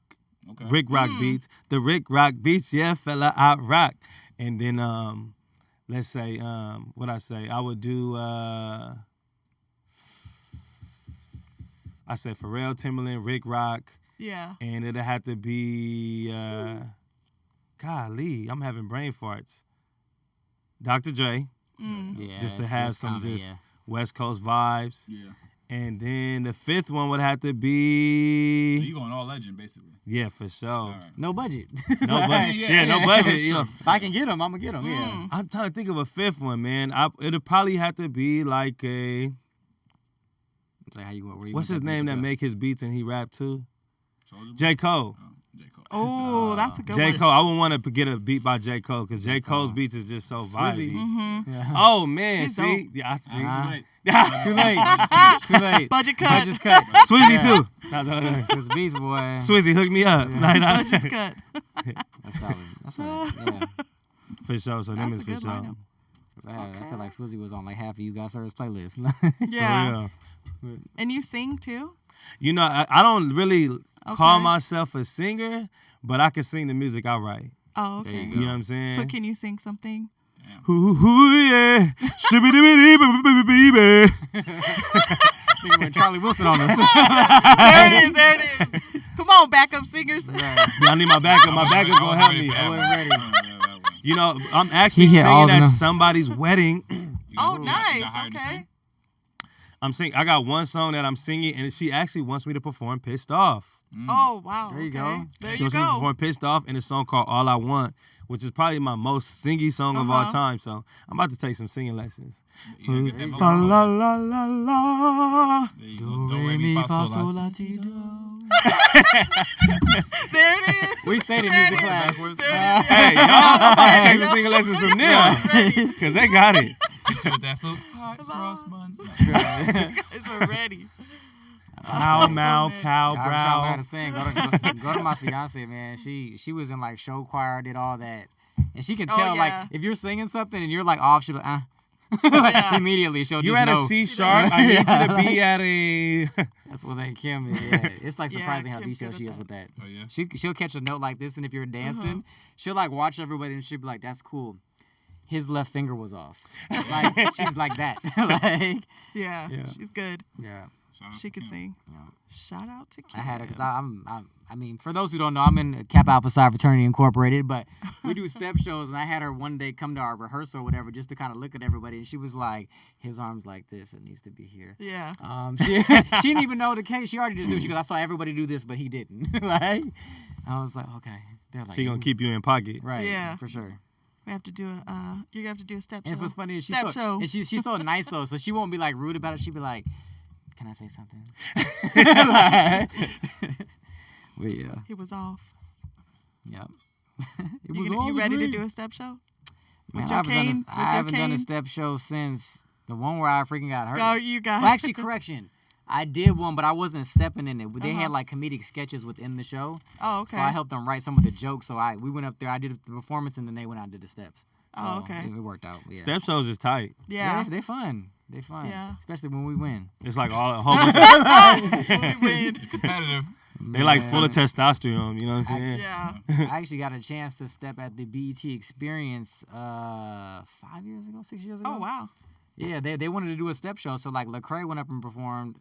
Okay. Rick Rock beats. The Rick Rock beats, yeah, fella, I rock. And then let's say, what I say? I would do I said Pharrell, Timberland, Rick Rock, Yeah. and it'll have to be golly, I'm having brain farts. Dr. Dre, Mm. Yeah, just to that's- have that's some common, just yeah. West Coast vibes. Yeah. And then the 5th one would have to So be you going all legend basically. yeah, for sure. All right. No budget. No budget. Yeah, no yeah, budget. that's You know, If I can get them, I'm gonna get them. Yeah. Mm. I'm trying to think of a 5th one, man. It'll probably have to be like a It's like how you where you what's want his that name beat to that go. make his beats and he rap too? Soulja Boy? J. Cole. Oh, J. Cole. Oh, that's a good J. one. Cole. I wouldn't want to get a beat by J. Cole because J. Cole's Cole. beats is just so Swizzy. vibey. Mm-hmm. Yeah. Oh man, He's see, dope. yeah, I see. Uh-huh. Too late. Too late. Too late. Budget cut. Budget's cut. Swizzy Yeah. too. No. Cause Beats boy. Swizzy, hook me up. Yeah. Like, nah. Budget's cut. That's solid. That's solid. Yeah. For sure. So them That's is a for good sure. lineup. 'Cause I feel like Swizzy was on like half of you guys' service playlist. Yeah. For real. And you sing too? You know, I don't really call Okay. myself a singer, but I can sing the music I write. Oh, There okay. you You know what I'm saying? So can you sing something? Ooh, yeah. Shibby-dibby-dibby-dibby-dibby. Think we're Charlie Wilson on us. There it is. Come on, backup singers. Right. I need my backup. My backup gonna help me. I wasn't ready. You know, I'm actually He hit all singing of at them. somebody's wedding. Oh, You nice. got hired to Okay. sing? I'm singing. I got one song that I'm singing, and she actually wants me to perform "Pissed Off." Oh, wow. There you okay. go. There She you wants me to go. perform "Pissed Off" in a song called "All I Want," which is probably my most singy song of all time. So I'm about to take some singing lessons. You gotta get that La vocal la coach. la la la. There you go. Do, re, mi, fa, sol, la, ti. There it is. We stayed in There music it is. class. Backwards. There it is. Hey, y'all, I'm about to take some singing lessons from them because they got it. Hit you with that flute. Hot cross buns. You guys are ready. Cow, mow, cow, I was trying to learn brow. to sing. Go to my fiance, man. She was in like show choir, did all that, and she can Oh, tell yeah. like if you're singing something and you're like off, she'll like, like, Yeah. immediately she'll You're just at know. a C sharp. I need you to Yeah, be at a. That's what they Kim is. Yeah. It's like Yeah, surprising how Kim's detailed good she at is with that. Oh, yeah? She'll catch a note like this, and if you're dancing, she'll like watch everybody and she'll be like, "That's cool." His left finger was off. Like she's like that. Like Yeah, Yeah. she's good. yeah. Shout out She to can Kim. sing. Yeah. Shout out to Kim. I had it because I mean, for those who don't know, I'm in Kappa Alpha Psi Fraternity Incorporated, but we do step shows, and I had her one day come to our rehearsal or whatever just to kind of look at everybody, and she was like, his arm's like this, it needs to be here. Yeah. She didn't even know the case. She already just knew. She goes, I saw everybody do this, but he didn't. Like, I was like, okay. They're like, She gonna keep you in pocket. right, Yeah. for sure. We have to do a. You're gonna have to do a step And show. what's funny is she's Step so, show. and she's so nice though, so she won't be like rude about it. She'll be like, "Can I say something?" Like, but yeah, He was off. yeah. You ready to do a step show? Man, with I your haven't done cane? a- I haven't done a cane? step show since the one where I freaking got hurt. Oh, you got. Well, actually, correction. I did one, but I wasn't stepping in it. They Uh-huh. had like comedic sketches within the show, Oh, okay. so I helped them write some of the jokes. So we went up there, I did the performance, and then they went out and did the steps. So Oh, okay. It worked out. Yeah. Step shows is tight. Yeah. They're fun. They're fun. Yeah. Especially when we win. It's like a whole bunch of. We win. Competitive. They like full of Man. testosterone. You know what I'm saying? Yeah. I actually got a chance to step at the BET Experience 5 years ago, 6 years ago. Oh wow. Yeah, they wanted to do a step show, so like Lecrae went up and performed.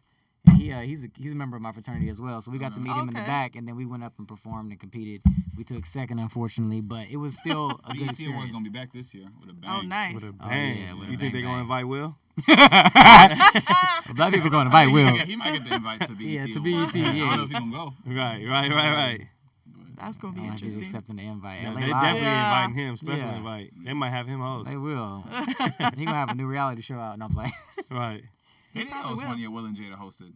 And he's a member of my fraternity as well, so we got to meet him in the Okay. back, and then we went up and performed and competed. We took second, unfortunatly, but it was still a good BET Awards experience. gonna be back this year with a bang. Oh nice. With a Oh, bang. yeah, with a You think bang, they're gonna bang. invite Will? Black people going to invite Will. He might get the invite to BET. Yeah, to Awards. BET, I yeah. don't know if he gonna go. Right. That's gonna I be don't know if he's interesting. accepting the invite. Yeah, LA they Live, definitely Yeah. inviting him. Special Yeah. invite. They might have him host. they will. He gonna have a new reality show out. No, I'm playing. Right. They did probably host will. one year. Will and Jada hosted.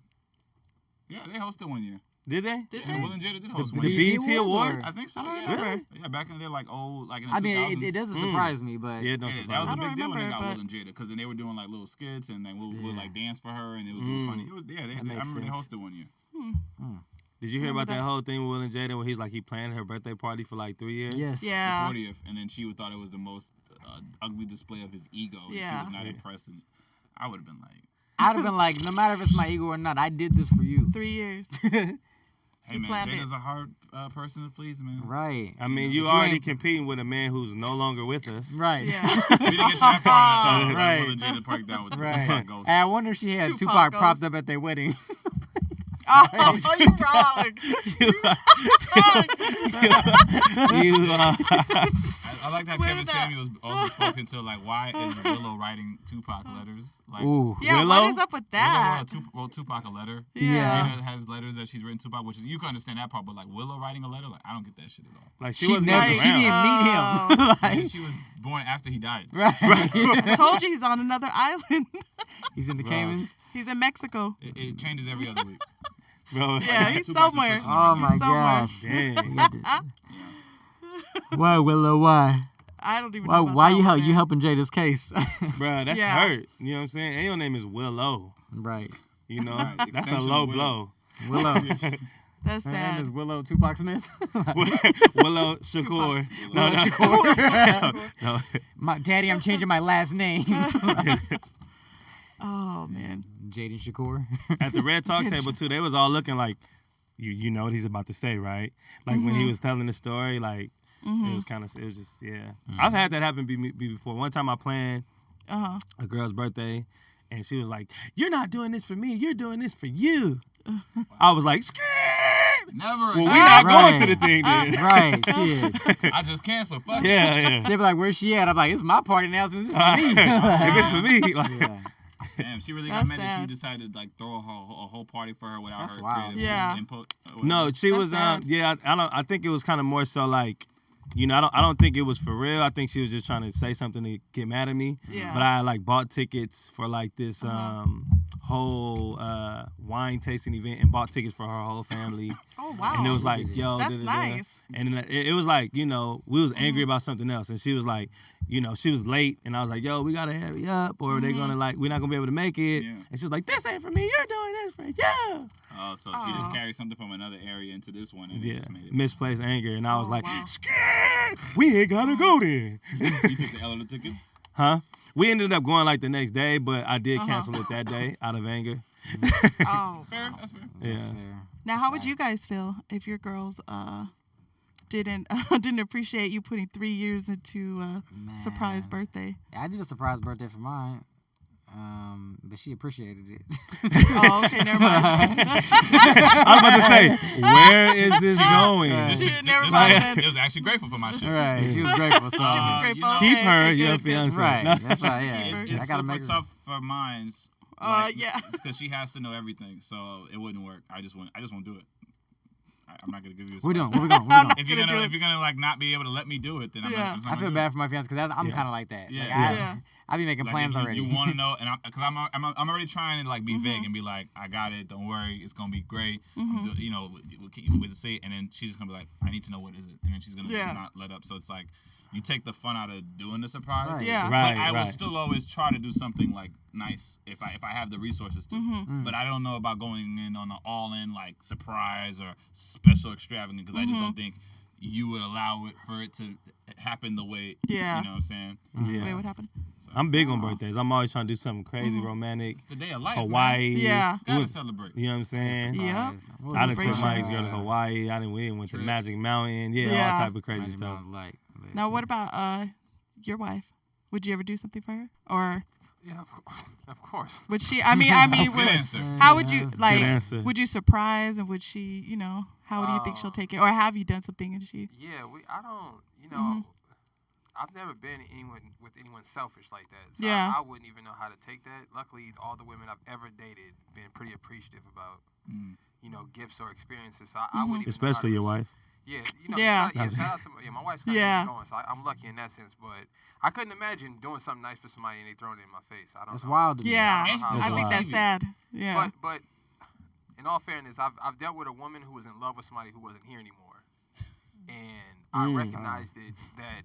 Yeah, they hosted one year. Did they? Did Yeah, they? Will and Jada did host one The year. BET Awards? I think so. I don't Yeah. remember. Yeah, back in the day, like old, like in the I 2000s. mean, it doesn't surprise me, but Yeah, don't Yeah, that surprise was I a me. don't big deal when they remember, got but- Will and Jada because then they were doing like little skits and then Will would Yeah. like dance for her and it was real funny. It was I makes remember they sense. hosted one year. Did you hear Remember about that that? whole thing with Will and Jada where he's like he planned her birthday party for like 3 years? yes. Yeah. The 40th, and then she thought it was the most ugly display of his ego. And Yeah. she was not Yeah. impressed. And I would have been like, I'd have been like, no matter if it's my ego or not, I did this for you. 3 years. hey He man, planned Jada's it. a hard person to please, man. Right. I mean, If you you already ain't- competing with a man who's no longer with us. Right. Yeah. We didn't get to that part of the Right. Will and Jada parked down with the Right. Tupac ghost. And I wonder if she had Tupac Tupac goes. propped up at their wedding. Oh, you're wrong. You, I like how Where Kevin did that- Samuels also spoke into like why is Willow writing Tupac letters? Like Ooh. Yeah, Willow? what is up with that? Willow wrote Tupac a letter. Yeah. Jada has letters that she's written Tupac, which is you can understand that part, but like Willow writing a letter, like I don't get that shit at all. like she She wasn't never. even She around. didn't meet him. And Like, she was born after he died. right. Told you he's on another island. He's in the Bro. Caymans. He's in Mexico. It changes every other week. Bro. Yeah, he's Tupac's somewhere. in Oh Switzerland my right now. gosh. Dang. Why, Willow? Why? I don't even Why? know about Why that you one, help? You man. helping Jada's case? Bro, that's Yeah. hurt. You know what I'm saying? And your name is Willow. right. You know? Right, That's a extension low of blow. Willow. That's Her name is sad. Willow Tupac Smith. Willow Shakur. No, Willow no. Shakur. No. My daddy, I'm changing my last name. Oh man. Jaden Shakur. At the Red Talk table too, they was all looking like, you know what he's about to say, right? Like when he was telling the story, like it was kind of, it was just, yeah. I've had that happen before. One time I planned Uh huh. a girl's birthday, and she was like, "You're not doing this for me. You're doing this for you." I was like, "Skirt." Never. Well, we again. not going Right. to the thing then. Right, shit. I just canceled. Fuck. Yeah. They be like, "Where's she at?" I'm like, "It's my party now, since it's for me." If it's for me, like, Yeah. Damn, she really got That's mad that she sad. decided to like throw a whole party for her without That's her wild. creative Yeah. input. no, she That's was sad. I think it was kind of more so like, you know, I don't think it was for real. I think she was just trying to say something to get mad at me. Yeah. But I like bought tickets for like this Uh-huh. whole wine tasting event and bought tickets for her whole family. Oh wow. And it was like, yo, That's da-da-da. nice. And then it was like, you know, we was angry about something else, and she was like, you know, she was late, and I was like, yo, we gotta hurry up, or they're gonna like, we're not gonna be able to make it. Yeah. And she was like, this ain't for me, you're doing this for you. Oh, so she Aw. just carried something from another area into this one and it Yeah, just made it. misplaced anger, and I was Oh, like, wow. scared. We ain't gotta go then. You took the L of the tickets? Huh? We ended up going like the next day, but I did Uh-huh. cancel it that day out of anger. Oh. Fair. That's fair. Yeah. That's fair. Now, how would you guys feel if your girls didn't appreciate you putting 3 years into a surprise Man. birthday? I did a surprise birthday for mine, but she appreciated it. Oh, okay, never mind. I was about to say, where is this going? She This- never this- mind. It was actually grateful for my shit. Right, she was grateful. So grateful. know, Keep Okay, her, okay, your good, good. fiance. right, No. that's right. Yeah, Keep her. It's I gotta super make her. tough for mines. Yeah. Because she has to know everything, so it wouldn't work. I just won't do it. I'm not gonna give you. We're surprise. doing. We're going. We're going. If you're gonna like not be able to let me do it, then I'm Yeah. not. It's not I gonna feel do bad it. for my fiance because I'm Yeah. kind of like that. Yeah. Like, Yeah. I be making Like, plans if already. You want to know, and because I'm already trying to like be vague and be like, I got it. Don't worry, it's gonna be great. You know, we'll see. And then she's just gonna be like, I need to know what is it, and then she's gonna Yeah. just not let up. So it's like, you take the fun out of doing the surprise. Right. Yeah. Right, But I will right. still always try to do something like nice if I have the resources to. Mm-hmm. But I don't know about going in on an all-in like surprise or special extravagant because I just don't think you would allow it for it to happen the way. Yeah. You know what I'm saying? Yeah. Wait, what happened? I'm big on birthdays. I'm always trying to do something crazy, romantic. It's the day of life. Hawaii. Man. Yeah. Gotta With- celebrate. You know what I'm saying? Yeah. Surprise. Yep. What was I the done took first my one? ex girl to Hawaii. I done went to Trips. Magic Mountain. Yeah, Yeah. all type of crazy Magic stuff. Mountain's like, but- Now, what about your wife? Would you ever do something for her, or Yeah, of course. would she? I mean, Good would, answer. how would you like? answer. Would you surprise, and would she? You know, how do you think she'll take it, or have you done something and she? Yeah, I don't, you know, I've never been with anyone selfish like that. So Yeah. I wouldn't even know how to take that. Luckily, all the women I've ever dated been pretty appreciative about, you know, gifts or experiences. So I wouldn't even know how Especially to your wife. Yeah, you know, Yeah. shout out to my wife's kind Yeah. of going, so I'm lucky in that sense. But I couldn't imagine doing something nice for somebody and they throwing it in my face. I don't That's know. wild to me. Yeah, I don't know how I to think do that's it. sad. Yeah. But in all fairness, I've dealt with a woman who was in love with somebody who wasn't here anymore, and I recognized it that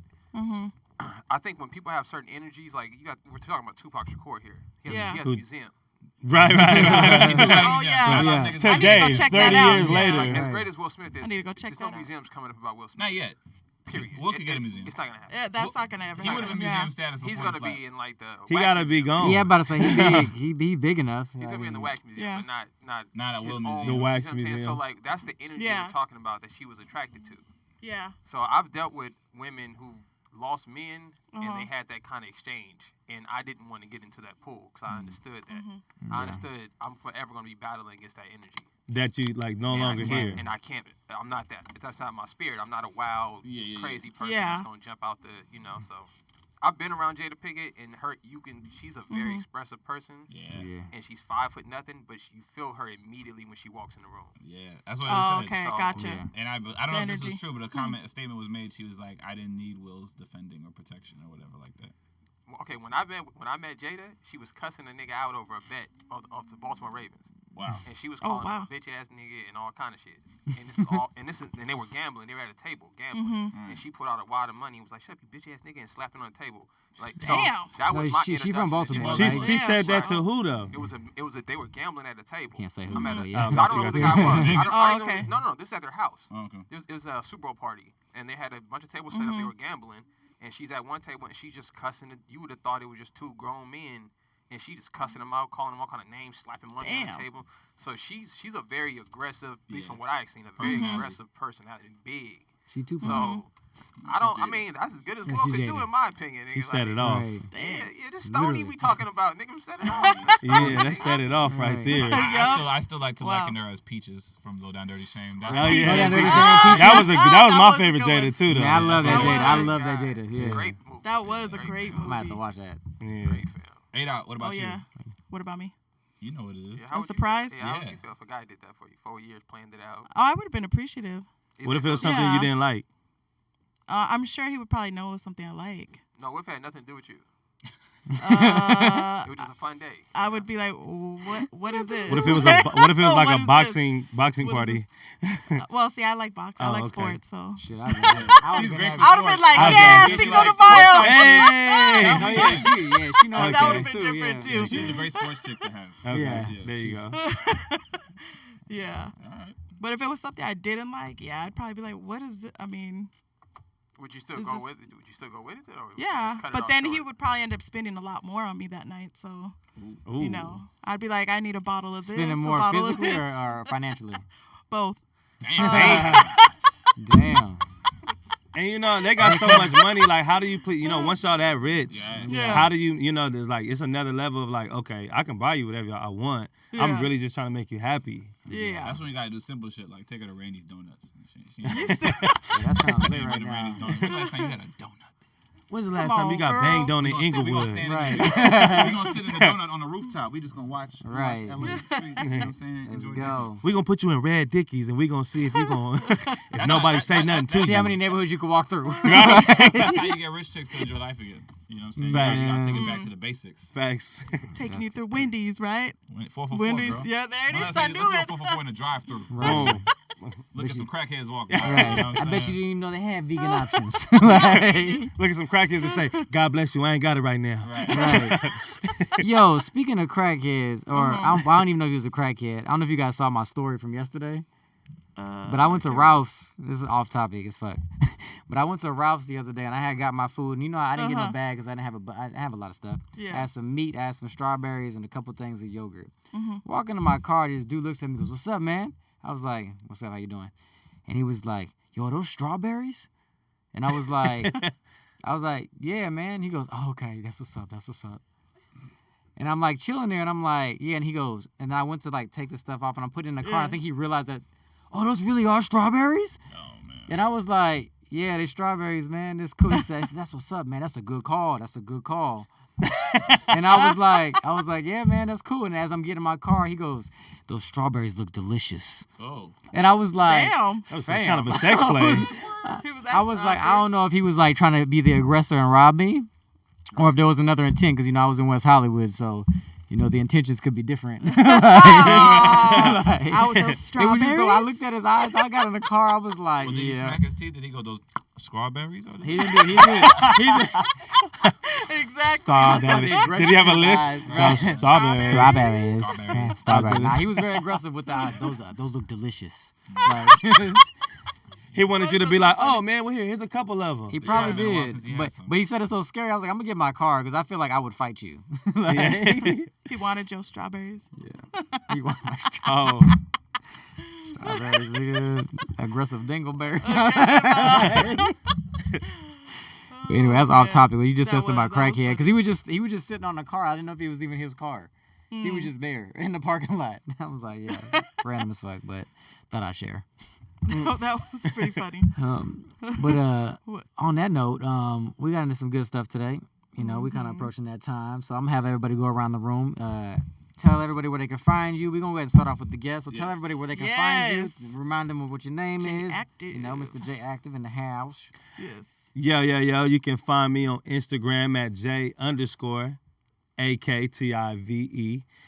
I think when people have certain energies, like we're talking about Tupac Shakur here. He has a museum. Right. Oh yeah. Yeah. I need to Today, go check 30 that out. years Yeah. later. Like, as Right. great as Will Smith is, I need to go check there's no that out. museums coming up about Will Smith. Not yet. Period. Will could get a museum. It's not gonna happen. Yeah, that's not gonna ever He would have happen. been museum status before He's he gonna slapped. be in like the. He wax gotta be museum. gone. Yeah, I'm about to say he big. He be big enough. He's I gonna be in the mean, wax museum, Yeah. but not Not at his Will own, Museum. The you know wax what I'm saying? museum. So like that's the energy Yeah. we're talking about that she was attracted to. Yeah. So I've dealt with women who lost men and Uh-huh. they had that kind of exchange, and I didn't want to get into that pool because I understood that. Mm-hmm. I understood I'm forever gonna be battling against that energy. That you like no And I longer can't- here. And I can't. I'm not that. That's not my spirit. I'm not a wild, Yeah. crazy person Yeah. that's gonna jump out the, you know. So I've been around Jada Pinkett, and she's a very expressive person, Yeah. yeah. and she's 5'0" but you feel her immediately when she walks in the room. Yeah. That's what Oh, I said. okay, So- gotcha. Yeah. And I don't know if this Energy. is true, but a statement was made. She was like, I didn't need Will's defending or protection or whatever like that. Okay, when I met Jada, she was cussing a nigga out over a bet off the Baltimore Ravens. Wow. And she was Oh, calling wow. him a bitch ass nigga and all kind of shit. And this is all and they were gambling. They were at a table gambling. And she put out a wad of money and was like, "Shut up, you bitch ass nigga," and slapped it on the table. Like, so Damn. that was No, my she introduction from to Baltimore, Jada. right? She said that Right. to who though? It was they were gambling at a table. Can't say who, I'm at but a, yeah. Oh, I gotcha, don't know who the gotcha. guy was. Vegas. Oh, okay. No, this is at their house. Oh, okay. It was a Super Bowl party, and they had a bunch of tables set up. They were gambling, and she's at one table, and she's just cussing. You would have thought it was just two grown men, and she just cussing them out, calling them all kind of names, slapping money on Damn. the table. So she's a very aggressive, at least Yeah. from what I've seen, a very aggressive person, big. She too. So I mean, that's as good as Yeah, Will she could do jaded. in my opinion. She Nigga. set Like, it off. Right. Yeah, this Stony we talking about, nigga. Set it off. Yeah, that set it off right Right. there. I still like to Wow. liken her as Peaches from Low Down Dirty Shame. That's Oh yeah, Down Dirty Shame, that was That my was a favorite good one. Jada too though. Man, I love that That Jada. I was- love that Jada. Yeah. Great movie. That was a great film. I might have to movie. watch that. Yeah. Great film. Ada, what about you? What about me? You know what it is. Yeah, A how would you surprise? feel? Yeah, how would Yeah. you feel if a guy did that for you? 4 years, planned it out. Oh, I would have been appreciative. What if it was something Yeah. you didn't like? I'm sure he would probably know it was something I like. No, what if it had nothing to do with you? Uh, It was just a fun day. I would be like, what is this? What if it was like What a is boxing What is party? Well, see, I like boxing. I Oh, like okay. sports, so. Shit, I was She's great for I would have been like, I was yeah, gonna get Cinco you de like Mayo. Hey! No, yeah, she knows That how would've to been too, different, yeah. too. She's a great sports chick to have. Okay, Yeah. there you go. Yeah. All right. But if it was something I didn't like, yeah, I'd probably be like, what is it? I mean, Would you still Is go this- with it? Would you still go with it? Or would you yeah. just cut it But off then short? he would probably end up spending a lot more on me that night. So, Ooh. you know, I'd be like, I need a bottle of this. Spending a more bottle of physically this. or financially? Both. Damn. And you know, they got so much money. Like, how do you put? You know, once y'all that rich, Yeah. how do you? You know, there's like it's another level of like, okay, I can buy you whatever I want. I'm Yeah. really just trying to make you happy. Yeah. That's when you gotta do simple shit like take her to Randy's Donuts. She Yeah, that sounds ain't lit right been to Randy's now. Donuts. When's the last time you had a donut? When's the last Come time you on, got girl. banged on in We gonna Inglewood? stand Right. in the street. We gonna sit in the donut on the rooftop. We just gonna watch. Right. Watch LA streets, you know what I'm saying? Let's Enjoy go. We gonna put you in red Dickies and we gonna see if you gonna if nobody say nothing to you. See how many neighborhoods you can walk through. That's how you get rich chicks to enjoy life again. You know what I'm saying? You gotta take it back to the basics. Facts. Taking you through Wendy's, right? 444, Wendy's. girl. Yeah, there it Well, is. let's I say- knew let's it. go 444 in the drive-through. Right. Look at some crackheads walking. by, you know Right. what I'm I bet saying? you didn't even know they had vegan options. Like, Look at some crackheads and say, "God bless you. I ain't got it right now." right. Yo, speaking of crackheads, or I don't even know if he was a crackhead. I don't know if you guys saw my story from yesterday. But I went to Ralph's. This is off topic as fuck. But I went to Ralph's the other day and I had got my food. And you know, I didn't get no bag because I didn't have a lot of stuff. Yeah. I had some meat, I had some strawberries, and a couple things of yogurt. Mm-hmm. Walk into my car, this dude looks at me and goes, "What's up, man?" I was like, "What's up? How you doing?" And he was like, "Yo, are those strawberries?" And I was like, "Yeah, man." He goes, "Oh, okay, that's what's up. That's what's up." And I'm like chilling there, and I'm like, "Yeah." And he goes, and I went to like take the stuff off, and I'm putting it in the car. Yeah. I think he realized that, oh, those really are strawberries. Oh, man. And I was like, "Yeah, they strawberries, man. That's cool." He says, "That's what's up, man. That's a good call. That's a good call." And I was like, "Yeah, man, that's cool." And as I'm getting in my car, he goes, "Those strawberries look delicious." Oh. And I was like, Damn. That was Fam. kind of a sex play. He was I was like, I don't know if he was like trying to be the aggressor and rob me, or if there was another intent, because you know I was in West Hollywood, so you know the intentions could be different. Like, I was those it was strawberries. just I looked at his eyes. I got in the car. I was like, Well, did he yeah. smack his teeth? Did he go, those strawberries? Or He didn't do. He did. Exactly. Strawberry. Did he have a list? Right. Those strawberries. Strawberries. Strawberries. Strawberries. Nah, he was very aggressive with the those look delicious. Like, He wanted you to be like, "Oh man, well here's a couple of them." he probably been a while did, since he had but some. he said it so scary. I was like, I'm gonna get my car because I feel like I would fight you. Like, He wanted your strawberries. he wanted my Oh, strawberries, nigga. Aggressive dingleberry. But anyway, that's off topic. But you just That said something about was crackhead because funny. he was just sitting on the car. I didn't know if he was even his car. He was just there in the parking lot. I was like, yeah, random as fuck, but thought I'd share. No, that was pretty funny. But What? on that note, we got into some good stuff today. You know, we kind of approaching that time, so I'm gonna have everybody go around the room. Tell everybody where they can find you. We're gonna go ahead and start off with the guests. So tell Yes. everybody where they can find Yes. you. Remind them of what your name J is. Active. You know, Mr. J Active in the house. Yes. yo. You can find me on Instagram at J_AKTIVE.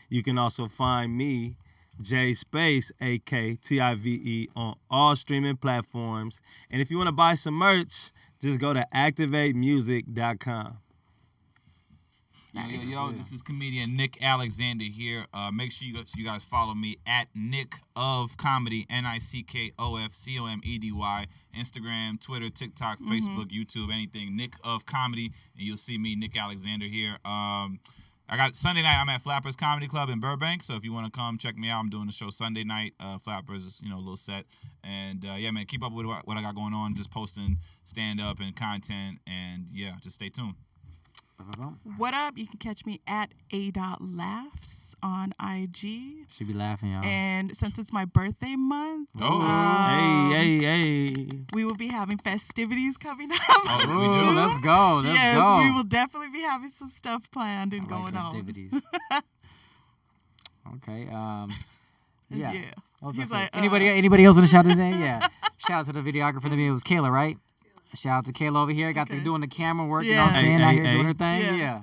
You can also find me, J_AKTIVE, on all streaming platforms. And if you want to buy some just go to activatemusic.com. Yo, this is comedian Nick Alexander here. Make sure you guys follow me at Nick of Comedy, NICKOFCOMEDY. Instagram, Twitter, TikTok, Facebook, YouTube, anything. Nick of Comedy, and you'll see me, Nick Alexander here. I I got Sunday night. I'm at Flappers Comedy Club in Burbank. So if you want to come check me out, I'm doing the show Sunday night. Flappers is, a little set. And yeah, man, keep up with what I got going on. Just posting stand up and content. And yeah, just stay tuned. What up? You can catch me at a.laughs on IG. Should be laughing, y'all. And since it's my birthday month, Hey. we will be having festivities coming up. Oh, let's go. Let's go. We will definitely be having some stuff planned and going festivities. on. Okay. Yeah. He's like, anybody else want to shout out today? Yeah. Shout out to the videographer. It was Kayla, right? Shout out to Kayla over here. Got the doing the camera work. You know what I'm saying? Out here doing her thing. Yeah.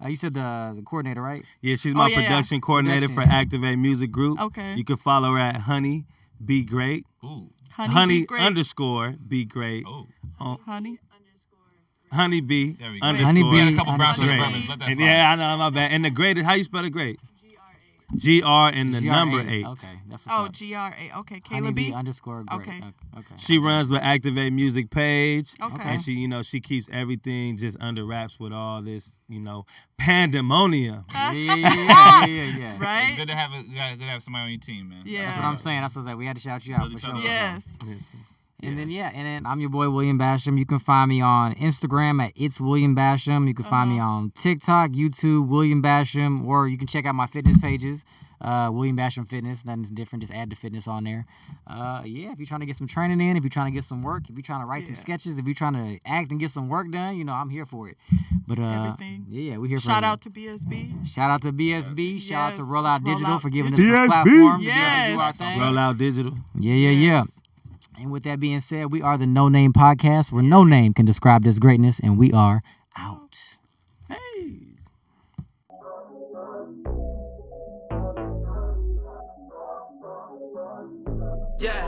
You said the coordinator, right? Yeah, she's my production coordinator for Active Music Group. Okay. You can follow her at Honey Be Great. Ooh. Honey underscore Be Great. Oh. Honey B There we go. underscore. Honey B. We got a couple brown sugar brothers. Let that slide. Yeah, I know, my bad. And the great, how you spell the great? GR and the number 8. Okay, that's what's up. GRA. Okay, Kayla Honeybee B. underscore great. Okay. She runs the Activate Music page. Okay. And she keeps everything just under wraps with all this, pandemonium. Yeah. Right? It's good to have somebody on your team, man. Yeah. That's what I'm saying. That's what I was like. We had to shout you out for sure. Yes. And then I'm your boy William Basham. You can find me on Instagram at It's William Basham. You can find me on TikTok, YouTube, William Basham, or you can check out my fitness pages, William Basham Fitness. Nothing's different. Just add the fitness on there. If you're trying to get some training in, if you're trying to get some work, if you're trying to write some sketches, if you're trying to act and get some work done, I'm here for it. But everything. Yeah, we're here for Shout out to BSB. Shout out to BSB. Yes. Shout out to Rollout Digital for giving us Digital. this platform Yes. to do our thing. Rollout Digital. Yeah. And with that being said, we are the No Name Podcast, where no name can describe this greatness, and we are out. Hey. Yeah.